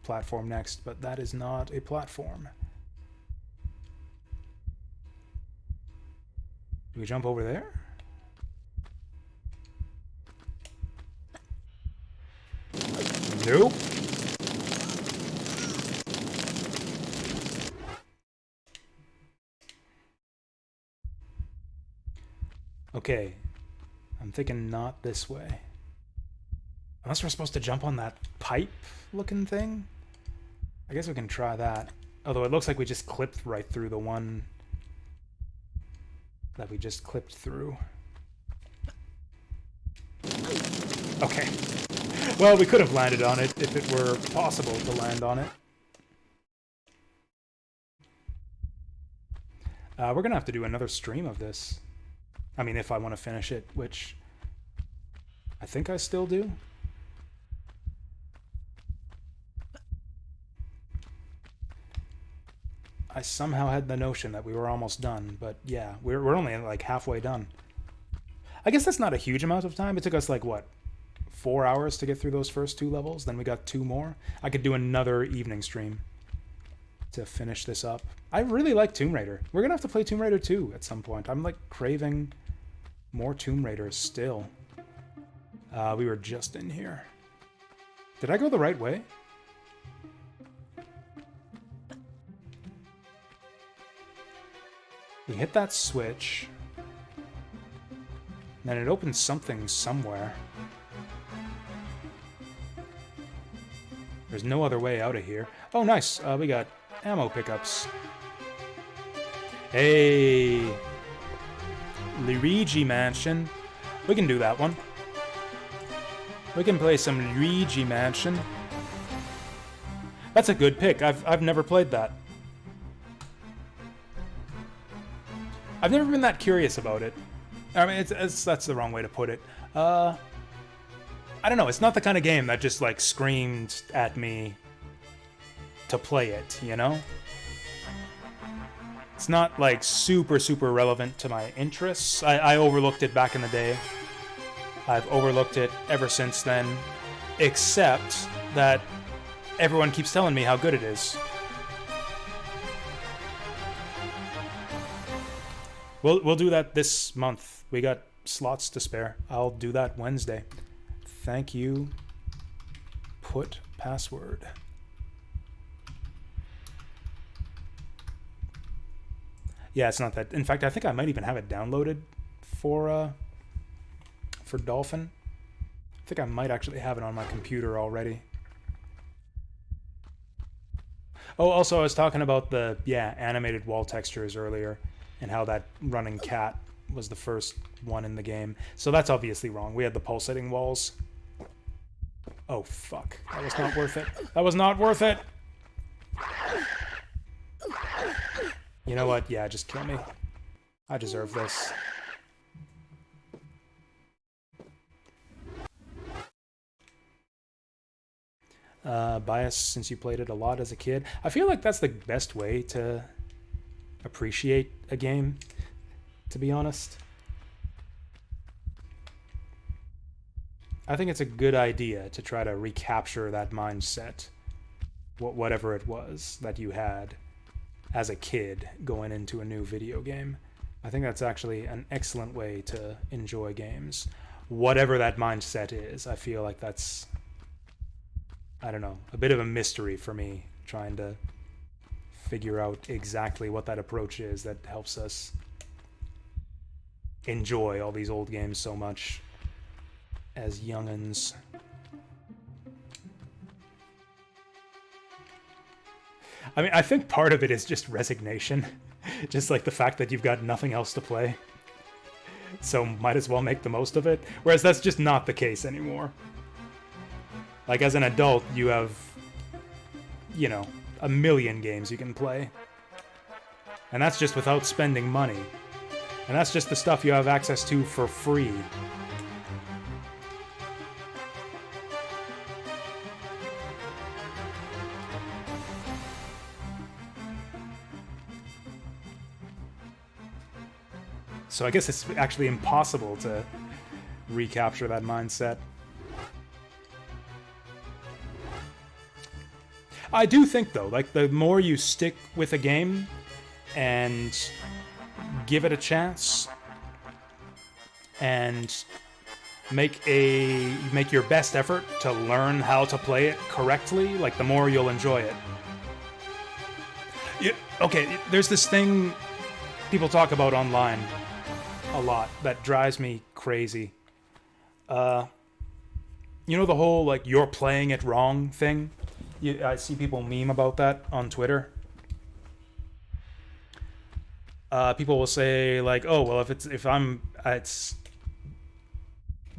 platform next, but that is not a platform. Do we jump over there? Nope. Okay, I'm thinking not this way. Unless we're supposed to jump on that pipe-looking thing? I guess we can try that. Although it looks like we just clipped right through the one that we just clipped through. Okay. Well, we could have landed on it if it were possible to land on it. We're gonna have to do another stream of this. I mean, if I want to finish it, which I think I still do. I somehow had the notion that we were almost done, but yeah, we're only like halfway done. I guess that's not a huge amount of time. It took us like, what, 4 hours to get through those first 2 levels? Then we got 2 more. I could do another evening stream to finish this up. I really like Tomb Raider. We're gonna have to play Tomb Raider 2 at some point. I'm like craving more Tomb Raiders still. We were just in here. Did I go the right way? We hit that switch. Then it opens something somewhere. There's no other way out of here. Oh, nice. We got ammo pickups. Hey! Luigi Mansion. We can do that one. We can play some Luigi Mansion. That's a good pick. I've never played that. I've never been that curious about it. I mean, that's the wrong way to put it. I don't know. It's not the kind of game that just like screamed at me to play it, you know? It's not like super relevant to my interests. I overlooked it back in the day. I've overlooked it ever since then, except that everyone keeps telling me how good it is. We'll do that this month. We got slots to spare. I'll do that Wednesday. Thank you. Put password. Yeah, it's not that. In fact, I think I might even have it downloaded for Dolphin. I think I might actually have it on my computer already. Oh, also, I was talking about the animated wall textures earlier, and how that running cat was the first one in the game. So that's obviously wrong. We had the pulsating walls. Oh, fuck. That was not worth it. That was not worth it! You know what? Yeah, just kill me. I deserve this. Bias, since you played it a lot as a kid. I feel like that's the best way to appreciate a game, to be honest. I think it's a good idea to try to recapture that mindset, whatever it was that you had as a kid going into a new video game. I think that's actually an excellent way to enjoy games. Whatever that mindset is, I feel like that's, I don't know, a bit of a mystery for me, trying to figure out exactly what that approach is that helps us enjoy all these old games so much as young'uns. I mean, I think part of it is just resignation. Just like the fact that you've got nothing else to play. So might as well make the most of it. Whereas that's just not the case anymore. Like, as an adult, you have, you know, a million games you can play. And that's just without spending money. And that's just the stuff you have access to for free. So I guess it's actually impossible to recapture that mindset. I do think, though, like, the more you stick with a game and give it a chance and make your best effort to learn how to play it correctly, like, the more you'll enjoy it. Okay, there's this thing people talk about online a lot that drives me crazy. You know the whole, like, you're playing it wrong thing? I see people meme about that on Twitter. People will say, like, oh, well,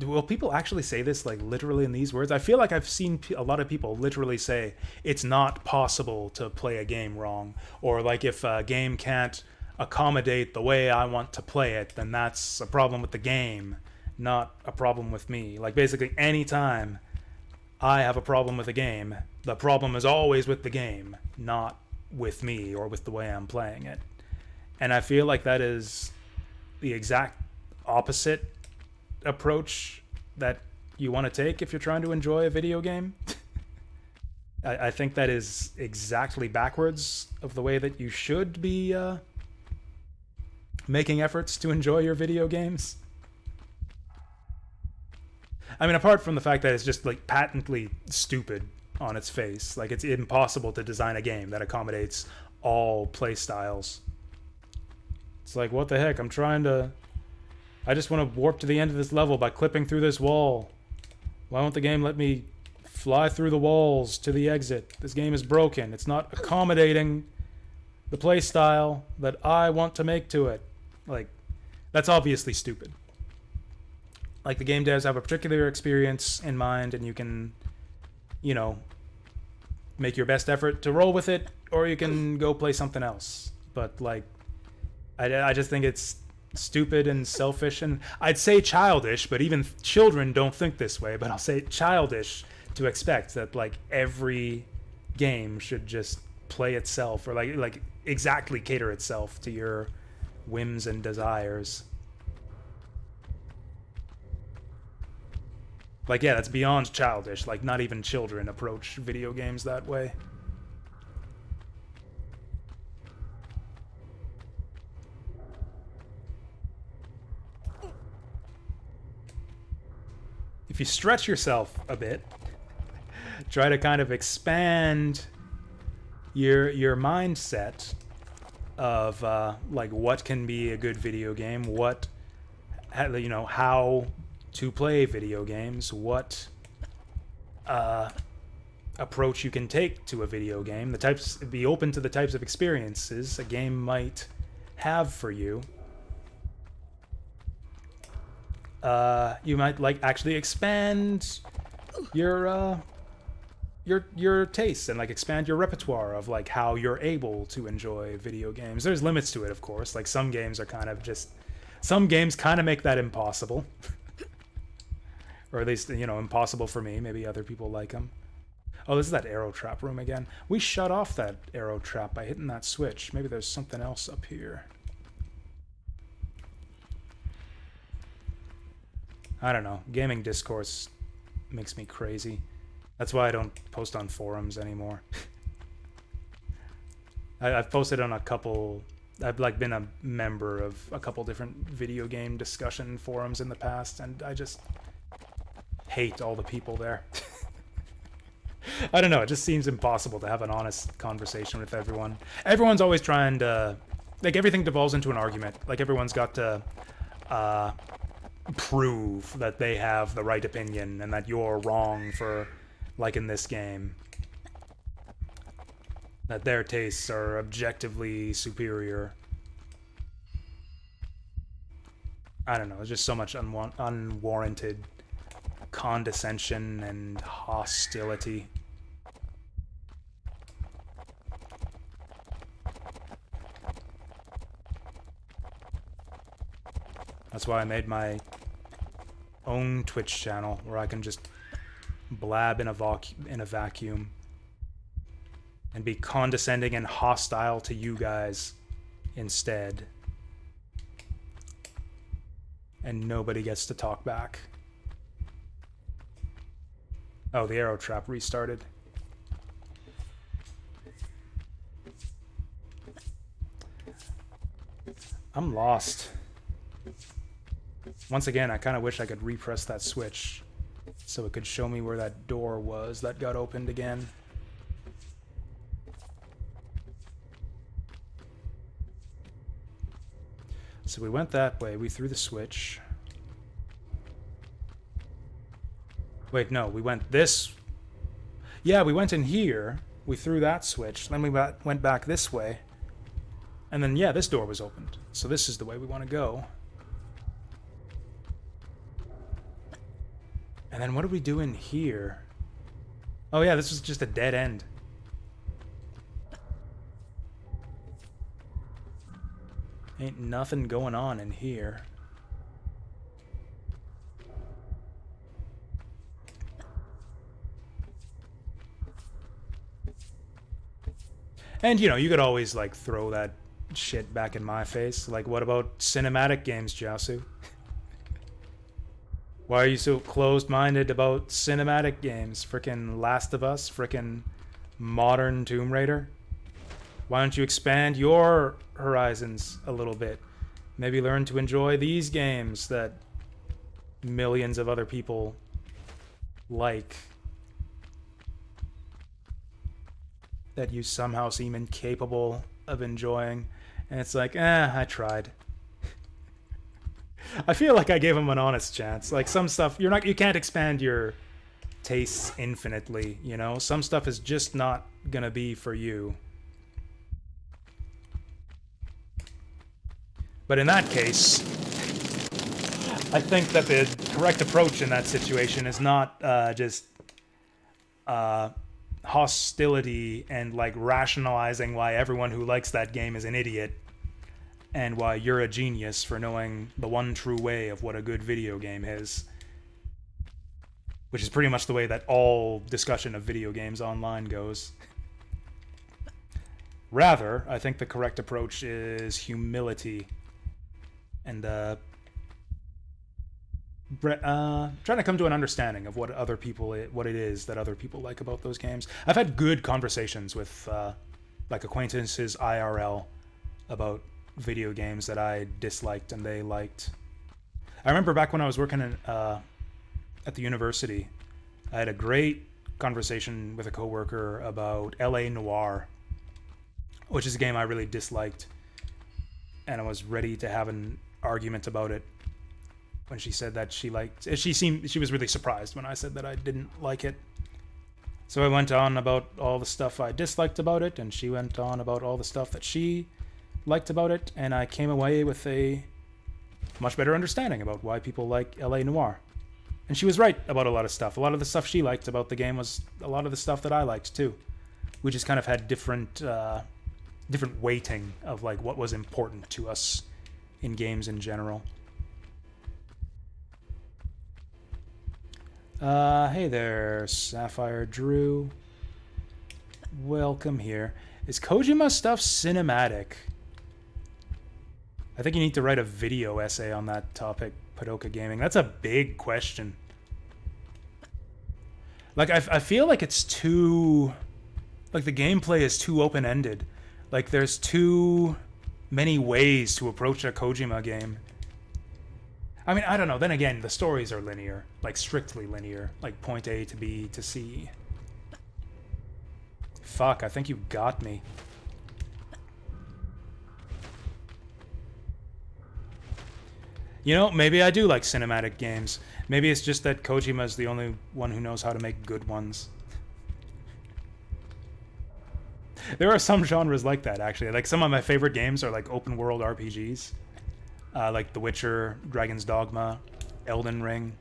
will people actually say this, like, literally in these words? I feel like I've seen a lot of people literally say it's not possible to play a game wrong, or, like, if a game can't accommodate the way I want to play it, then that's a problem with the game, not a problem with me. Like, basically, anytime I have a problem with a game, the problem is always with the game, not with me or with the way I'm playing it. And I feel like that is the exact opposite approach that you want to take if you're trying to enjoy a video game. I think that is exactly backwards of the way that you should be making efforts to enjoy your video games. I mean, apart from the fact that it's just, like, patently stupid on its face. Like, it's impossible to design a game that accommodates all play styles. It's like, what the heck? I just want to warp to the end of this level by clipping through this wall. Why won't the game let me fly through the walls to the exit? This game is broken. It's not accommodating the play style that I want to make to it. Like, that's obviously stupid. Like, the game devs have a particular experience in mind, and you can, you know, make your best effort to roll with it, or you can go play something else. But, like, I just think it's stupid and selfish, and I'd say childish, but even children don't think this way, but I'll say childish to expect that, like, every game should just play itself, or, like exactly cater itself to your whims and desires. Like, yeah, that's beyond childish. Like, not even children approach video games that way. If you stretch yourself a bit, try to kind of expand your mindset of, like, what can be a good video game, what, you know, how to play video games, what approach you can take to a video game, be open to the types of experiences a game might have for you. You might, like, actually expand your tastes and, like, expand your repertoire of, like, how you're able to enjoy video games. There's limits to it, of course. Like, some games kind of make that impossible. Or at least, you know, impossible for me. Maybe other people like them. Oh, this is that arrow trap room again. We shut off that arrow trap by hitting that switch. Maybe there's something else up here. I don't know. Gaming discourse makes me crazy. That's why I don't post on forums anymore. I've posted on a couple... I've, like, been a member of a couple different video game discussion forums in the past, and I just hate all the people there. I don't know, it just seems impossible to have an honest conversation with everyone. Everyone's always trying to... Like, everything devolves into an argument. Like, everyone's got to prove that they have the right opinion and that you're wrong for liking this game. that their tastes are objectively superior. I don't know, there's just so much unwarranted condescension and hostility. That's why I made my own Twitch channel where I can just blab in a vacuum and be condescending and hostile to you guys instead. And nobody gets to talk back. Oh, the arrow trap restarted. I'm lost. Once again, I kind of wish I could repress that switch so it could show me where that door was that got opened again. So we went that way, we threw the switch. Wait, no, we went this... Yeah, we went in here, we threw that switch, then we went back this way. And then, yeah, this door was opened. So this is the way we want to go. And then what do we do in here? Oh yeah, this was just a dead end. Ain't nothing going on in here. And, you know, you could always, like, throw that shit back in my face. Like, what about cinematic games, Jasu? Why are you so closed-minded about cinematic games? Frickin' Last of Us? Frickin' modern Tomb Raider? Why don't you expand your horizons a little bit? Maybe learn to enjoy these games that millions of other people like. That you somehow seem incapable of enjoying. And it's like, I tried. I feel like I gave him an honest chance. Like, some stuff, you can't expand your tastes infinitely, you know? Some stuff is just not gonna be for you. But in that case, I think that the correct approach in that situation is not just hostility and, like, rationalizing why everyone who likes that game is an idiot and why you're a genius for knowing the one true way of what a good video game is. Which is pretty much the way that all discussion of video games online goes. Rather, I think the correct approach is humility and trying to come to an understanding of what it is that other people like about those games. I've had good conversations with like acquaintances IRL about video games that I disliked and they liked. I remember back when I was working at the university, I had a great conversation with a coworker about LA Noire, which is a game I really disliked, and I was ready to have an argument about it when she said that she liked it. She was really surprised when I said that I didn't like it. So I went on about all the stuff I disliked about it, and she went on about all the stuff that she liked about it, and I came away with a much better understanding about why people like LA Noire. And she was right about a lot of stuff. A lot of the stuff she liked about the game was a lot of the stuff that I liked too. We just kind of had different weighting of, like, what was important to us in games in general. Hey there, Sapphire Drew. Welcome here. Is Kojima stuff cinematic? I think you need to write a video essay on that topic, Padoka Gaming. That's a big question. Like, I feel like it's too... Like, the gameplay is too open-ended. Like, there's too many ways to approach a Kojima game. I mean, I don't know. Then again, the stories are linear. Like, strictly linear. Like, point A to B to C. Fuck, I think you got me. You know, maybe I do like cinematic games. Maybe it's just that Kojima's the only one who knows how to make good ones. There are some genres like that, actually. Like, some of my favorite games are like open world RPGs, like The Witcher, Dragon's Dogma, Elden Ring,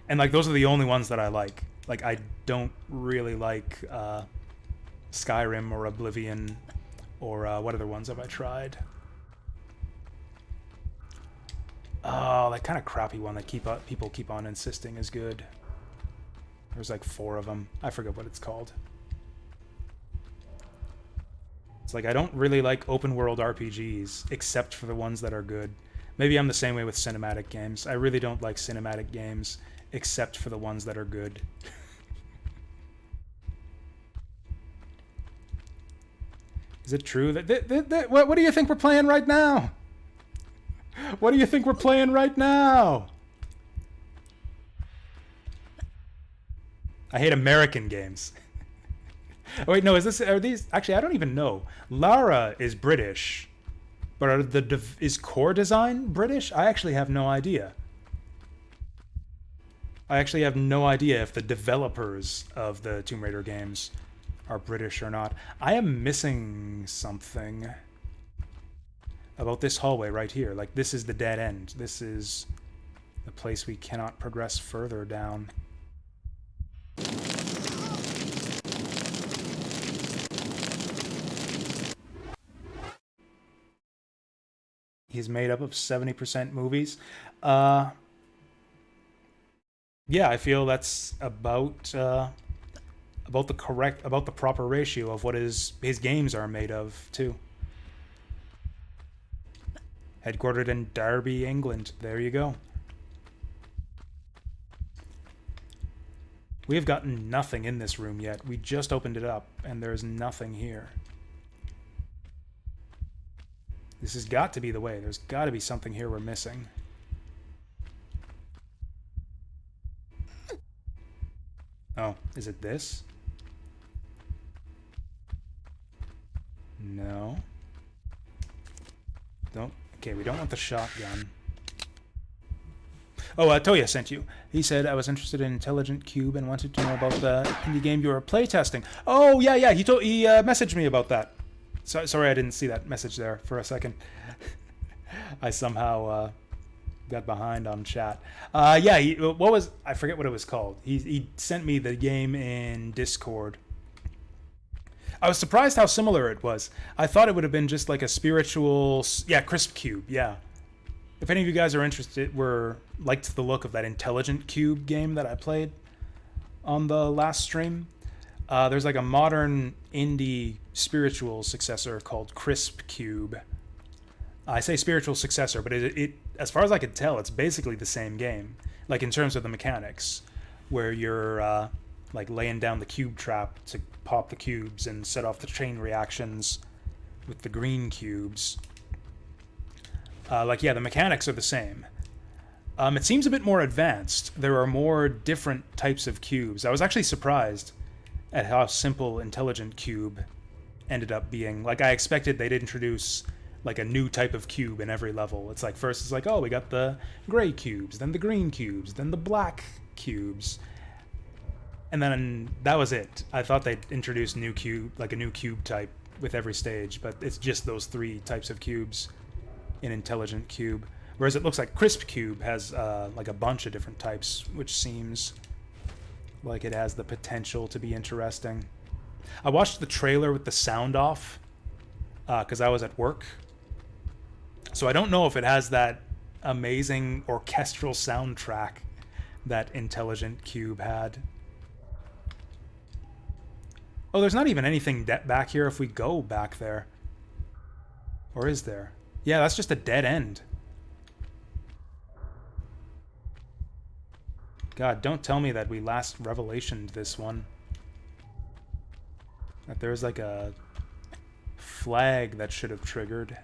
and like those are the only ones that I like. Like, I don't really like Skyrim or Oblivion, or what other ones have I tried? Oh, that kind of crappy one that people keep on insisting is good. There's like 4 of them. I forget what it's called. It's like, I don't really like open world RPGs except for the ones that are good. Maybe I'm the same way with cinematic games. I really don't like cinematic games except for the ones that are good. Is it true that what do you think we're playing right now? What do you think we're playing right now? I hate American games. Oh, wait, no, are these, actually, I don't even know. Lara is British, but is core design British? I actually have no idea. I actually have no idea if the developers of the Tomb Raider games are British or not. I am missing something about this hallway right here. Like, this is the dead end. This is the place we cannot progress further down. He's made up of 70% movies. Yeah, I feel that's about the proper ratio of what his games are made of too. Headquartered in Derby, England. There you go. We have gotten nothing in this room yet. We just opened it up, and there's nothing here. This has got to be the way. There's got to be something here we're missing. Oh, is it this? No. Don't. Okay, we don't want the shotgun. Oh, Toya sent you. He said, I was interested in Intelligent Cube and wanted to know about the indie game you were playtesting. Oh, yeah. He messaged me about that. Sorry, I didn't see that message there for a second. I somehow got behind on chat. Yeah, I forget what it was called. He sent me the game in Discord. I was surprised how similar it was. I thought it would have been just like a spiritual... Yeah, Crisp Cube, yeah. If any of you guys are interested, liked the look of that Intelligent Cube game that I played on the last stream, there's like a modern indie spiritual successor called Crisp Cube. I say spiritual successor, but it as far as I could tell, it's basically the same game, like in terms of the mechanics, where you're like laying down the cube trap to pop the cubes and set off the chain reactions with the green cubes. The mechanics are the same. It seems a bit more advanced. There are more different types of cubes. I was actually surprised at how simple Intelligent Cube ended up being. Like, I expected they'd introduce like a new type of cube in every level. It's like, first it's like, oh, we got the gray cubes, then the green cubes, then the black cubes. And then that was it. I thought they'd introduce a new cube type with every stage, but it's just those 3 types of cubes in Intelligent Cube. Whereas it looks like Crisp Cube has like a bunch of different types, which seems like it has the potential to be interesting. I watched the trailer with the sound off because I was at work. So I don't know if it has that amazing orchestral soundtrack that Intelligent Cube had. Oh, there's not even anything back here if we go back there. Or is there? Yeah, that's just a dead end. God, don't tell me that we last revelationed this one. That there's like a flag that should have triggered.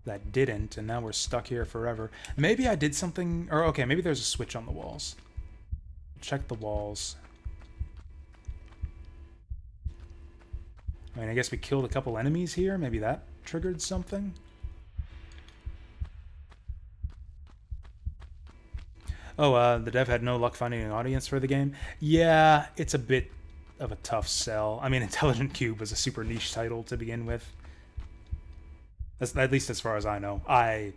That didn't, and now we're stuck here forever. Maybe I did something... Or, okay, maybe there's a switch on the walls. Check the walls. I mean, I guess we killed a couple enemies here. Maybe that triggered something. Oh, the dev had no luck finding an audience for the game. Yeah, it's a bit of a tough sell. I mean, Intelligent Cube was a super niche title to begin with. At least as far as I know. I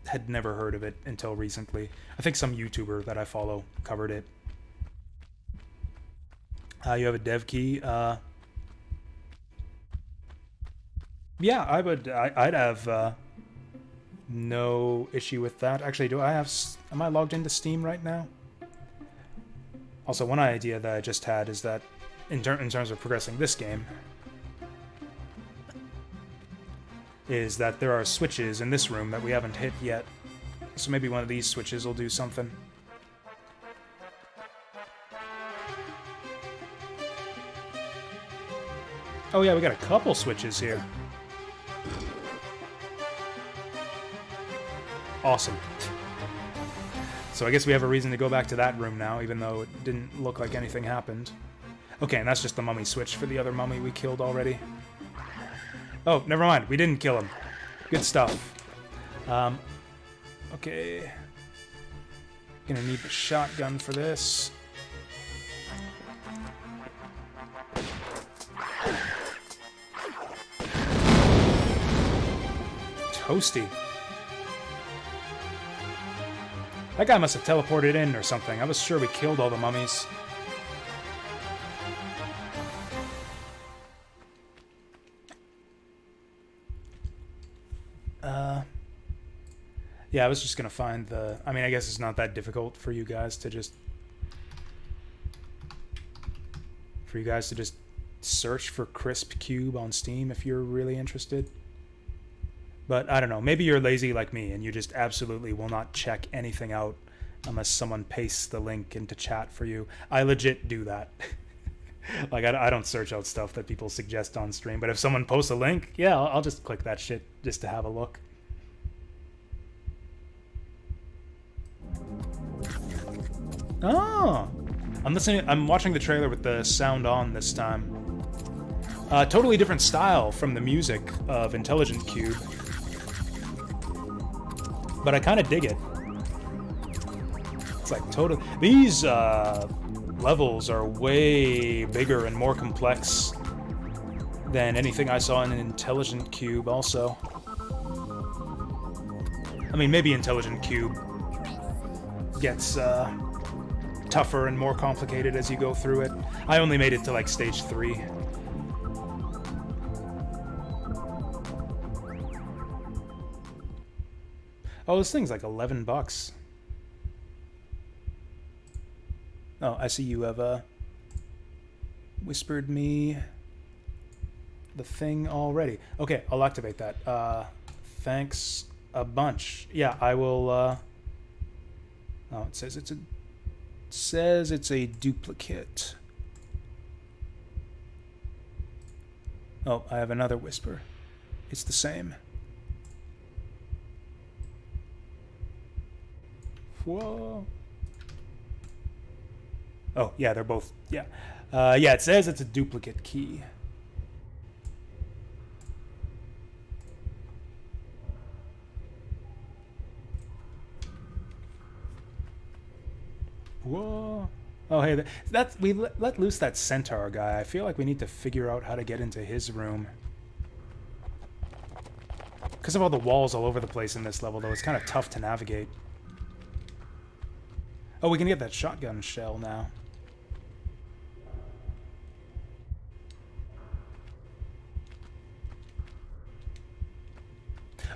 had never heard of it until recently. I think some YouTuber that I follow covered it. You have a dev key. Yeah, I'd have no issue with that. Actually, am I logged into Steam right now? Also, one idea that I just had is that in terms of progressing this game, is that there are switches in this room that we haven't hit yet. So maybe one of these switches will do something. Oh yeah, we got a couple switches here. Awesome. So I guess we have a reason to go back to that room now, even though it didn't look like anything happened. Okay, and that's just the mummy switch for the other mummy we killed already. Oh, never mind. We didn't kill him. Good stuff. Okay. Gonna need the shotgun for this. Toasty. That guy must have teleported in or something. I was sure we killed all the mummies. Yeah, I was just gonna find the... I mean, I guess it's not that difficult for you guys to just... search for Crisp Cube on Steam if you're really interested. But I don't know, maybe you're lazy like me and you just absolutely will not check anything out unless someone pastes the link into chat for you. I legit do that. Like, I don't search out stuff that people suggest on stream, but if someone posts a link, yeah, I'll just click that shit just to have a look. Oh! I'm watching the trailer with the sound on this time. Totally different style from the music of Intelligent Cube. But I kind of dig it. It's like totally... These levels are way bigger and more complex than anything I saw in an Intelligent Cube also. I mean, maybe Intelligent Cube gets tougher and more complicated as you go through it. I only made it to like stage 3. Oh, this thing's like $11. Oh, I see you have whispered me the thing already. Okay, I'll activate that. Thanks a bunch. Yeah, I will. Oh, it says it's a duplicate. Oh, I have another whisper. It's the same. Whoa. Oh, yeah, they're both, yeah. Yeah, it says it's a duplicate key. Whoa. Oh, hey, we let loose that centaur guy. I feel like we need to figure out how to get into his room. Because of all the walls all over the place in this level, though, it's kind of tough to navigate. Oh, we can get that shotgun shell now.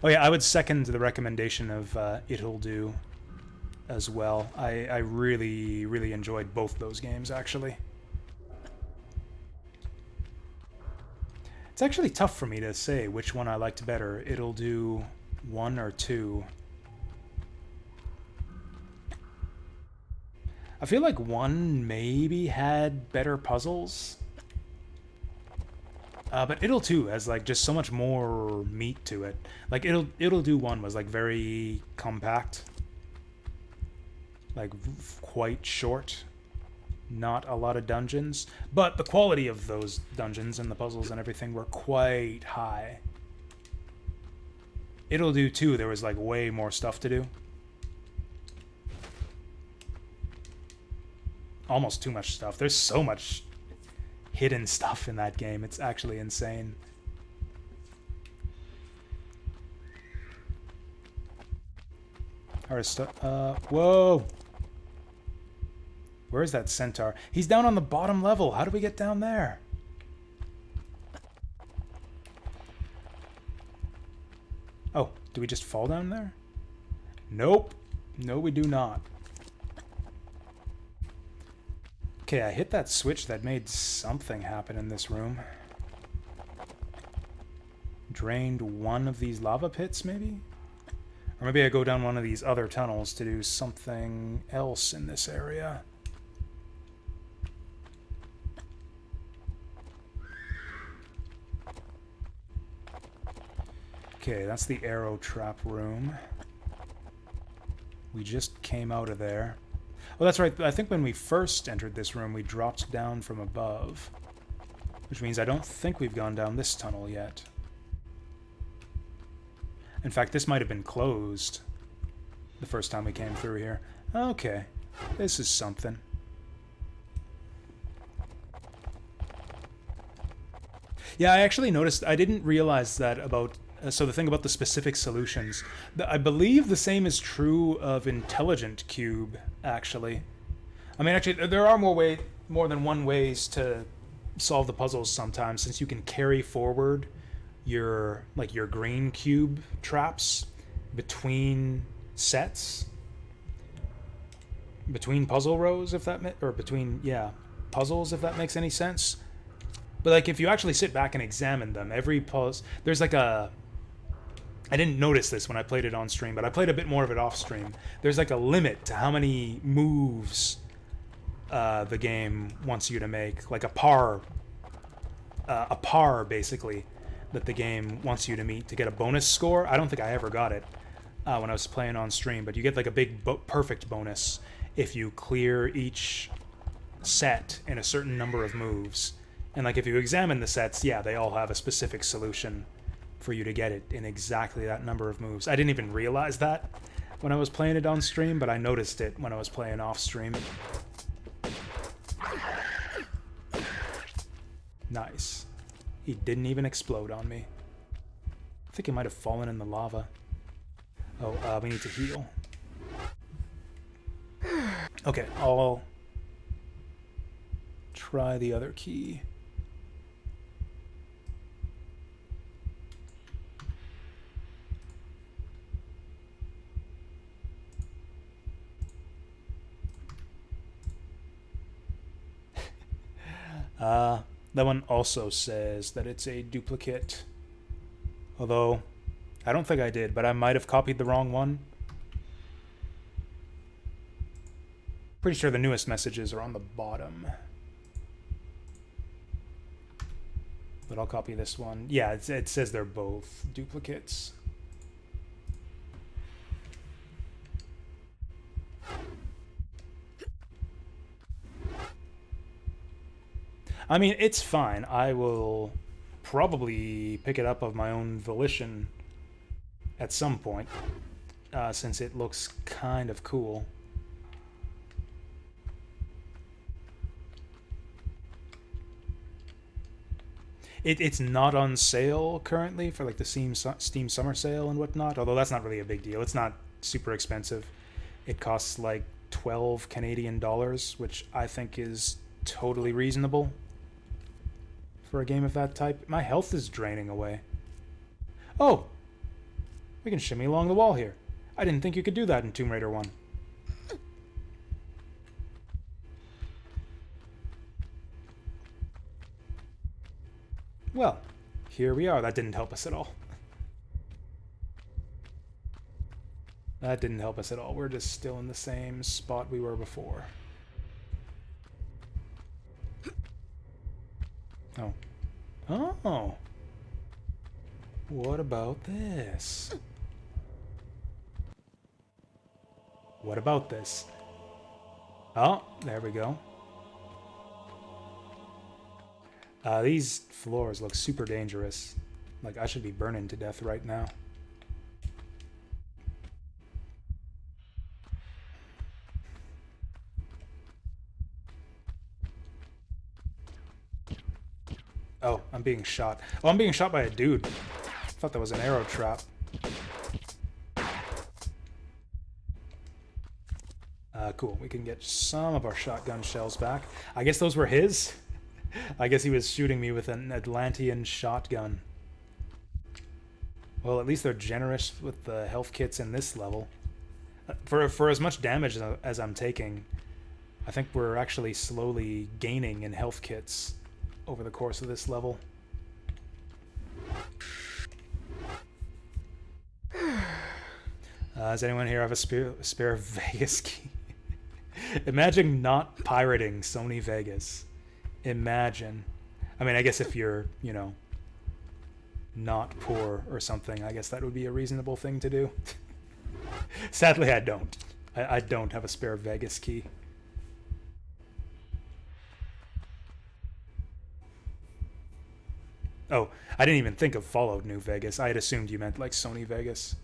Oh yeah, I would second the recommendation of It'll Do as well. I really, really enjoyed both those games, actually. It's actually tough for me to say which one I liked better, It'll Do 1 or 2. I feel like 1 maybe had better puzzles. But It'll 2 has like just so much more meat to it. Like It'll Do 1 was like very compact. Like quite short. Not a lot of dungeons. But the quality of those dungeons and the puzzles and everything were quite high. It'll Do 2, there was like way more stuff to do. Almost too much stuff. There's so much hidden stuff in that game. It's actually insane. Whoa! Where is that centaur? He's down on the bottom level. How do we get down there? Oh, do we just fall down there? Nope. No, we do not. Okay, I hit that switch that made something happen in this room. Drained one of these lava pits, maybe? Or maybe I go down one of these other tunnels to do something else in this area. Okay, that's the arrow trap room. We just came out of there. Oh, that's right. I think when we first entered this room, we dropped down from above. Which means I don't think we've gone down this tunnel yet. In fact, this might have been closed the first time we came through here. Okay, this is something. Yeah, I actually noticed, I didn't realize that about, so the thing about the specific solutions, I believe the same is true of Intelligent Cube, actually. I mean, actually, there are more than one ways to solve the puzzles sometimes, since you can carry forward your green cube traps between sets, between puzzle rows, if that puzzles, if that makes any sense. But like, if you actually sit back and examine them, every puzzle, there's like a, I didn't notice this when I played it on stream, but I played a bit more of it off stream. There's like a limit to how many moves the game wants you to make, like a par basically, that the game wants you to meet to get a bonus score. I don't think I ever got it when I was playing on stream, but you get like a big perfect bonus if you clear each set in a certain number of moves. And like, if you examine the sets, yeah, they all have a specific solution for you to get it in exactly that number of moves. I didn't even realize that when I was playing it on stream, but I noticed it when I was playing off stream. Nice. He didn't even explode on me. I think he might have fallen in the lava. Oh, we need to heal. Okay, I'll try the other key. That one also says that it's a duplicate. Although, I don't think I did, but I might have copied the wrong one. Pretty sure the newest messages are on the bottom. But I'll copy this one. Yeah, it says they're both duplicates. I mean, it's fine. I will probably pick it up of my own volition at some point, since it looks kind of cool. It's not on sale currently for like the Steam Summer Sale and whatnot, although that's not really a big deal. It's not super expensive. It costs like 12 Canadian dollars, which I think is totally reasonable for a game of that type. My health is draining away. Oh! We can shimmy along the wall here. I didn't think you could do that in Tomb Raider 1. Well, here we are. That didn't help us at all. That didn't help us at all. We're just still in the same spot we were before. Oh. Oh! What about this? What about this? Oh, there we go. These floors look super dangerous. Like, I should be burning to death right now. Oh, I'm being shot. Oh, I'm being shot by a dude. I thought that was an arrow trap. Cool. We can get some of our shotgun shells back. I guess those were his? I guess he was shooting me with an Atlantean shotgun. Well, at least they're generous with the health kits in this level. For as much damage as I'm taking, I think we're actually slowly gaining in health kits over the course of this level. Does anyone here have a spare Vegas key? Imagine not pirating Sony Vegas. Imagine. I mean, I guess if you're, you know, not poor or something, I guess that would be a reasonable thing to do. Sadly, I don't. I don't have a spare Vegas key. Oh, I didn't even think of Fallout New Vegas. I had assumed you meant like Sony Vegas.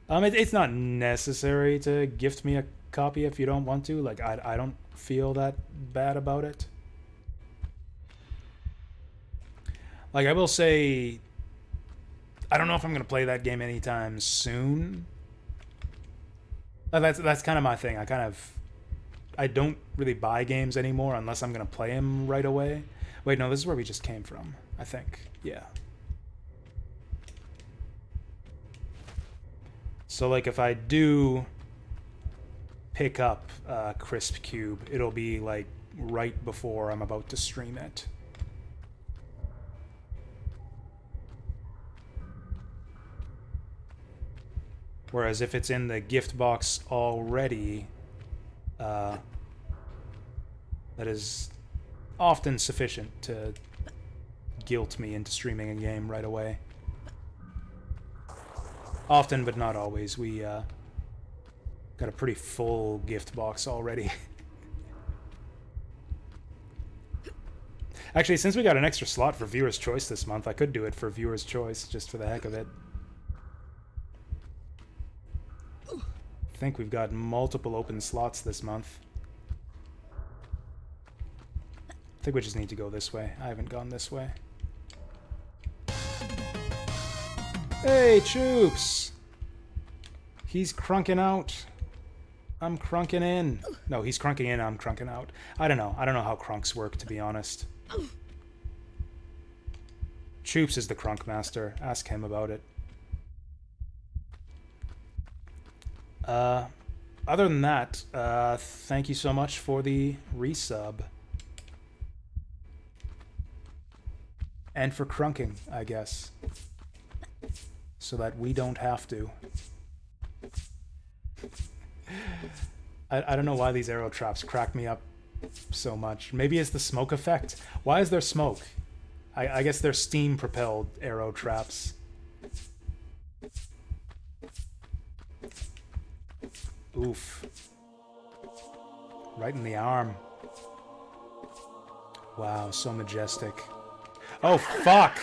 It's not necessary to gift me a copy if you don't want to. Like, I don't feel that bad about it. Like, I will say, I don't know if I'm going to play that game anytime soon. That's kind of my thing. I don't really buy games anymore unless I'm going to play them right away. Wait, no, this is where we just came from, I think. Yeah. So, like, if I do pick up Crisp Cube, it'll be, like, right before I'm about to stream it. Whereas if it's in the gift box already, that is often sufficient to guilt me into streaming a game right away. Often, but not always. We got a pretty full gift box already. Actually, since we got an extra slot for Viewer's Choice this month, I could do it for Viewer's Choice, just for the heck of it. I think we've got multiple open slots this month. I think we just need to go this way. I haven't gone this way. Hey, Choops! He's crunking out. I'm crunking in. No, he's crunking in, I'm crunking out. I don't know. I don't know how crunks work, to be honest. Choops is the crunk master. Ask him about it. Other than that, thank you so much for the resub. And for crunking, I guess. So that we don't have to. I don't know why these arrow traps crack me up so much. Maybe it's the smoke effect. Why is there smoke? I guess they're steam-propelled arrow traps. Oof. Right in the arm. Wow, so majestic. Oh, fuck!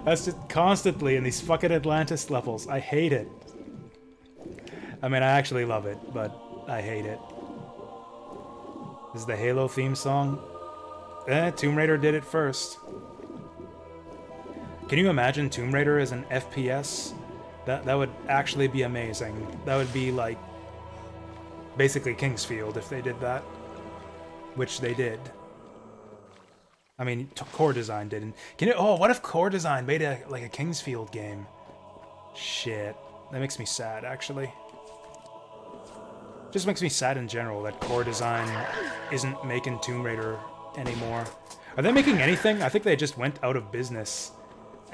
That's just constantly in these fucking Atlantis levels. I hate it. I mean, I actually love it, but I hate it. This is the Halo theme song. Tomb Raider did it first. Can you imagine Tomb Raider as an FPS? That would actually be amazing. That would be like basically Kingsfield if they did that, which they did. I mean, Core Design didn't. Oh, what if Core Design made a Kingsfield game? Shit, that makes me sad actually. Just makes me sad in general that Core Design isn't making Tomb Raider anymore. Are they making anything? I think they just went out of business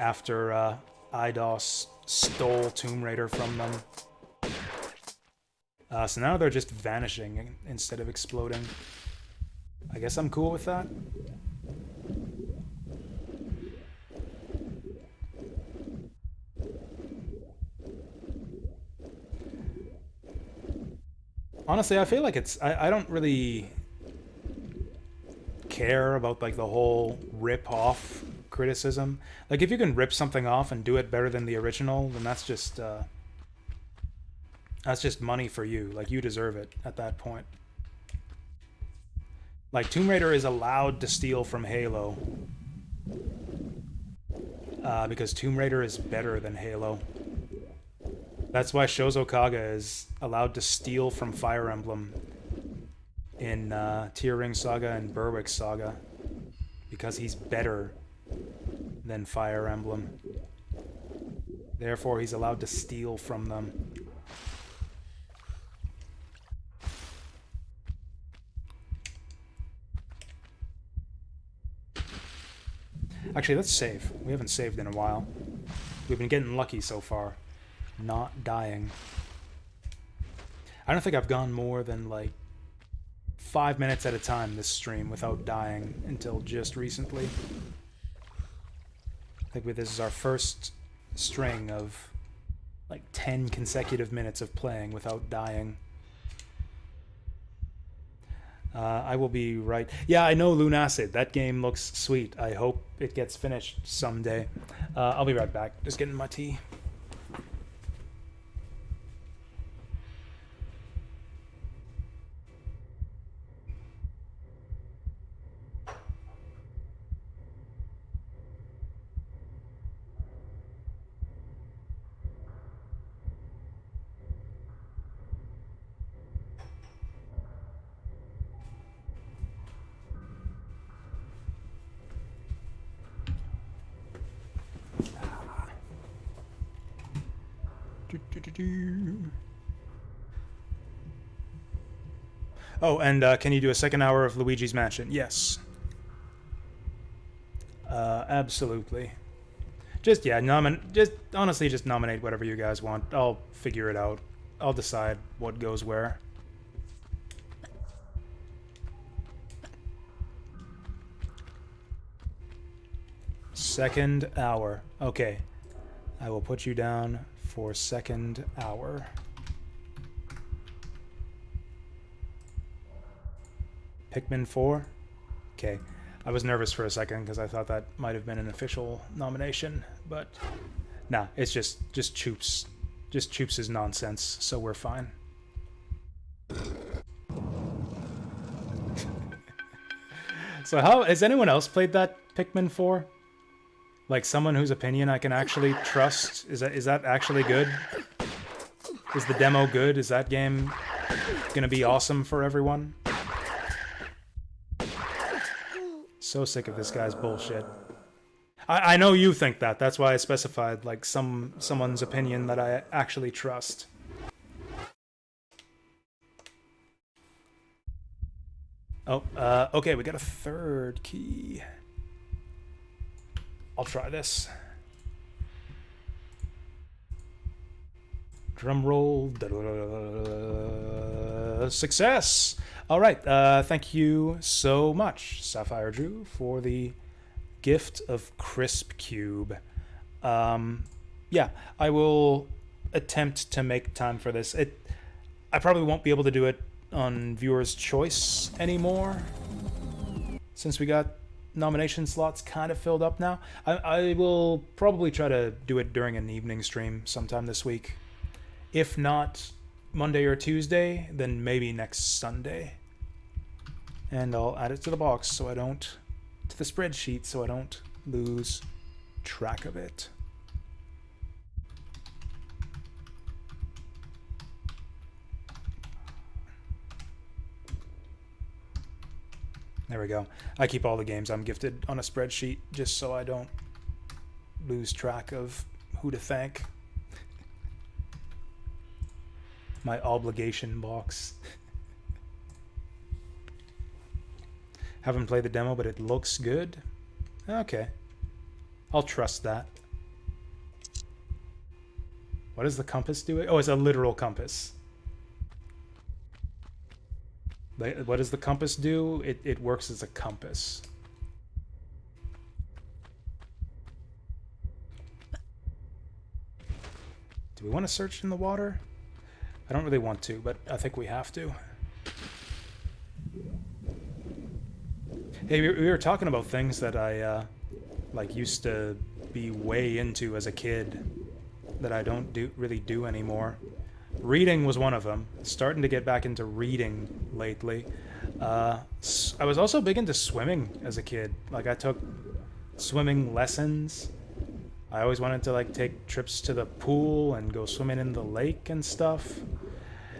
after IDOS stole Tomb Raider from them. So now they're just vanishing instead of exploding. I guess I'm cool with that. Honestly, I feel like I don't really care about like the whole rip-off criticism. Like, if you can rip something off and do it better than the original, then that's just money for you. Like, you deserve it at that point. Like, Tomb Raider is allowed to steal from Halo. Because Tomb Raider is better than Halo. That's why Shozo Kaga is allowed to steal from Fire Emblem in Tear Saga and Berwick Saga. Because he's better than Fire Emblem. Therefore, he's allowed to steal from them. Actually, let's save. We haven't saved in a while. We've been getting lucky so far. Not dying. I don't think I've gone more than, like, 5 minutes at a time this stream without dying until just recently. I think this is our first string of, like, 10 consecutive minutes of playing without dying. I will be right. Yeah, I know Lunacid. That game looks sweet. I hope it gets finished someday. I'll be right back. Just getting my tea. Oh, and can you do a second hour of Luigi's Mansion? Yes. Absolutely. Just, yeah, honestly, just nominate whatever you guys want. I'll figure it out. I'll decide what goes where. Second hour. Okay. I will put you down for second hour. Pikmin 4? Okay. I was nervous for a second because I thought that might have been an official nomination, but nah, it's just Choops. Just Choops' nonsense, so we're fine. So has anyone else played that Pikmin 4? Like someone whose opinion I can actually trust? Is that actually good? Is the demo good? Is that game gonna be awesome for everyone? So sick of this guy's bullshit. I know you think that. That's why I specified like someone's opinion that I actually trust. Oh, okay, we got a third key. I'll try this. Drum roll. Success! Alright, thank you so much, Sapphire Drew, for the gift of Crisp Cube. Yeah, I will attempt to make time for this. I probably won't be able to do it on viewer's choice anymore, since we got nomination slots kind of filled up now. I will probably try to do it during an evening stream sometime this week. If not Monday or Tuesday, then maybe next Sunday. And I'll add it to the box so I don't, to the spreadsheet, so I don't lose track of it. There we go. I keep all the games I'm gifted on a spreadsheet just so I don't lose track of who to thank. My obligation box. Haven't played the demo, but it looks good. Okay. I'll trust that. What does the compass do? Oh, it's a literal compass. What does the compass do? It works as a compass. Do we want to search in the water? I don't really want to, but I think we have to. Hey, we were talking about things that I like used to be way into as a kid that I don't really do anymore. Reading was one of them. Starting to get back into reading lately. I was also big into swimming as a kid. Like, I took swimming lessons. I always wanted to, like, take trips to the pool and go swimming in the lake and stuff.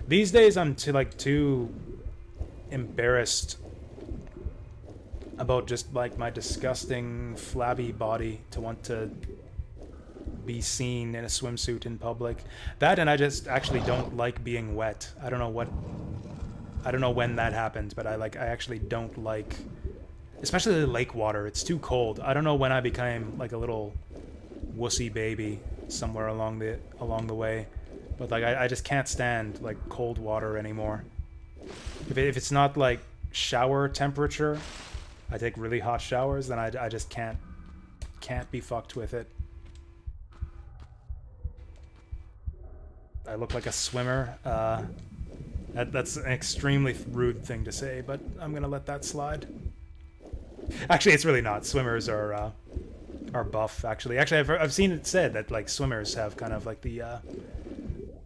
These days, I'm too embarrassed about just, like, my disgusting, flabby body to want to be seen in a swimsuit in public. That, and I just actually don't like being wet. I don't know when that happened, but I actually don't like, especially the lake water. It's too cold. I don't know when I became like a little wussy baby somewhere along the way, but like I just can't stand like cold water anymore. If it's not like shower temperature, I take really hot showers, then I just can't be fucked with it. I look like a swimmer. That's an extremely rude thing to say, but I'm gonna let that slide. Actually, it's really not. Swimmers are buff. Actually, I've seen it said that like swimmers have kind of like the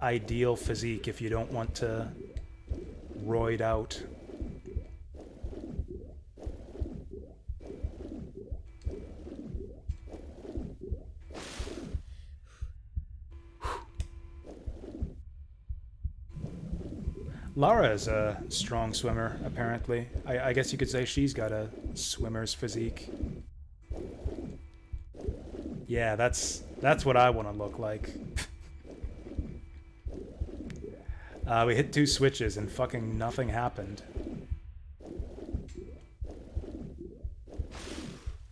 ideal physique if you don't want to roid out. Lara is a strong swimmer, apparently. I guess you could say she's got a swimmer's physique. Yeah, that's what I want to look like. We hit 2 switches and fucking nothing happened.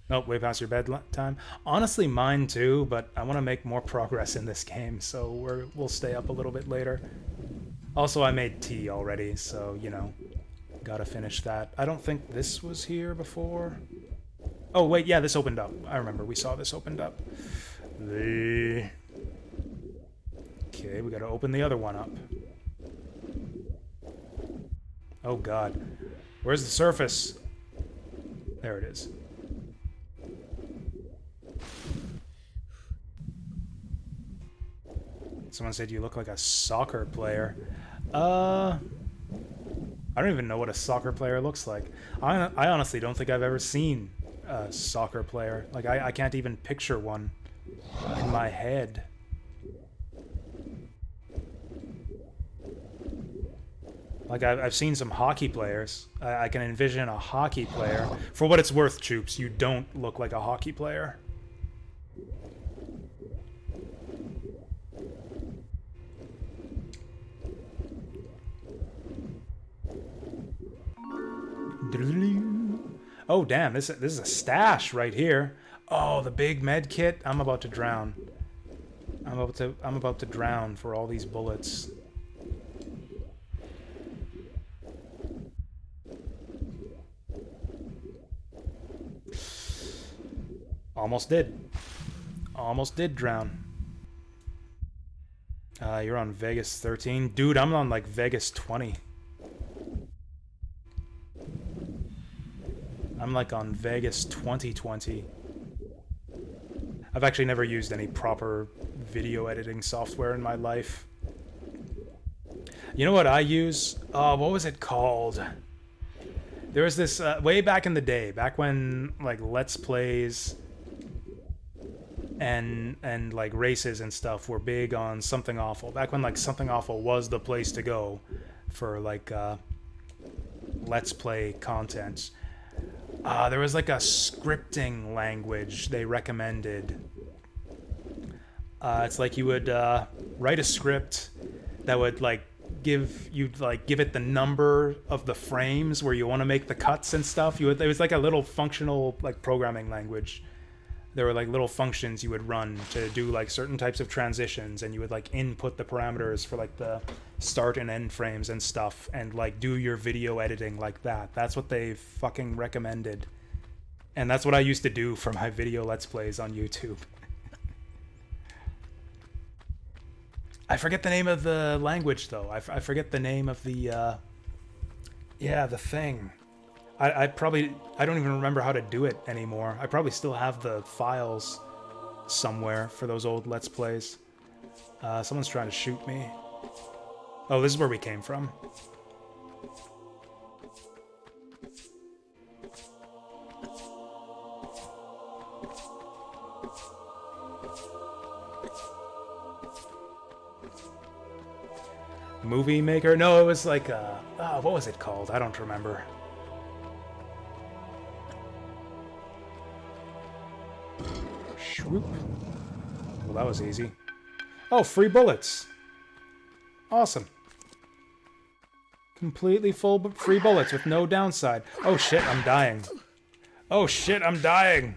Oh, way past your bedtime. Honestly, mine too, but I want to make more progress in this game, so we'll stay up a little bit later. Also, I made tea already, so, you know, gotta finish that. I don't think this was here before. Oh, wait, yeah, this opened up. I remember, we saw this opened up. Okay, we gotta open the other one up. Oh, God. Where's the surface? There it is. Someone said you look like a soccer player. I don't even know what a soccer player looks like. I honestly don't think I've ever seen a soccer player. Like, I can't even picture one in my head. Like, I've seen some hockey players. I can envision a hockey player. For what it's worth, Choops, you don't look like a hockey player. Oh damn, this is a stash right here. Oh, the big med kit. I'm about to drown. I'm about to drown for all these bullets. Almost did. Almost did drown. You're on Vegas 13. Dude, I'm on like Vegas 20. I'm like on Vegas 2020. I've actually never used any proper video editing software in my life. You know what I use? What was it called? There was this, way back in the day, back when like Let's Plays and like races and stuff were big on Something Awful. Back when like Something Awful was the place to go for like Let's Play content. There was like a scripting language they recommended. It's like you would write a script that would like give it the number of the frames where you want to make the cuts and stuff. It was like a little functional like programming language. There were like little functions you would run to do like certain types of transitions, and you would like input the parameters for like the start and end frames and stuff, and like do your video editing like that. That's what they fucking recommended. And that's what I used to do for my video Let's Plays on YouTube. I forget the name of the language though. I forget the name of the the thing. I don't even remember how to do it anymore. I probably still have the files somewhere for those old Let's Plays. Someone's trying to shoot me. Oh, this is where we came from. Movie Maker? No, it was like, what was it called? I don't remember. Shroop. Well, that was easy. Oh, free bullets. Awesome. Completely full free bullets with no downside. Oh shit, I'm dying. Oh shit, I'm dying.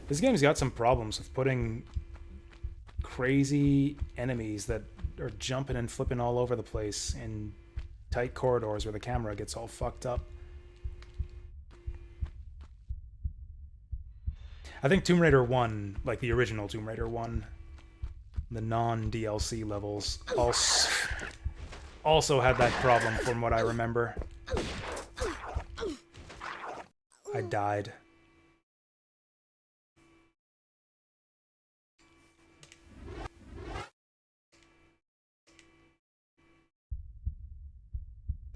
This game's got some problems with putting crazy enemies that are jumping and flipping all over the place in tight corridors where the camera gets all fucked up. I think Tomb Raider 1, like the original Tomb Raider 1, the non-DLC levels, also had that problem from what I remember. I died.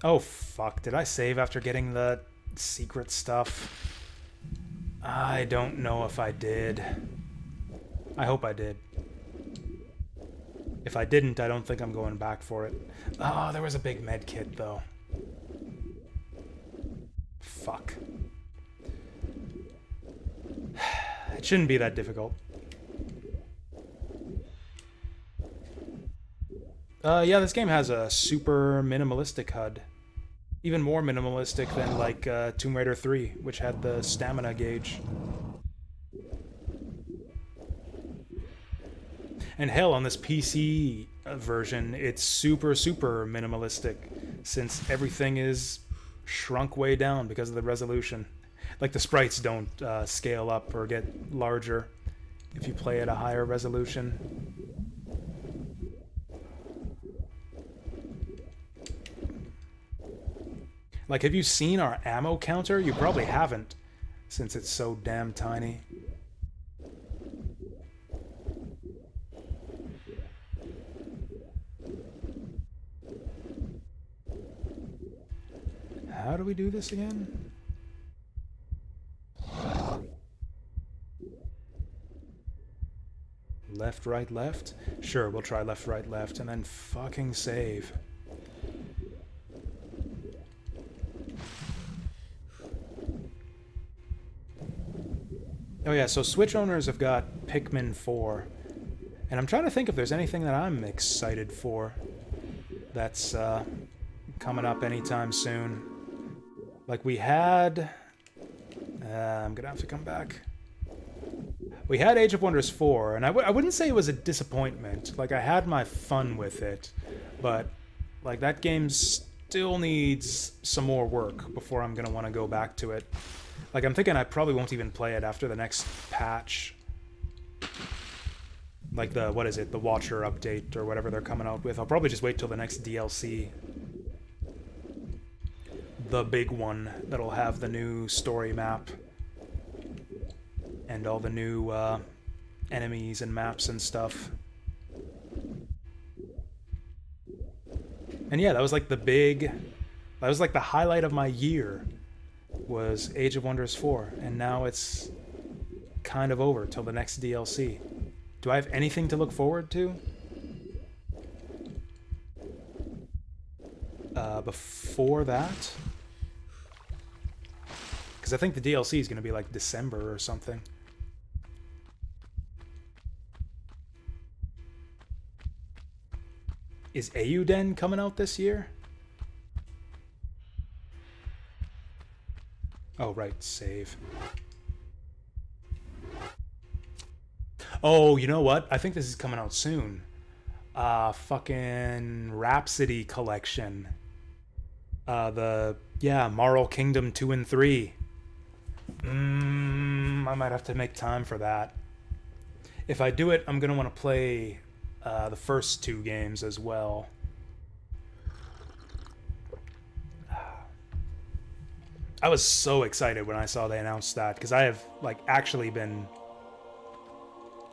Oh fuck, did I save after getting the secret stuff? I don't know if I did. I hope I did. If I didn't, I don't think I'm going back for it. Oh, there was a big med kit though. Fuck. It shouldn't be that difficult. Yeah, this game has a super minimalistic HUD. Even more minimalistic than, like, Tomb Raider 3, which had the stamina gauge. And hell, on this PC version, it's super, super minimalistic, since everything is shrunk way down because of the resolution. Like, the sprites don't scale up or get larger if you play at a higher resolution. Like, have you seen our ammo counter? You probably haven't, since it's so damn tiny. How do we do this again? Left, right, left? Sure, we'll try left, right, left, and then fucking save. Oh yeah, so Switch owners have got Pikmin 4. And I'm trying to think if there's anything that I'm excited for that's coming up anytime soon. Like we had... I'm gonna have to come back. We had Age of Wonders 4, and I wouldn't say it was a disappointment. Like, I had my fun with it, but like that game still needs some more work before I'm gonna want to go back to it. Like, I'm thinking I probably won't even play it after the next patch. Like the, what is it, the Watcher update or whatever they're coming out with. I'll probably just wait till the next DLC. The big one that'll have the new story map. And all the new enemies and maps and stuff. And yeah, that was like the big... That was like the highlight of my year. Was Age of Wonders 4, and now it's kind of over till the next DLC. Do I have anything to look forward to? Before that? Because I think the DLC is going to be like December or something. Is Eiyuden coming out this year? Oh, right, save. Oh, you know what? I think this is coming out soon. Fucking Rhapsody Collection. Moral Kingdom 2 and 3. I might have to make time for that. If I do it, I'm gonna want to play the first two games as well. I was so excited when I saw they announced that, because I have like actually been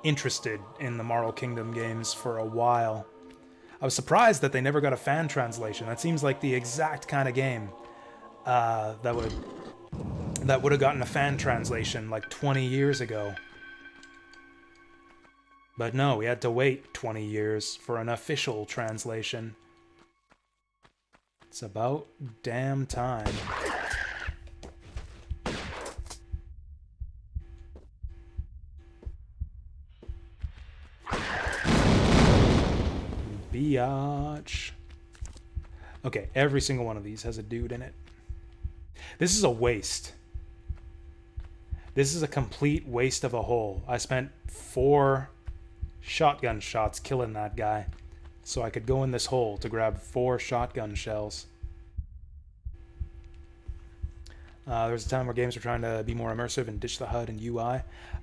interested in the Moral Kingdom games for a while. I was surprised that they never got a fan translation. That seems like the exact kind of game that would have gotten a fan translation like 20 years ago. But no, we had to wait 20 years for an official translation. It's about damn time. Biatch. Okay, every single one of these has a dude in it. This is a waste. This is a complete waste of a hole. I spent 4 shotgun shots killing that guy, so I could go in this hole to grab 4 shotgun shells. There's a time where games are trying to be more immersive and ditch the HUD and UI.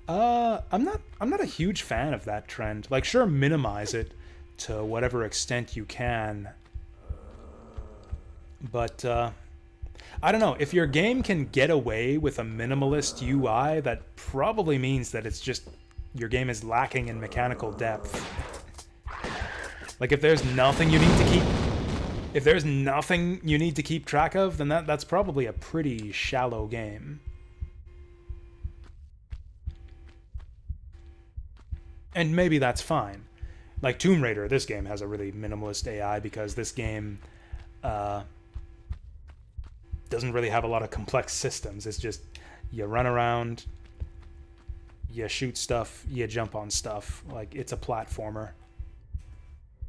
I'm not a huge fan of that trend. Like, sure, minimize it to whatever extent you can, but I don't know. If your game can get away with a minimalist UI, that probably means that it's just your game is lacking in mechanical depth. Like, if there's nothing you need to keep track of, then that's probably a pretty shallow game. And maybe that's fine. Like Tomb Raider, this game has a really minimalist AI because this game doesn't really have a lot of complex systems. It's just you run around, you shoot stuff, you jump on stuff. Like, it's a platformer,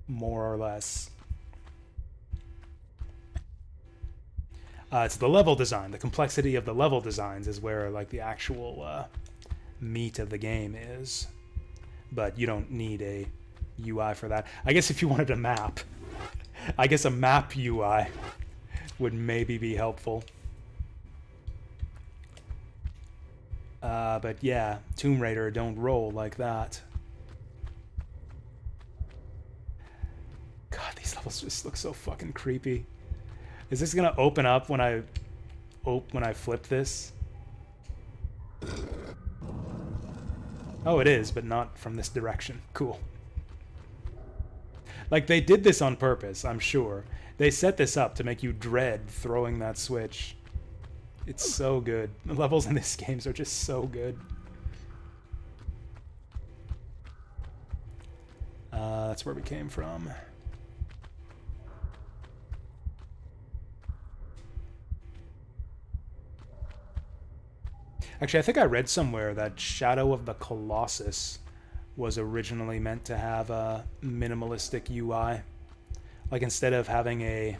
more or less. It's the level design. The complexity of the level designs is where, like, the actual meat of the game is. But you don't need a UI for that. I guess if you wanted a map, I guess a map UI would maybe be helpful. But yeah, Tomb Raider don't roll like that. God, these levels just look so fucking creepy. Is this gonna open up when I flip this? Oh, it is, but not from this direction. Cool. Like, they did this on purpose, I'm sure. They set this up to make you dread throwing that switch. It's so good. The levels in these games are just so good. That's where we came from. Actually, I think I read somewhere that Shadow of the Colossus was originally meant to have a minimalistic UI. Like, instead of having a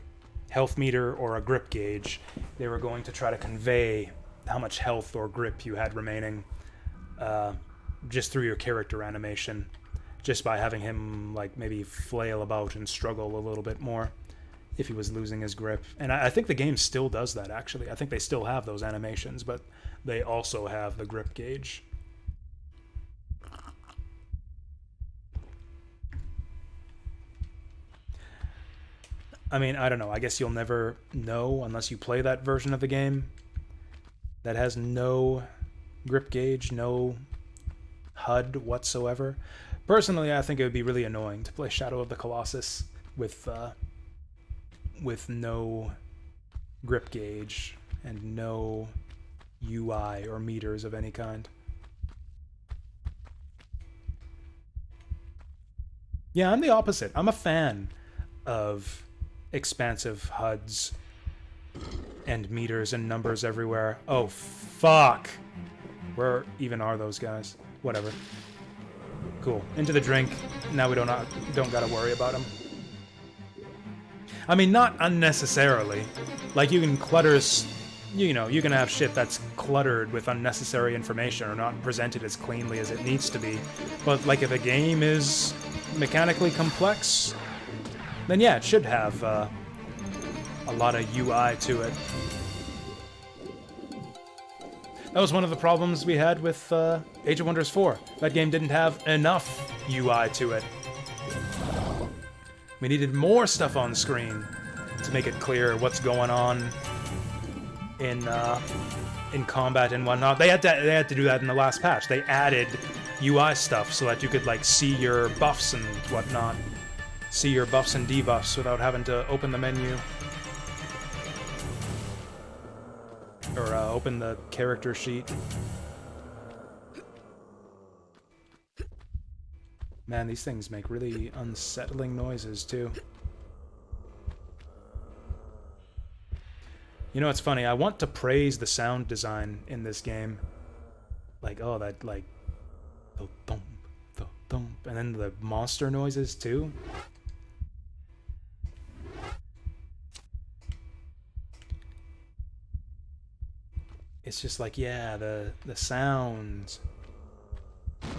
health meter or a grip gauge, they were going to try to convey how much health or grip you had remaining just through your character animation, just by having him, like, maybe flail about and struggle a little bit more if he was losing his grip. And I think the game still does that, actually. I think they still have those animations, but they also have the grip gauge. I mean, I don't know. I guess you'll never know unless you play that version of the game that has no grip gauge, no HUD whatsoever. Personally, I think it would be really annoying to play Shadow of the Colossus with no grip gauge and no UI or meters of any kind. Yeah, I'm the opposite. I'm a fan of expansive HUDs and meters and numbers everywhere. Oh, fuck. Where even are those guys? Whatever. Cool. Into the drink. Now we don't gotta worry about them. I mean, not unnecessarily. Like, you can clutter... You know, you can have shit that's cluttered with unnecessary information or not presented as cleanly as it needs to be. But, like, if a game is mechanically complex, then yeah, it should have a lot of UI to it. That was one of the problems we had with Age of Wonders 4. That game didn't have enough UI to it. We needed more stuff on screen to make it clear what's going on in combat and whatnot. They had to do that in the last patch. They added UI stuff so that you could, like, see your buffs and whatnot. see your buffs and debuffs without having to open the menu. Or open the character sheet. Man, these things make really unsettling noises, too. You know, it's funny, I want to praise the sound design in this game. Like, oh, that, like, the thump, and then the monster noises, too. It's just like, yeah, the sounds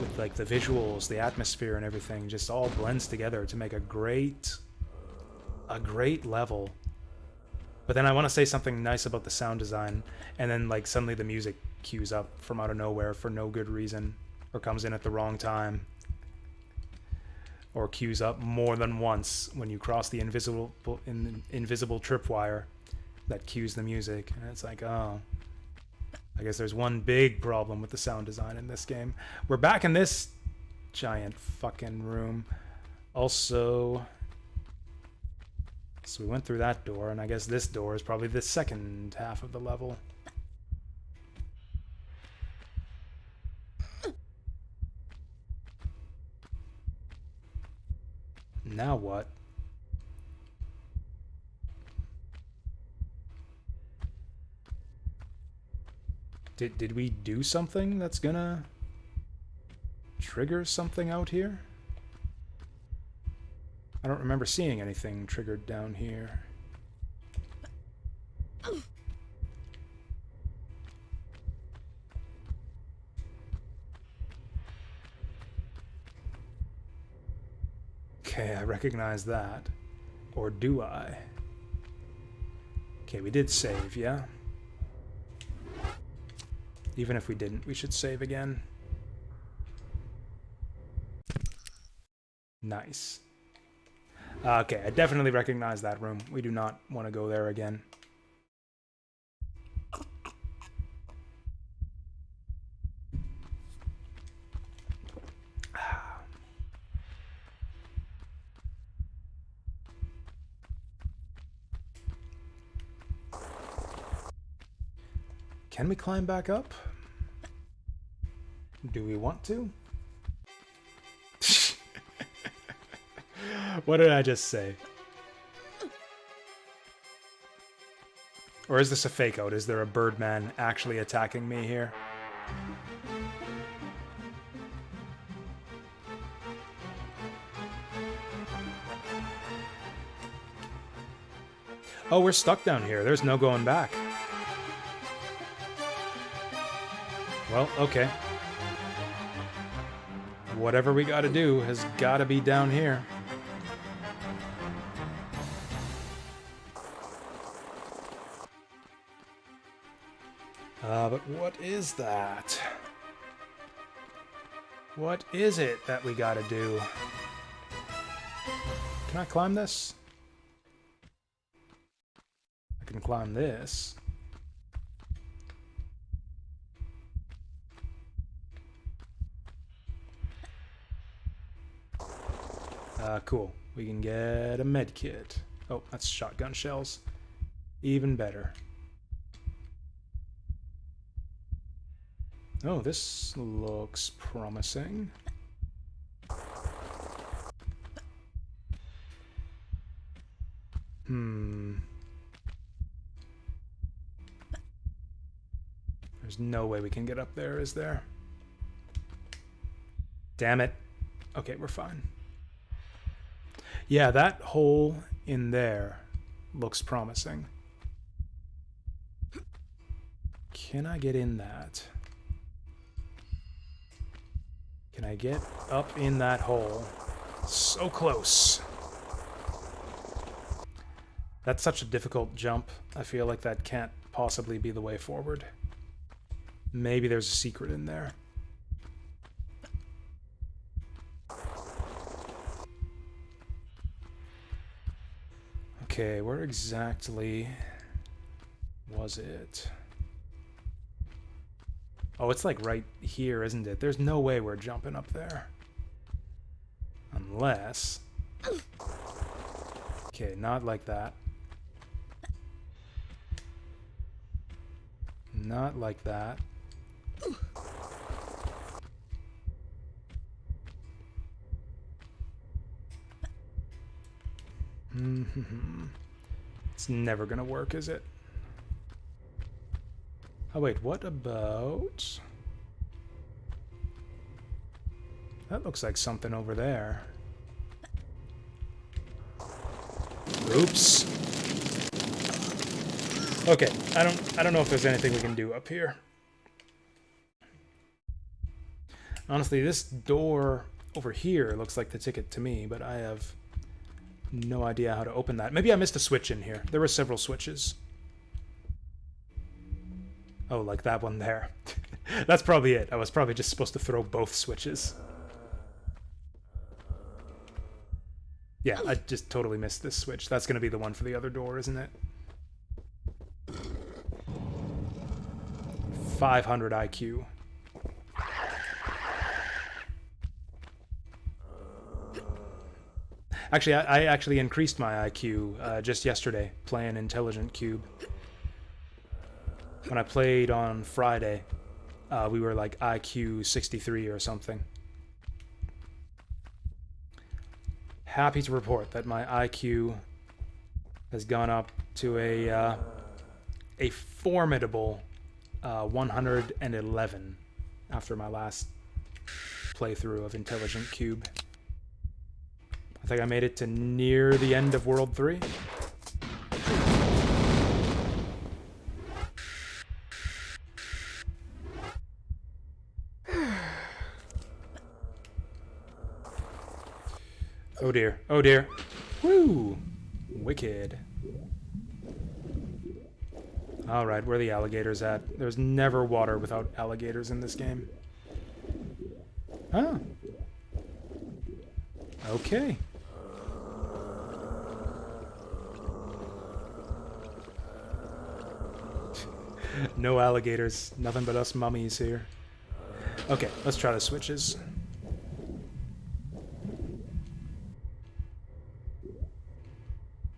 with, like, the visuals, the atmosphere and everything just all blends together to make a great level. But then I want to say something nice about the sound design, and then, like, suddenly the music cues up from out of nowhere for no good reason, or comes in at the wrong time, or cues up more than once when you cross the invisible tripwire that cues the music, and it's like, oh, I guess there's one big problem with the sound design in this game. We're back in this giant fucking room. Also, so we went through that door, and I guess this door is probably the second half of the level. Now what? Did we do something that's gonna trigger something out here? I don't remember seeing anything triggered down here. Okay, I recognize that. Or do I? Okay, we did save, yeah? Even if we didn't, we should save again. Nice. Okay, I definitely recognize that room. We do not want to go there again. Can we climb back up? Do we want to? What did I just say? Or is this a fake out? Is there a Birdman actually attacking me here? Oh, we're stuck down here. There's no going back. Well, okay. Whatever we gotta do has gotta be down here. But what is that? What is it that we gotta do? Can I climb this? I can climb this. Cool. We can get a med kit. Oh, that's shotgun shells. Even better. Oh, this looks promising. There's no way we can get up there, is there? Damn it. Okay, we're fine. Yeah, that hole in there looks promising. Can I get in that? Can I get up in that hole? So close. That's such a difficult jump. I feel like that can't possibly be the way forward. Maybe there's a secret in there. Okay, where exactly was it? Oh, it's like right here, isn't it? There's no way we're jumping up there. Unless... Okay, not like that. Not like that. It's never gonna work, is it? Oh wait, what about... That looks like something over there. Oops. Okay, I don't know if there's anything we can do up here. Honestly, this door over here looks like the ticket to me, but I have no idea how to open that. Maybe I missed a switch in here. There were several switches. Oh, like that one there. That's probably it. I was probably just supposed to throw both switches. Yeah, I just totally missed this switch. That's going to be the one for the other door, isn't it? 500 IQ. Actually, I actually increased my IQ just yesterday playing Intelligent Cube. When I played on Friday, we were like IQ 63 or something. Happy to report that my IQ has gone up to a formidable 111 after my last playthrough of Intelligent Cube. I think I made it to near the end of World 3. Oh dear, oh dear. Woo! Wicked. Alright, where are the alligators at? There's never water without alligators in this game. Oh. Okay. No alligators. Nothing but us mummies here. Okay, let's try the switches.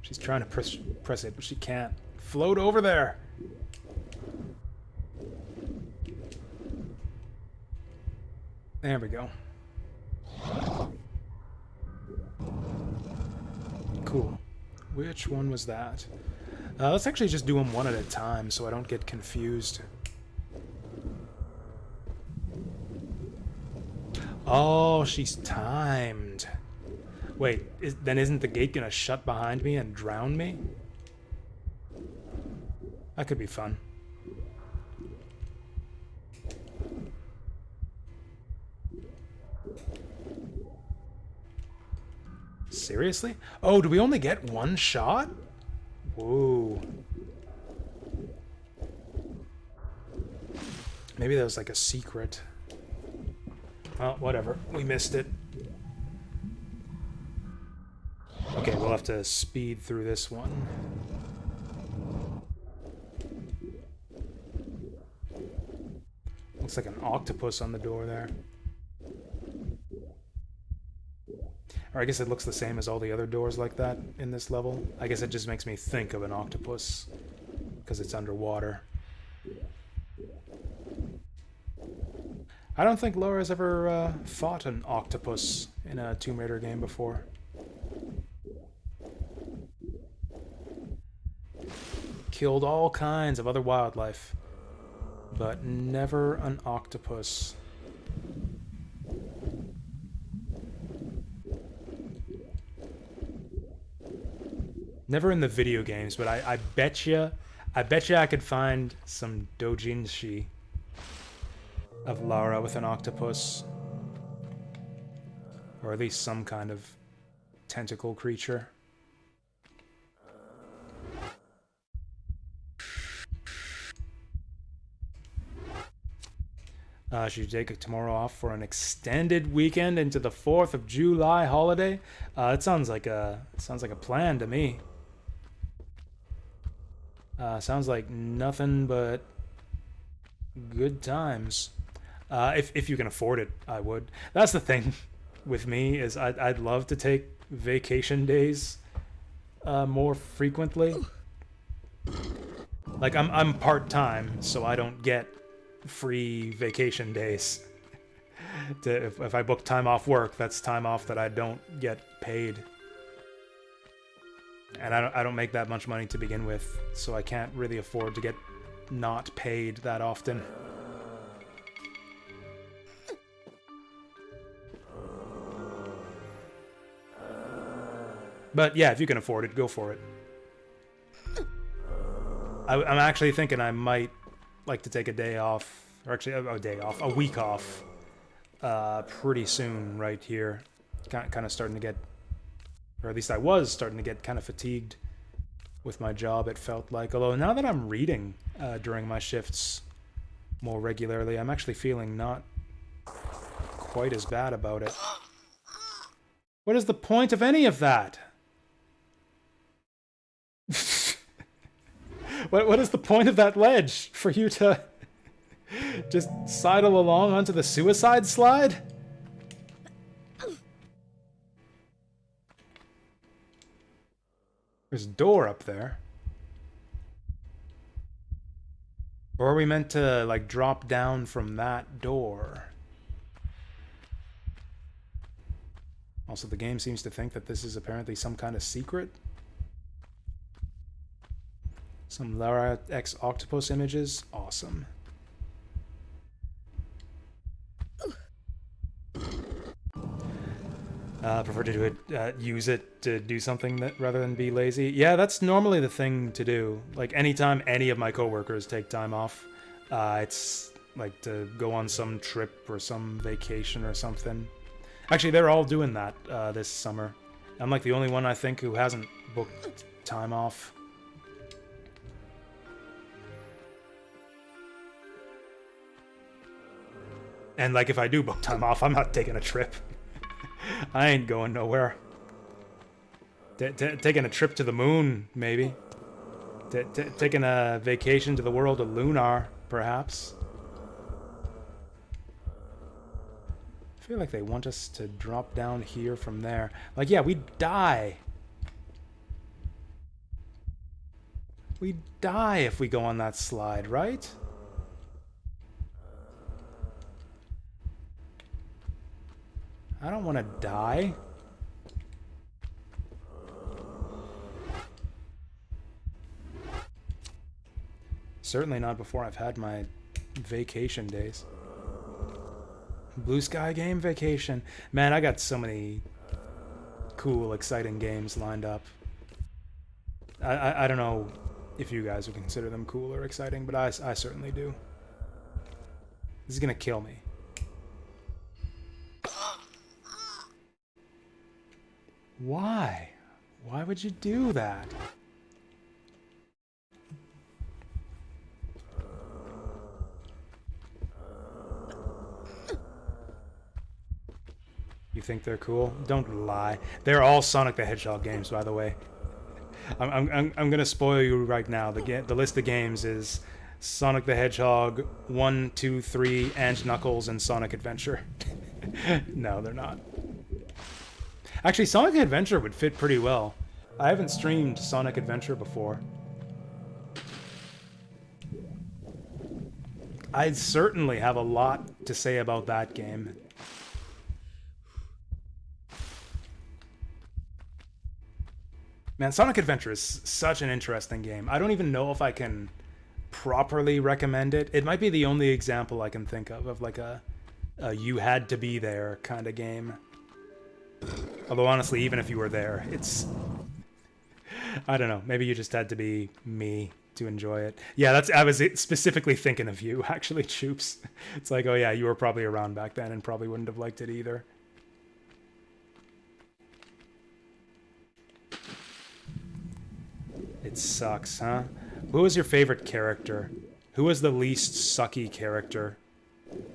She's trying to press it, but she can't. Float over there! There we go. Cool. Which one was that? Let's actually just do them one at a time so I don't get confused. Oh, she's timed. Wait, then isn't the gate gonna shut behind me and drown me? That could be fun. Seriously? Oh, do we only get one shot? Whoa. Maybe that was like a secret. Well, whatever. We missed it. Okay, we'll have to speed through this one. Looks like an octopus on the door there. Or I guess it looks the same as all the other doors like that in this level. I guess it just makes me think of an octopus because it's underwater. I don't think Laura's ever fought an octopus in a Tomb Raider game before. Killed all kinds of other wildlife, but never an octopus. Never in the video games, but I bet you I could find some doujinshi of Lara with an octopus. Or at least some kind of tentacle creature. Should you take tomorrow off for an extended weekend into the 4th of July holiday? It sounds like a plan to me. Sounds like nothing but good times. If you can afford it, I would. That's the thing with me is I'd love to take vacation days more frequently. Like I'm part-time, so I don't get free vacation days. If I book time off work, that's time off that I don't get paid. And I don't make that much money to begin with, so I can't really afford to get not paid that often. But yeah, if you can afford it, go for it. I'm actually thinking I might like to take a day off, or actually a week off, pretty soon right here. Kind of starting to get, or at least I was starting to get kind of fatigued with my job, it felt like. Although now that I'm reading during my shifts more regularly, I'm actually feeling not quite as bad about it. What is the point of any of that? What is the point of that ledge? For you to just sidle along onto the suicide slide? There's a door up there. Or are we meant to, like, drop down from that door? Also, the game seems to think that this is apparently some kind of secret. Some Lara X Octopus images. Awesome. Prefer to do it, use it to do something that rather than be lazy. Yeah, that's normally the thing to do. Like, anytime any of my coworkers take time off, it's like to go on some trip or some vacation or something. Actually, they're all doing that this summer. I'm like the only one, I think, who hasn't booked time off. And like, if I do book time off, I'm not taking a trip. I ain't going nowhere. Taking a trip to the moon, maybe. Taking a vacation to the world of Lunar, perhaps. I feel like they want us to drop down here from there. Like, yeah, we'd die. We'd die if we go on that slide, right? I don't want to die. Certainly not before I've had my vacation days. Blue Sky game vacation. Man, I got so many cool, exciting games lined up. I don't know if you guys would consider them cool or exciting, but I certainly do. This is gonna kill me. Why? Why would you do that? You think they're cool? Don't lie. They're all Sonic the Hedgehog games, by the way. I'm gonna spoil you right now. The list of games is Sonic the Hedgehog 1, 2, 3, and Knuckles and Sonic Adventure. No, they're not. Actually, Sonic Adventure would fit pretty well. I haven't streamed Sonic Adventure before. I certainly have a lot to say about that game. Man, Sonic Adventure is such an interesting game. I don't even know if I can properly recommend it. It might be the only example I can think of like a you had to be there kind of game. Although honestly, even if you were there, it's... I don't know, maybe you just had to be me to enjoy it. Yeah, I was specifically thinking of you, actually, Choops. It's like, oh yeah, you were probably around back then and probably wouldn't have liked it either. It sucks, huh? Who was your favorite character? Who was the least sucky character,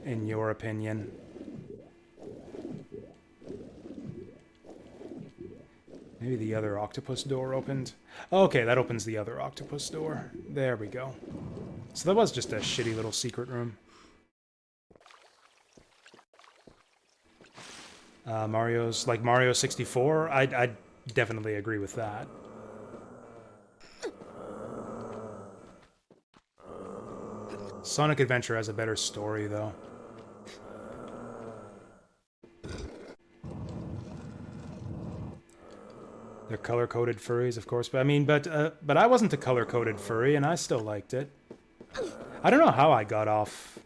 in your opinion? Maybe the other octopus door opened? Okay, that opens the other octopus door. There we go. So that was just a shitty little secret room. Mario's... like Mario 64? I'd definitely agree with that. Sonic Adventure has a better story, though. They're color-coded furries, of course, but I mean, but I wasn't a color-coded furry, and I still liked it. I don't know how I got off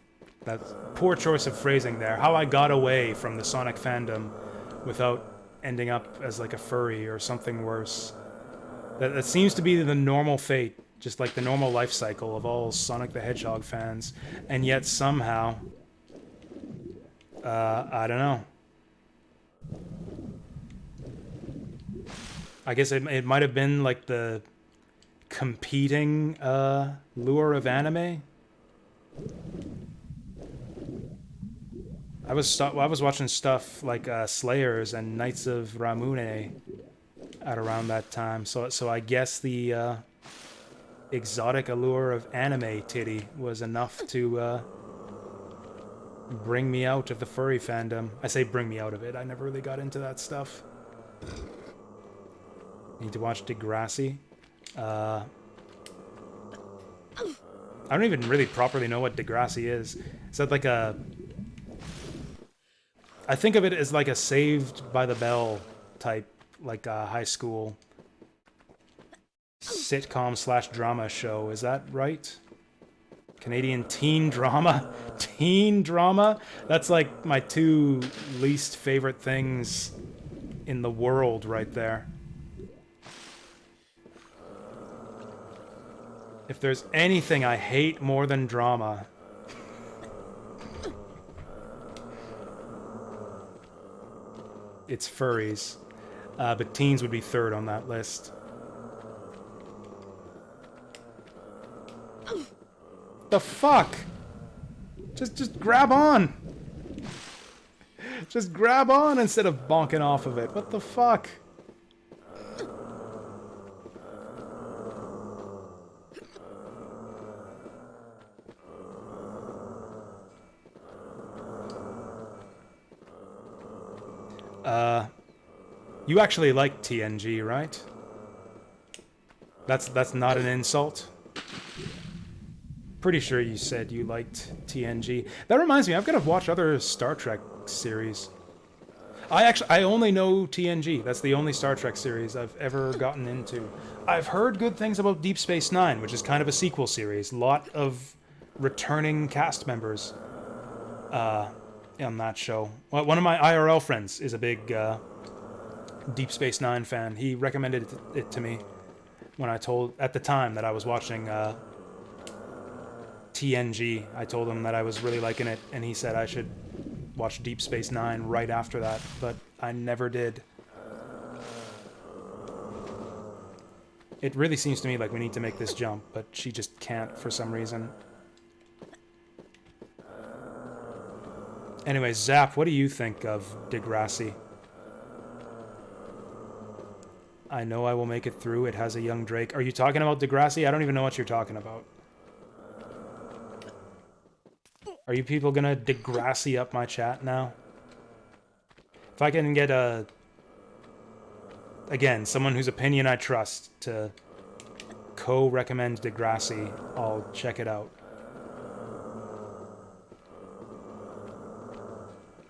that poor choice of phrasing there. How I got away from the Sonic fandom without ending up as like a furry or something worse. That seems to be the normal fate, just like the normal life cycle of all Sonic the Hedgehog fans, and yet somehow, I don't know. I guess it might have been like the competing lure of anime. I was watching stuff like Slayers and Knights of Ramune at around that time, so I guess the exotic allure of anime titty was enough to bring me out of the furry fandom. I say bring me out of it. I never really got into that stuff. Need to watch Degrassi. I don't even really properly know what Degrassi is. Is that like a... I think of it as like a Saved by the Bell type, like a high school sitcom/drama show. Is that right? Canadian teen drama? Teen drama? That's like my two least favorite things in the world right there. If there's anything I hate more than drama, it's furries. But teens would be third on that list. The fuck? Just grab on! Just grab on instead of bonking off of it. What the fuck? You actually like TNG, right? That's not an insult. Pretty sure you said you liked TNG. That reminds me, I've got to watch other Star Trek series. I only know TNG. That's the only Star Trek series I've ever gotten into. I've heard good things about Deep Space Nine, which is kind of a sequel series. Lot of returning cast members on that show. Well, one of my IRL friends is a big Deep Space Nine fan. He recommended it to me when I told, at the time that I was watching TNG. I told him that I was really liking it, and he said I should watch Deep Space Nine right after that, but I never did. It really seems to me like we need to make this jump, but she just can't for some reason. Anyway, Zap, what do you think of Degrassi? I know I will make it through. It has a young Drake. Are you talking about Degrassi? I don't even know what you're talking about. Are you people gonna Degrassi up my chat now? If I can get again, someone whose opinion I trust to co-recommend Degrassi, I'll check it out.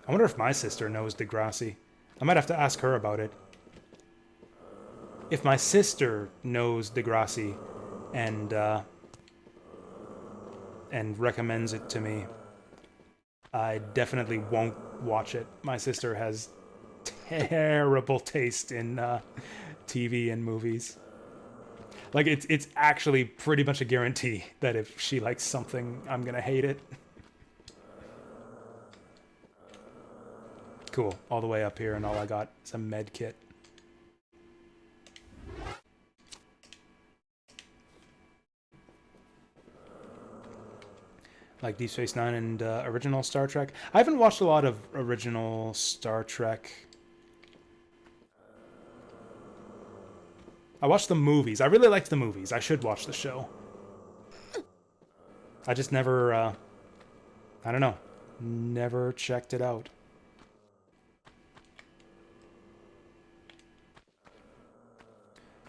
I wonder if my sister knows Degrassi. I might have to ask her about it. If my sister knows Degrassi and recommends it to me, I definitely won't watch it. My sister has terrible taste in TV and movies. Like, it's actually pretty much a guarantee that if she likes something, I'm gonna hate it. Cool. All the way up here, and all I got is a med kit. Like Deep Space Nine and original Star Trek. I haven't watched a lot of original Star Trek. I watched the movies. I really liked the movies. I should watch the show. I just never, I don't know. Never checked it out.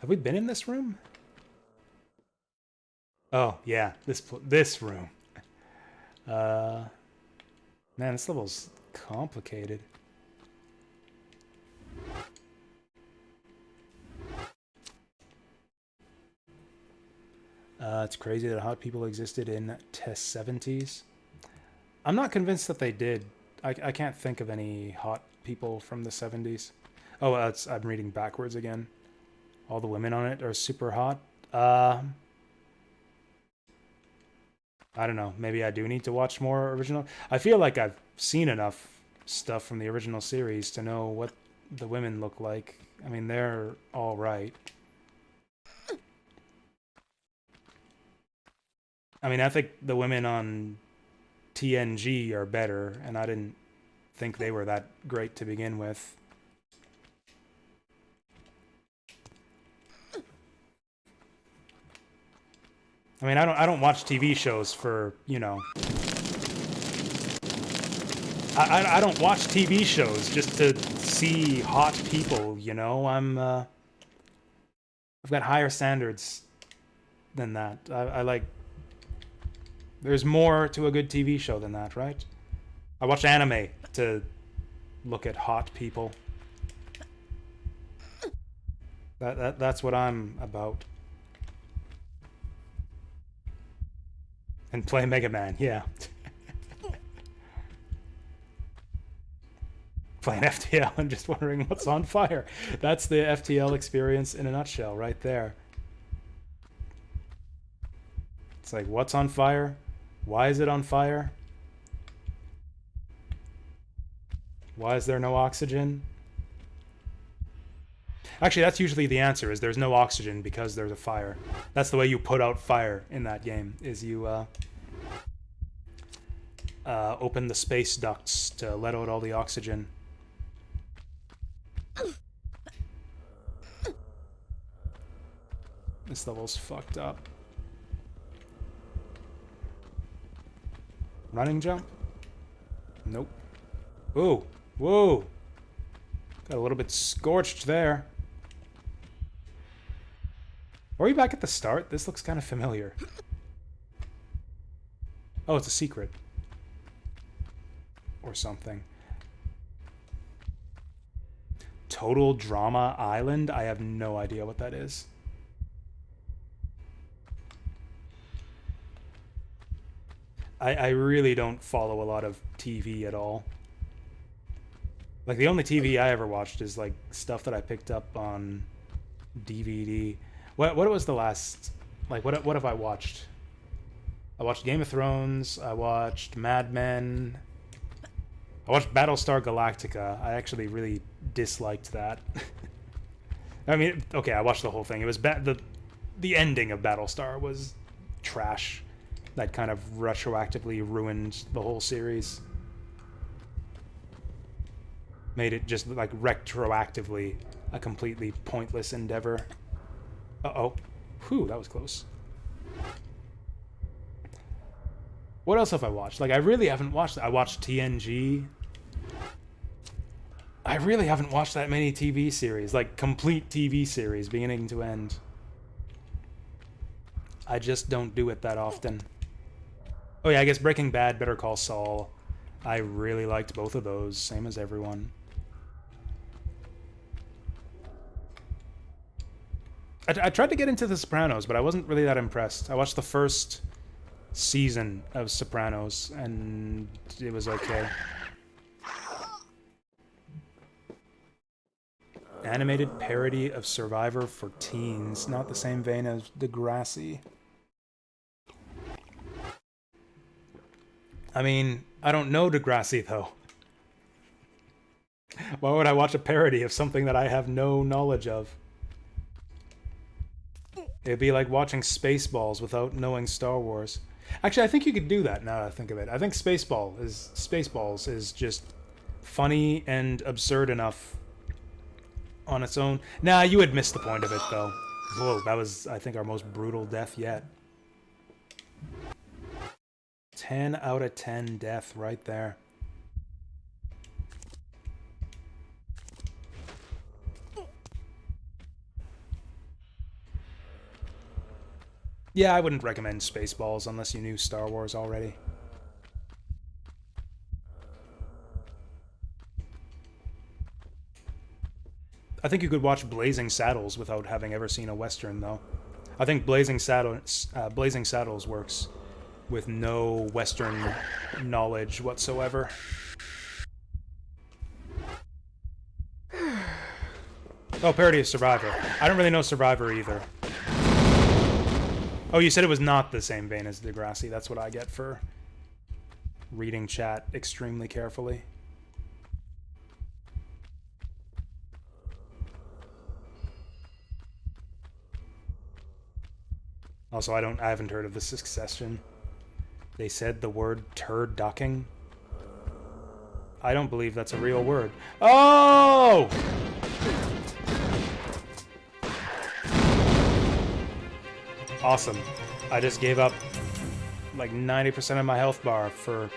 Have we been in this room? Oh, yeah. This room. Uh, Man, this level's complicated. It's crazy that hot people existed in the 70s. I'm not convinced that they did. I can't think of any hot people from the 70s. Oh, I'm reading backwards again. All the women on it are super hot. I don't know. Maybe I do need to watch more original. I feel like I've seen enough stuff from the original series to know what the women look like. I mean, they're all right. I mean, I think the women on TNG are better, and I didn't think they were that great to begin with. I mean, I don't watch TV shows for, you know. I don't watch TV shows just to see hot people, you know. I've got higher standards than that. I like. There's more to a good TV show than that, right? I watch anime to look at hot people. That's what I'm about. And play Mega Man, yeah. Playing FTL and just wondering what's on fire. That's the FTL experience in a nutshell, right there. It's like, what's on fire? Why is it on fire? Why is there no oxygen? Actually, that's usually the answer, is there's no oxygen because there's a fire. That's the way you put out fire in that game, is you open the space ducts to let out all the oxygen. This level's fucked up. Running jump? Nope. Ooh, whoa! Got a little bit scorched there. Are we back at the start? This looks kind of familiar. Oh, it's a secret. Or something. Total Drama Island? I have no idea what that is. I really don't follow a lot of TV at all. Like, the only TV I ever watched is, like, stuff that I picked up on DVD. What was the last... Like, what have I watched? I watched Game of Thrones. I watched Mad Men. I watched Battlestar Galactica. I actually really disliked that. I mean, okay, I watched the whole thing. It was the ending of Battlestar was trash. That kind of retroactively ruined the whole series. Made it just, like, retroactively a completely pointless endeavor. Uh-oh. Whew, that was close. What else have I watched? Like, I really haven't watched... I watched TNG. I really haven't watched that many TV series. Like, complete TV series, beginning to end. I just don't do it that often. Oh yeah, I guess Breaking Bad, Better Call Saul. I really liked both of those, same as everyone. I tried to get into The Sopranos, but I wasn't really that impressed. I watched the first season of Sopranos, and it was okay. Animated parody of Survivor for teens. Not the same vein as Degrassi. I mean, I don't know Degrassi, though. Why would I watch a parody of something that I have no knowledge of? It'd be like watching Spaceballs without knowing Star Wars. Actually, I think you could do that now that I think of it. I think Spaceballs is just funny and absurd enough on its own. Nah, you would miss the point of it, though. Whoa, that was, I think, our most brutal death yet. 10 out of 10 death right there. Yeah, I wouldn't recommend Spaceballs unless you knew Star Wars already. I think you could watch Blazing Saddles without having ever seen a Western, though. I think Blazing Saddles works with no Western knowledge whatsoever. Oh, parody of Survivor. I don't really know Survivor either. Oh, you said it was not the same vein as Degrassi. That's what I get for reading chat extremely carefully. Also, I haven't heard of the Succession. They said the word turducking. I don't believe that's a real word. Oh! Awesome. I just gave up like 90% of my health bar for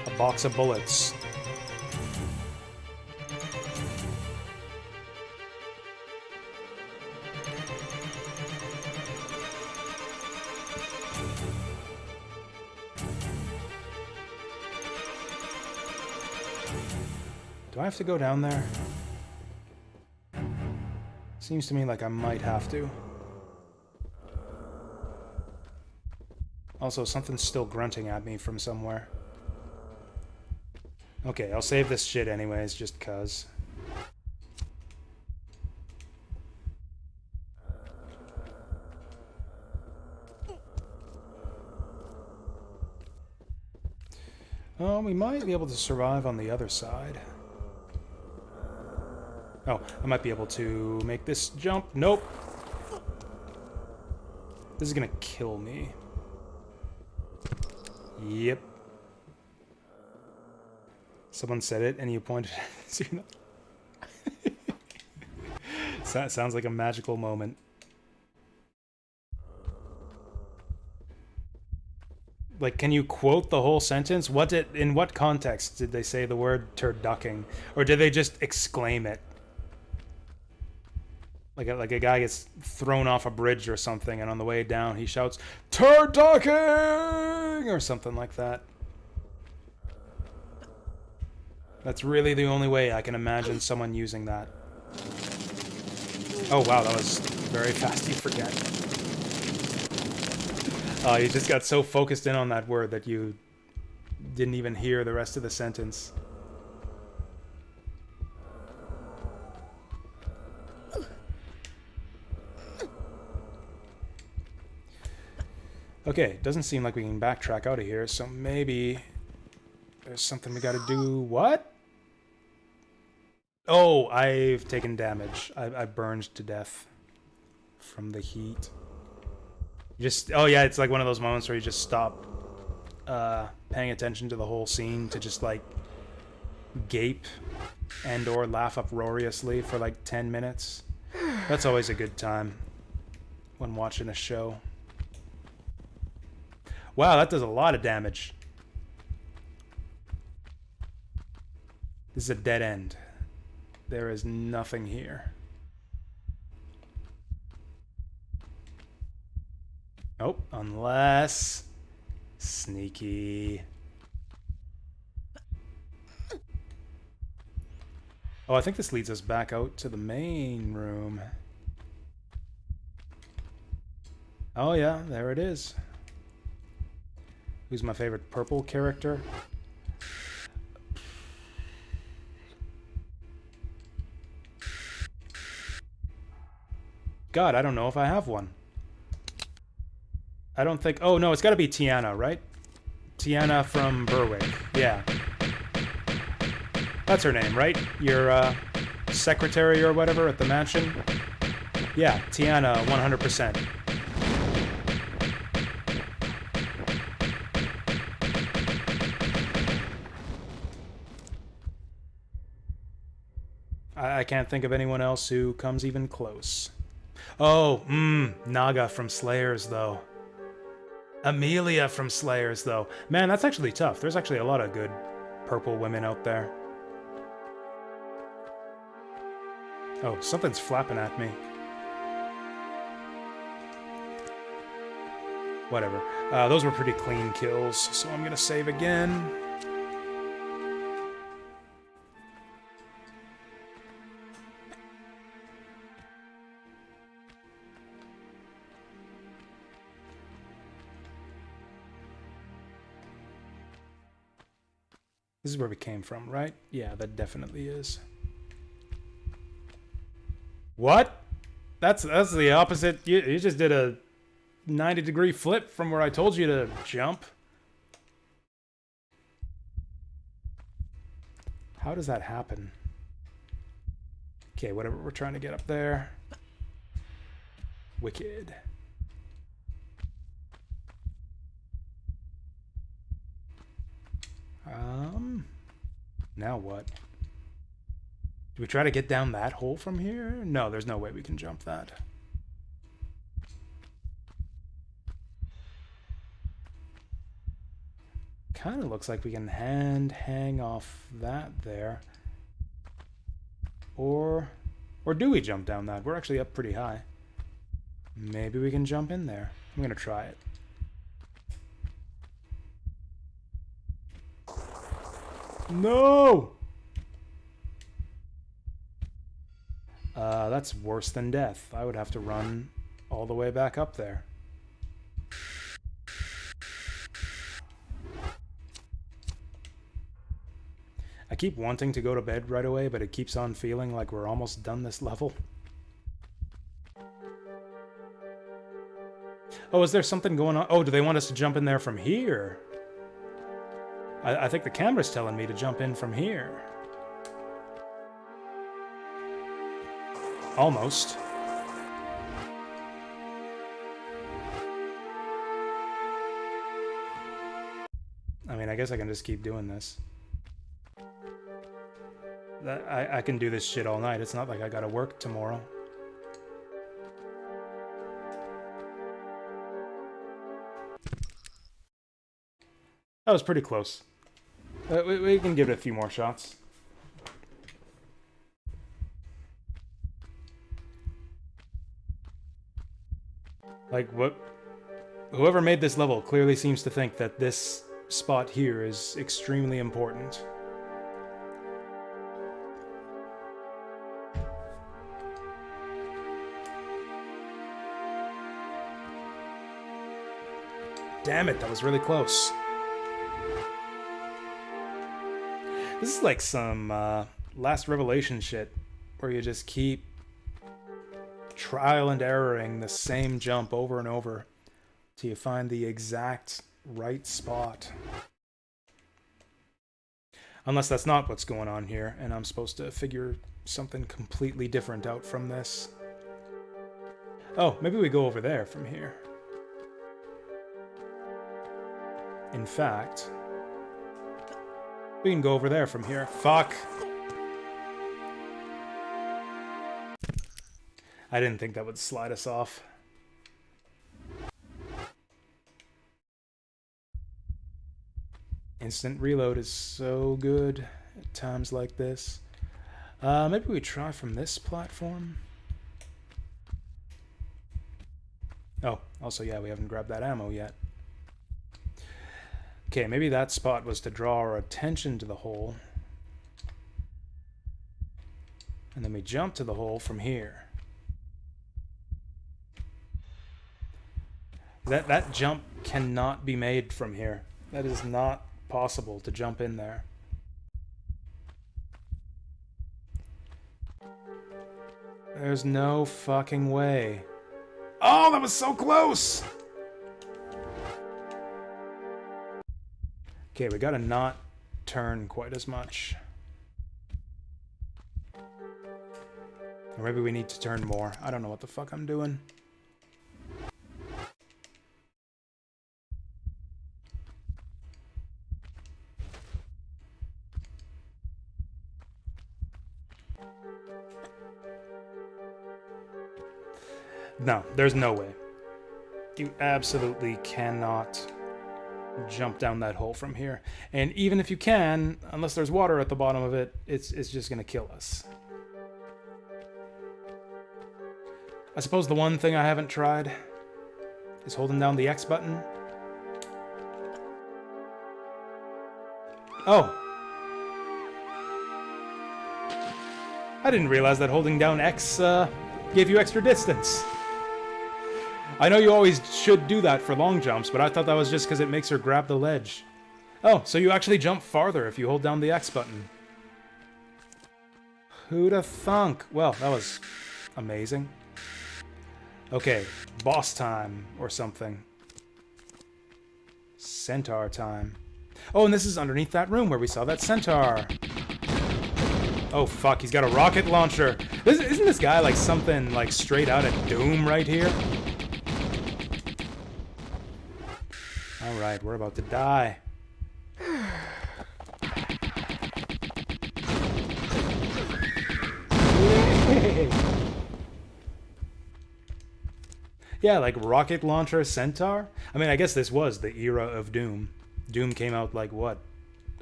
a box of bullets. Do I have to go down there? Seems to me like I might have to. Also, something's still grunting at me from somewhere. Okay, I'll save this shit anyways, just cuz. Oh, we might be able to survive on the other side. Oh, I might be able to make this jump. Nope. This is gonna kill me. Yep. Someone said it and you pointed at it. Sounds like a magical moment. Like, can you quote the whole sentence? In what context did they say the word turducking? Or did they just exclaim it? Like a guy gets thrown off a bridge or something, and on the way down he shouts, "Turducking!" or something like that. That's really the only way I can imagine someone using that. Oh wow, that was very fast, you forget. You just got so focused in on that word that you didn't even hear the rest of the sentence. Okay, doesn't seem like we can backtrack out of here, so maybe there's something we gotta do. What? Oh, I've taken damage. I burned to death from the heat. Oh yeah, it's like one of those moments where you just stop paying attention to the whole scene to just like gape and or laugh uproariously for like 10 minutes. That's always a good time when watching a show. Wow, that does a lot of damage. This is a dead end. There is nothing here. Oh, unless... Sneaky. Oh, I think this leads us back out to the main room. Oh yeah, there it is. Who's my favorite purple character? God, I don't know if I have one. I don't think... Oh, no, it's got to be Tiana, right? Tiana from Berwick. Yeah. That's her name, right? Your secretary or whatever at the mansion? Yeah, Tiana, 100%. I can't think of anyone else who comes even close. Oh, Naga from Slayers, though. Amelia from Slayers, though. Man, that's actually tough. There's actually a lot of good purple women out there. Oh, something's flapping at me. Whatever. Those were pretty clean kills, so I'm gonna save again. This is where we came from, right? Yeah, that definitely is. What? That's the opposite. You just did a 90-degree flip from where I told you to jump. How does that happen? Okay, whatever we're trying to get up there. Wicked. Now what? Do we try to get down that hole from here? No, there's no way we can jump that. Kind of looks like we can hang off that there. Or do we jump down that? We're actually up pretty high. Maybe we can jump in there. I'm gonna try it. No! That's worse than death. I would have to run all the way back up there. I keep wanting to go to bed right away, but it keeps on feeling like we're almost done this level. Oh, is there something going on? Oh, do they want us to jump in there from here? I think the camera's telling me to jump in from here. Almost. I mean, I guess I can just keep doing this. I can do this shit all night. It's not like I gotta work tomorrow. That was pretty close. We can give it a few more shots. Like, whoever made this level clearly seems to think that this spot here is extremely important. Damn it, that was really close. This is like some Last Revelation shit, where you just keep trial and erroring the same jump over and over till you find the exact right spot. Unless that's not what's going on here, and I'm supposed to figure something completely different out from this. Oh, maybe we go over there from here. In fact, we can go over there from here. Fuck! I didn't think that would slide us off. Instant reload is so good at times like this. Maybe we try from this platform? Oh, also, yeah, we haven't grabbed that ammo yet. Okay, maybe that spot was to draw our attention to the hole. And then we jump to the hole from here. That jump cannot be made from here. That is not possible to jump in there. There's no fucking way. Oh, that was so close! Okay, we gotta not turn quite as much. Or maybe we need to turn more. I don't know what the fuck I'm doing. No, there's no way. You absolutely cannot jump down that hole from here. And even if you can, unless there's water at the bottom of it, it's just gonna kill us. I suppose the one thing I haven't tried is holding down the X button. Oh! I didn't realize that holding down X gave you extra distance. I know you always should do that for long jumps, but I thought that was just because it makes her grab the ledge. Oh, so you actually jump farther if you hold down the X button. Who'da thunk? Well, that was amazing. Okay, boss time or something. Centaur time. Oh, and this is underneath that room where we saw that centaur. Oh, fuck, he's got a rocket launcher. Isn't this guy like something like straight out of Doom right here? Alright, we're about to die. Yeah, like rocket launcher centaur? I mean, I guess this was the era of Doom. Doom came out like, what,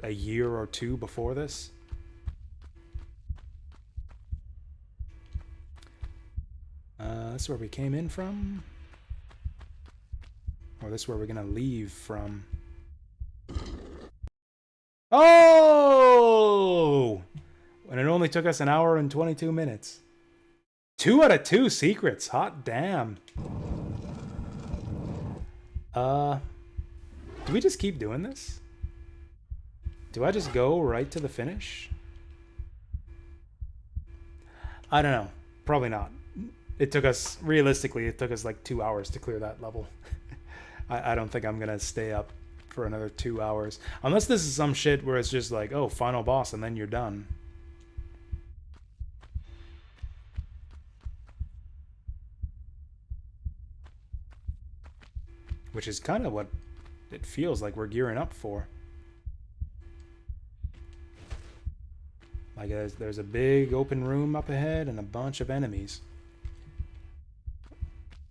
a year or two before this? This is where we came in from? Or this is where we're gonna leave from? Oh! And it only took us an hour and 22 minutes. 2 out of 2 secrets. Hot damn. Do we just keep doing this? Do I just go right to the finish? I don't know. Probably not. It took us, realistically, it took us like 2 hours to clear that level. I don't think I'm gonna stay up for another 2 hours. Unless this is some shit where it's just like, oh, final boss, and then you're done. Which is kind of what it feels like we're gearing up for. Like there's a big open room up ahead and a bunch of enemies.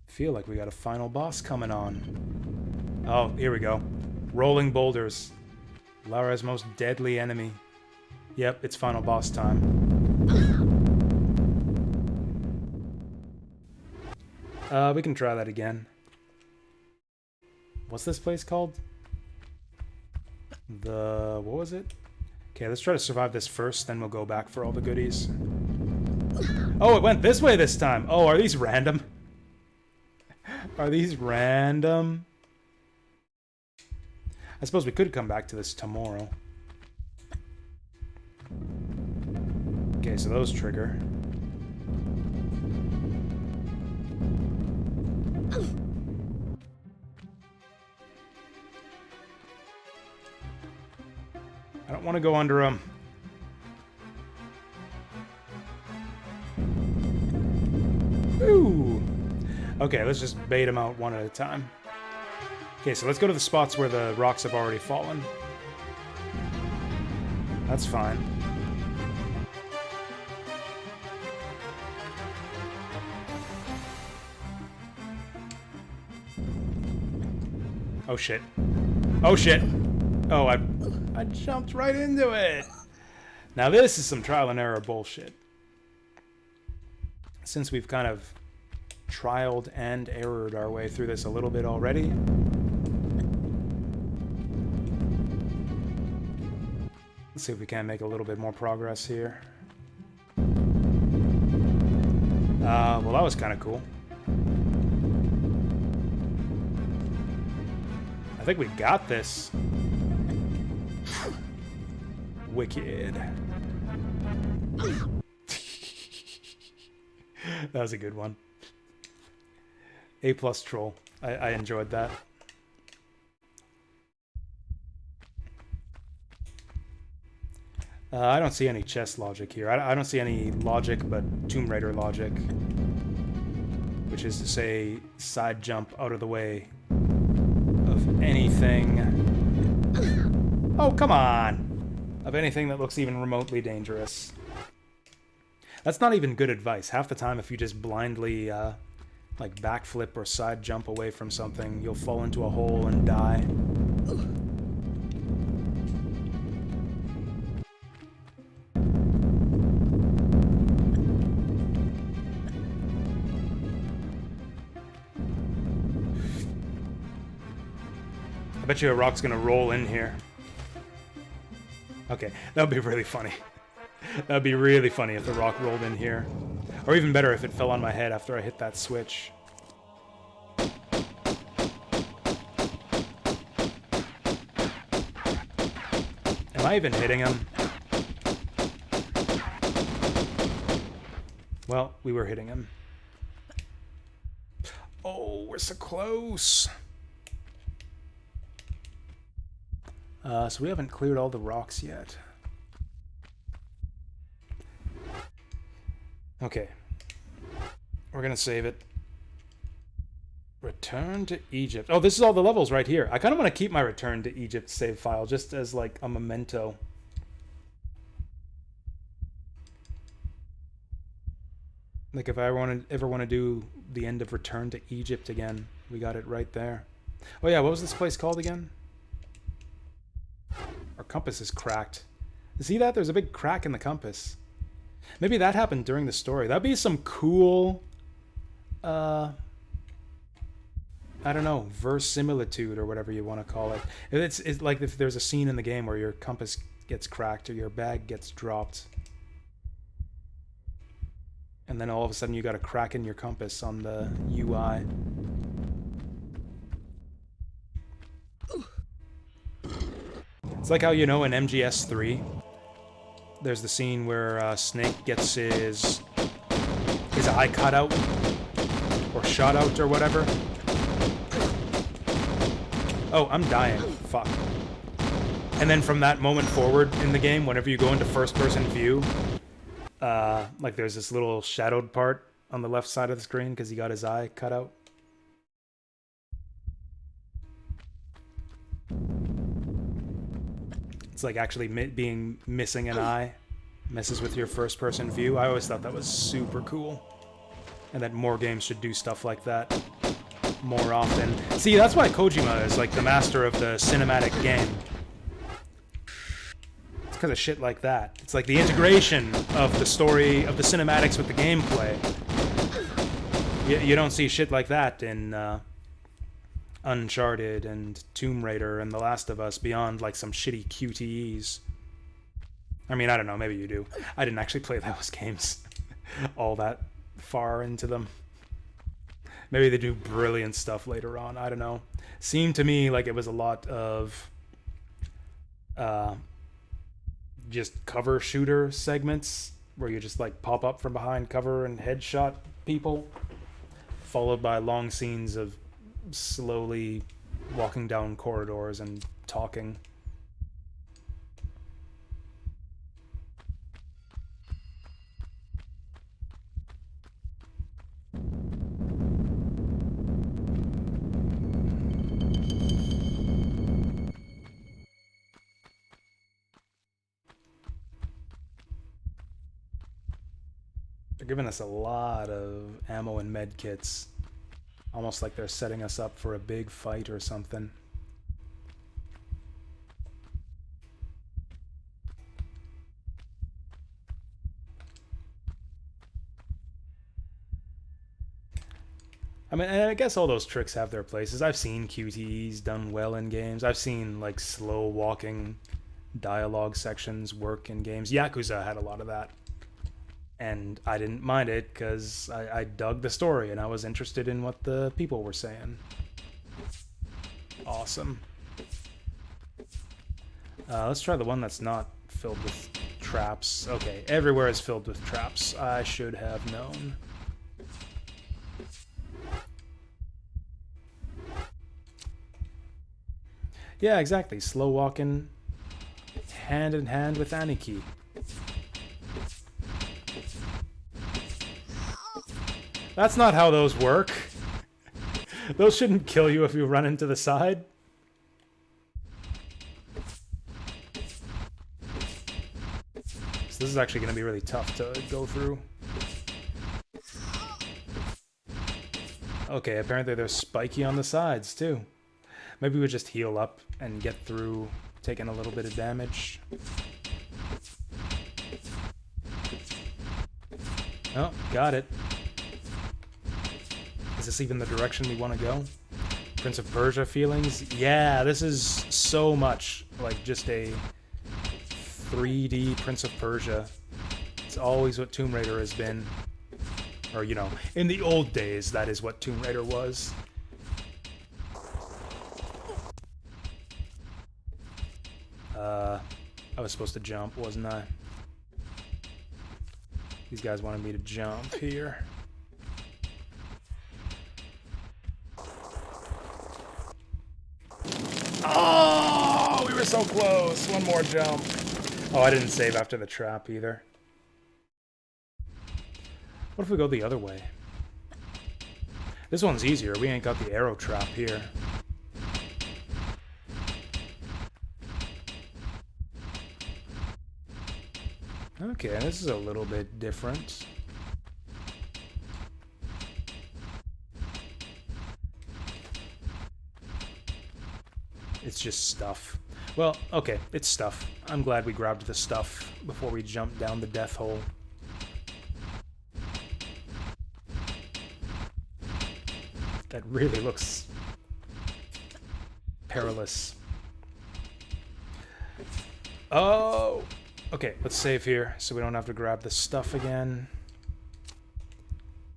Feel like we got a final boss coming on. Oh, here we go. Rolling boulders. Lara's most deadly enemy. Yep, it's final boss time. We can try that again. What's this place called? What was it? Okay, let's try to survive this first, then we'll go back for all the goodies. Oh, it went this way this time! Oh, are these random? Are these random? I suppose we could come back to this tomorrow. Okay, so those trigger. I don't want to go under them. Ooh. Okay, let's just bait them out one at a time. Okay, so let's go to the spots where the rocks have already fallen. That's fine. Oh shit. Oh shit. Oh, I jumped right into it. Now this is some trial and error bullshit. Since we've kind of trialed and errored our way through this a little bit already. Let's see if we can make a little bit more progress here. Well, that was kind of cool. I think we got this. Wicked. That was a good one. A+ troll. I enjoyed that. I don't see any chess logic here. I don't see any logic but Tomb Raider logic. Which is to say, side jump out of the way of anything. Oh, come on! Of anything that looks even remotely dangerous. That's not even good advice. Half the time, if you just blindly, like, backflip or side jump away from something, you'll fall into a hole and die. I bet you a rock's gonna roll in here. Okay, that would be really funny. That would be really funny if the rock rolled in here. Or even better if it fell on my head after I hit that switch. Am I even hitting him? Well, we were hitting him. Oh, we're so close. So we haven't cleared all the rocks yet. Okay. We're gonna save it. Return to Egypt. Oh, this is all the levels right here. I kind of want to keep my Return to Egypt save file just as like a memento. Like if I ever want to do the end of Return to Egypt again, we got it right there. Oh yeah, what was this place called again? Our compass is cracked. See that? There's a big crack in the compass. Maybe that happened during the story. That'd be some cool, I don't know, verisimilitude or whatever you want to call it. It's like if there's a scene in the game where your compass gets cracked or your bag gets dropped. And then all of a sudden you got a crack in your compass on the UI. It's like how, you know, in MGS3, there's the scene where Snake gets his eye cut out or shot out or whatever. Oh, I'm dying. Fuck. And then from that moment forward in the game, whenever you go into first-person view, like there's this little shadowed part on the left side of the screen because he got his eye cut out. It's like actually being missing an eye messes with your first-person view. I always thought that was super cool, and that more games should do stuff like that more often. See, that's why Kojima is like the master of the cinematic game. It's because of shit like that. It's like the integration of the story, of the cinematics with the gameplay. You don't see shit like that in Uncharted and Tomb Raider and The Last of Us beyond like some shitty QTEs. I mean, I don't know, maybe you do. I didn't actually play those games all that far into them. Maybe they do brilliant stuff later on, I don't know. Seemed to me like it was a lot of just cover shooter segments where you just like pop up from behind cover and headshot people, followed by long scenes of slowly walking down corridors and talking. They're giving us a lot of ammo and med kits. Almost like they're setting us up for a big fight or something. I mean, and I guess all those tricks have their places. I've seen QTEs done well in games. I've seen like slow walking dialogue sections work in games. Yakuza had a lot of that. And I didn't mind it because I dug the story and I was interested in what the people were saying. Awesome. Let's try the one that's not filled with traps. Okay, everywhere is filled with traps. I should have known. Yeah, exactly. Slow walking, hand in hand with Aniki. That's not how those work. Those shouldn't kill you if you run into the side. So this is actually going to be really tough to go through. Okay, apparently they're spiky on the sides too. Maybe we just heal up and get through taking a little bit of damage. Oh, got it. Is this even the direction we want to go? Prince of Persia feelings? Yeah, this is so much like just a 3D Prince of Persia. It's always what Tomb Raider has been. Or, you know, in the old days, that is what Tomb Raider was. I was supposed to jump, wasn't I? These guys wanted me to jump here. Oh, we were so close. One more jump. Oh, I didn't save after the trap either. What if we go the other way? This one's easier. We ain't got the arrow trap here. Okay, this is a little bit different. It's just stuff. Well, okay, it's stuff. I'm glad we grabbed the stuff before we jumped down the death hole. That really looks perilous. Oh! Okay, let's save here so we don't have to grab the stuff again.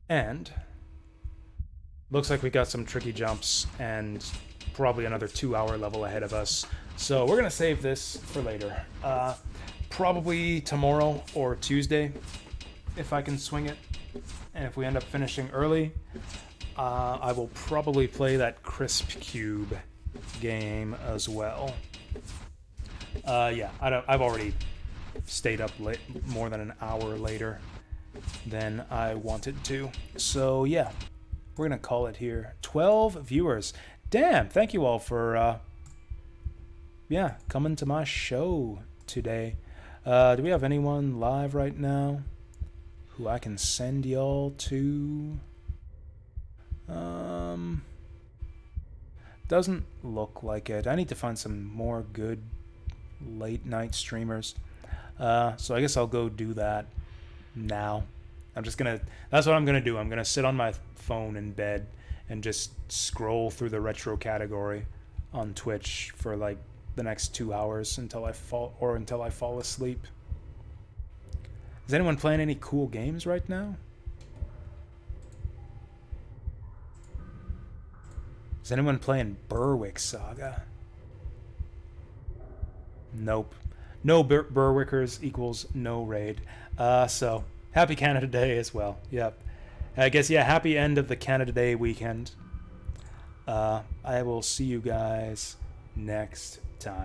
And looks like we got some tricky jumps and probably another 2-hour level ahead of us. So we're gonna save this for later. Probably tomorrow or Tuesday, if I can swing it. And if we end up finishing early, I will probably play that Crisp Cube game as well. Yeah, I've already stayed up late, more than an hour later than I wanted to. So yeah, we're gonna call it here. 12 viewers. Damn, thank you all for yeah, coming to my show today. Do we have anyone live right now who I can send y'all to? Doesn't look like it. I need to find some more good late night streamers. So I guess I'll go do that now. That's what I'm gonna do. I'm gonna sit on my phone in bed and just scroll through the retro category on Twitch for like the next 2 hours until I fall asleep. Is anyone playing any cool games right now? Is anyone playing Berwick Saga? Nope. No Berwickers equals no raid. So, happy Canada Day as well. Yep. I guess, yeah, happy end of the Canada Day weekend. I will see you guys next time.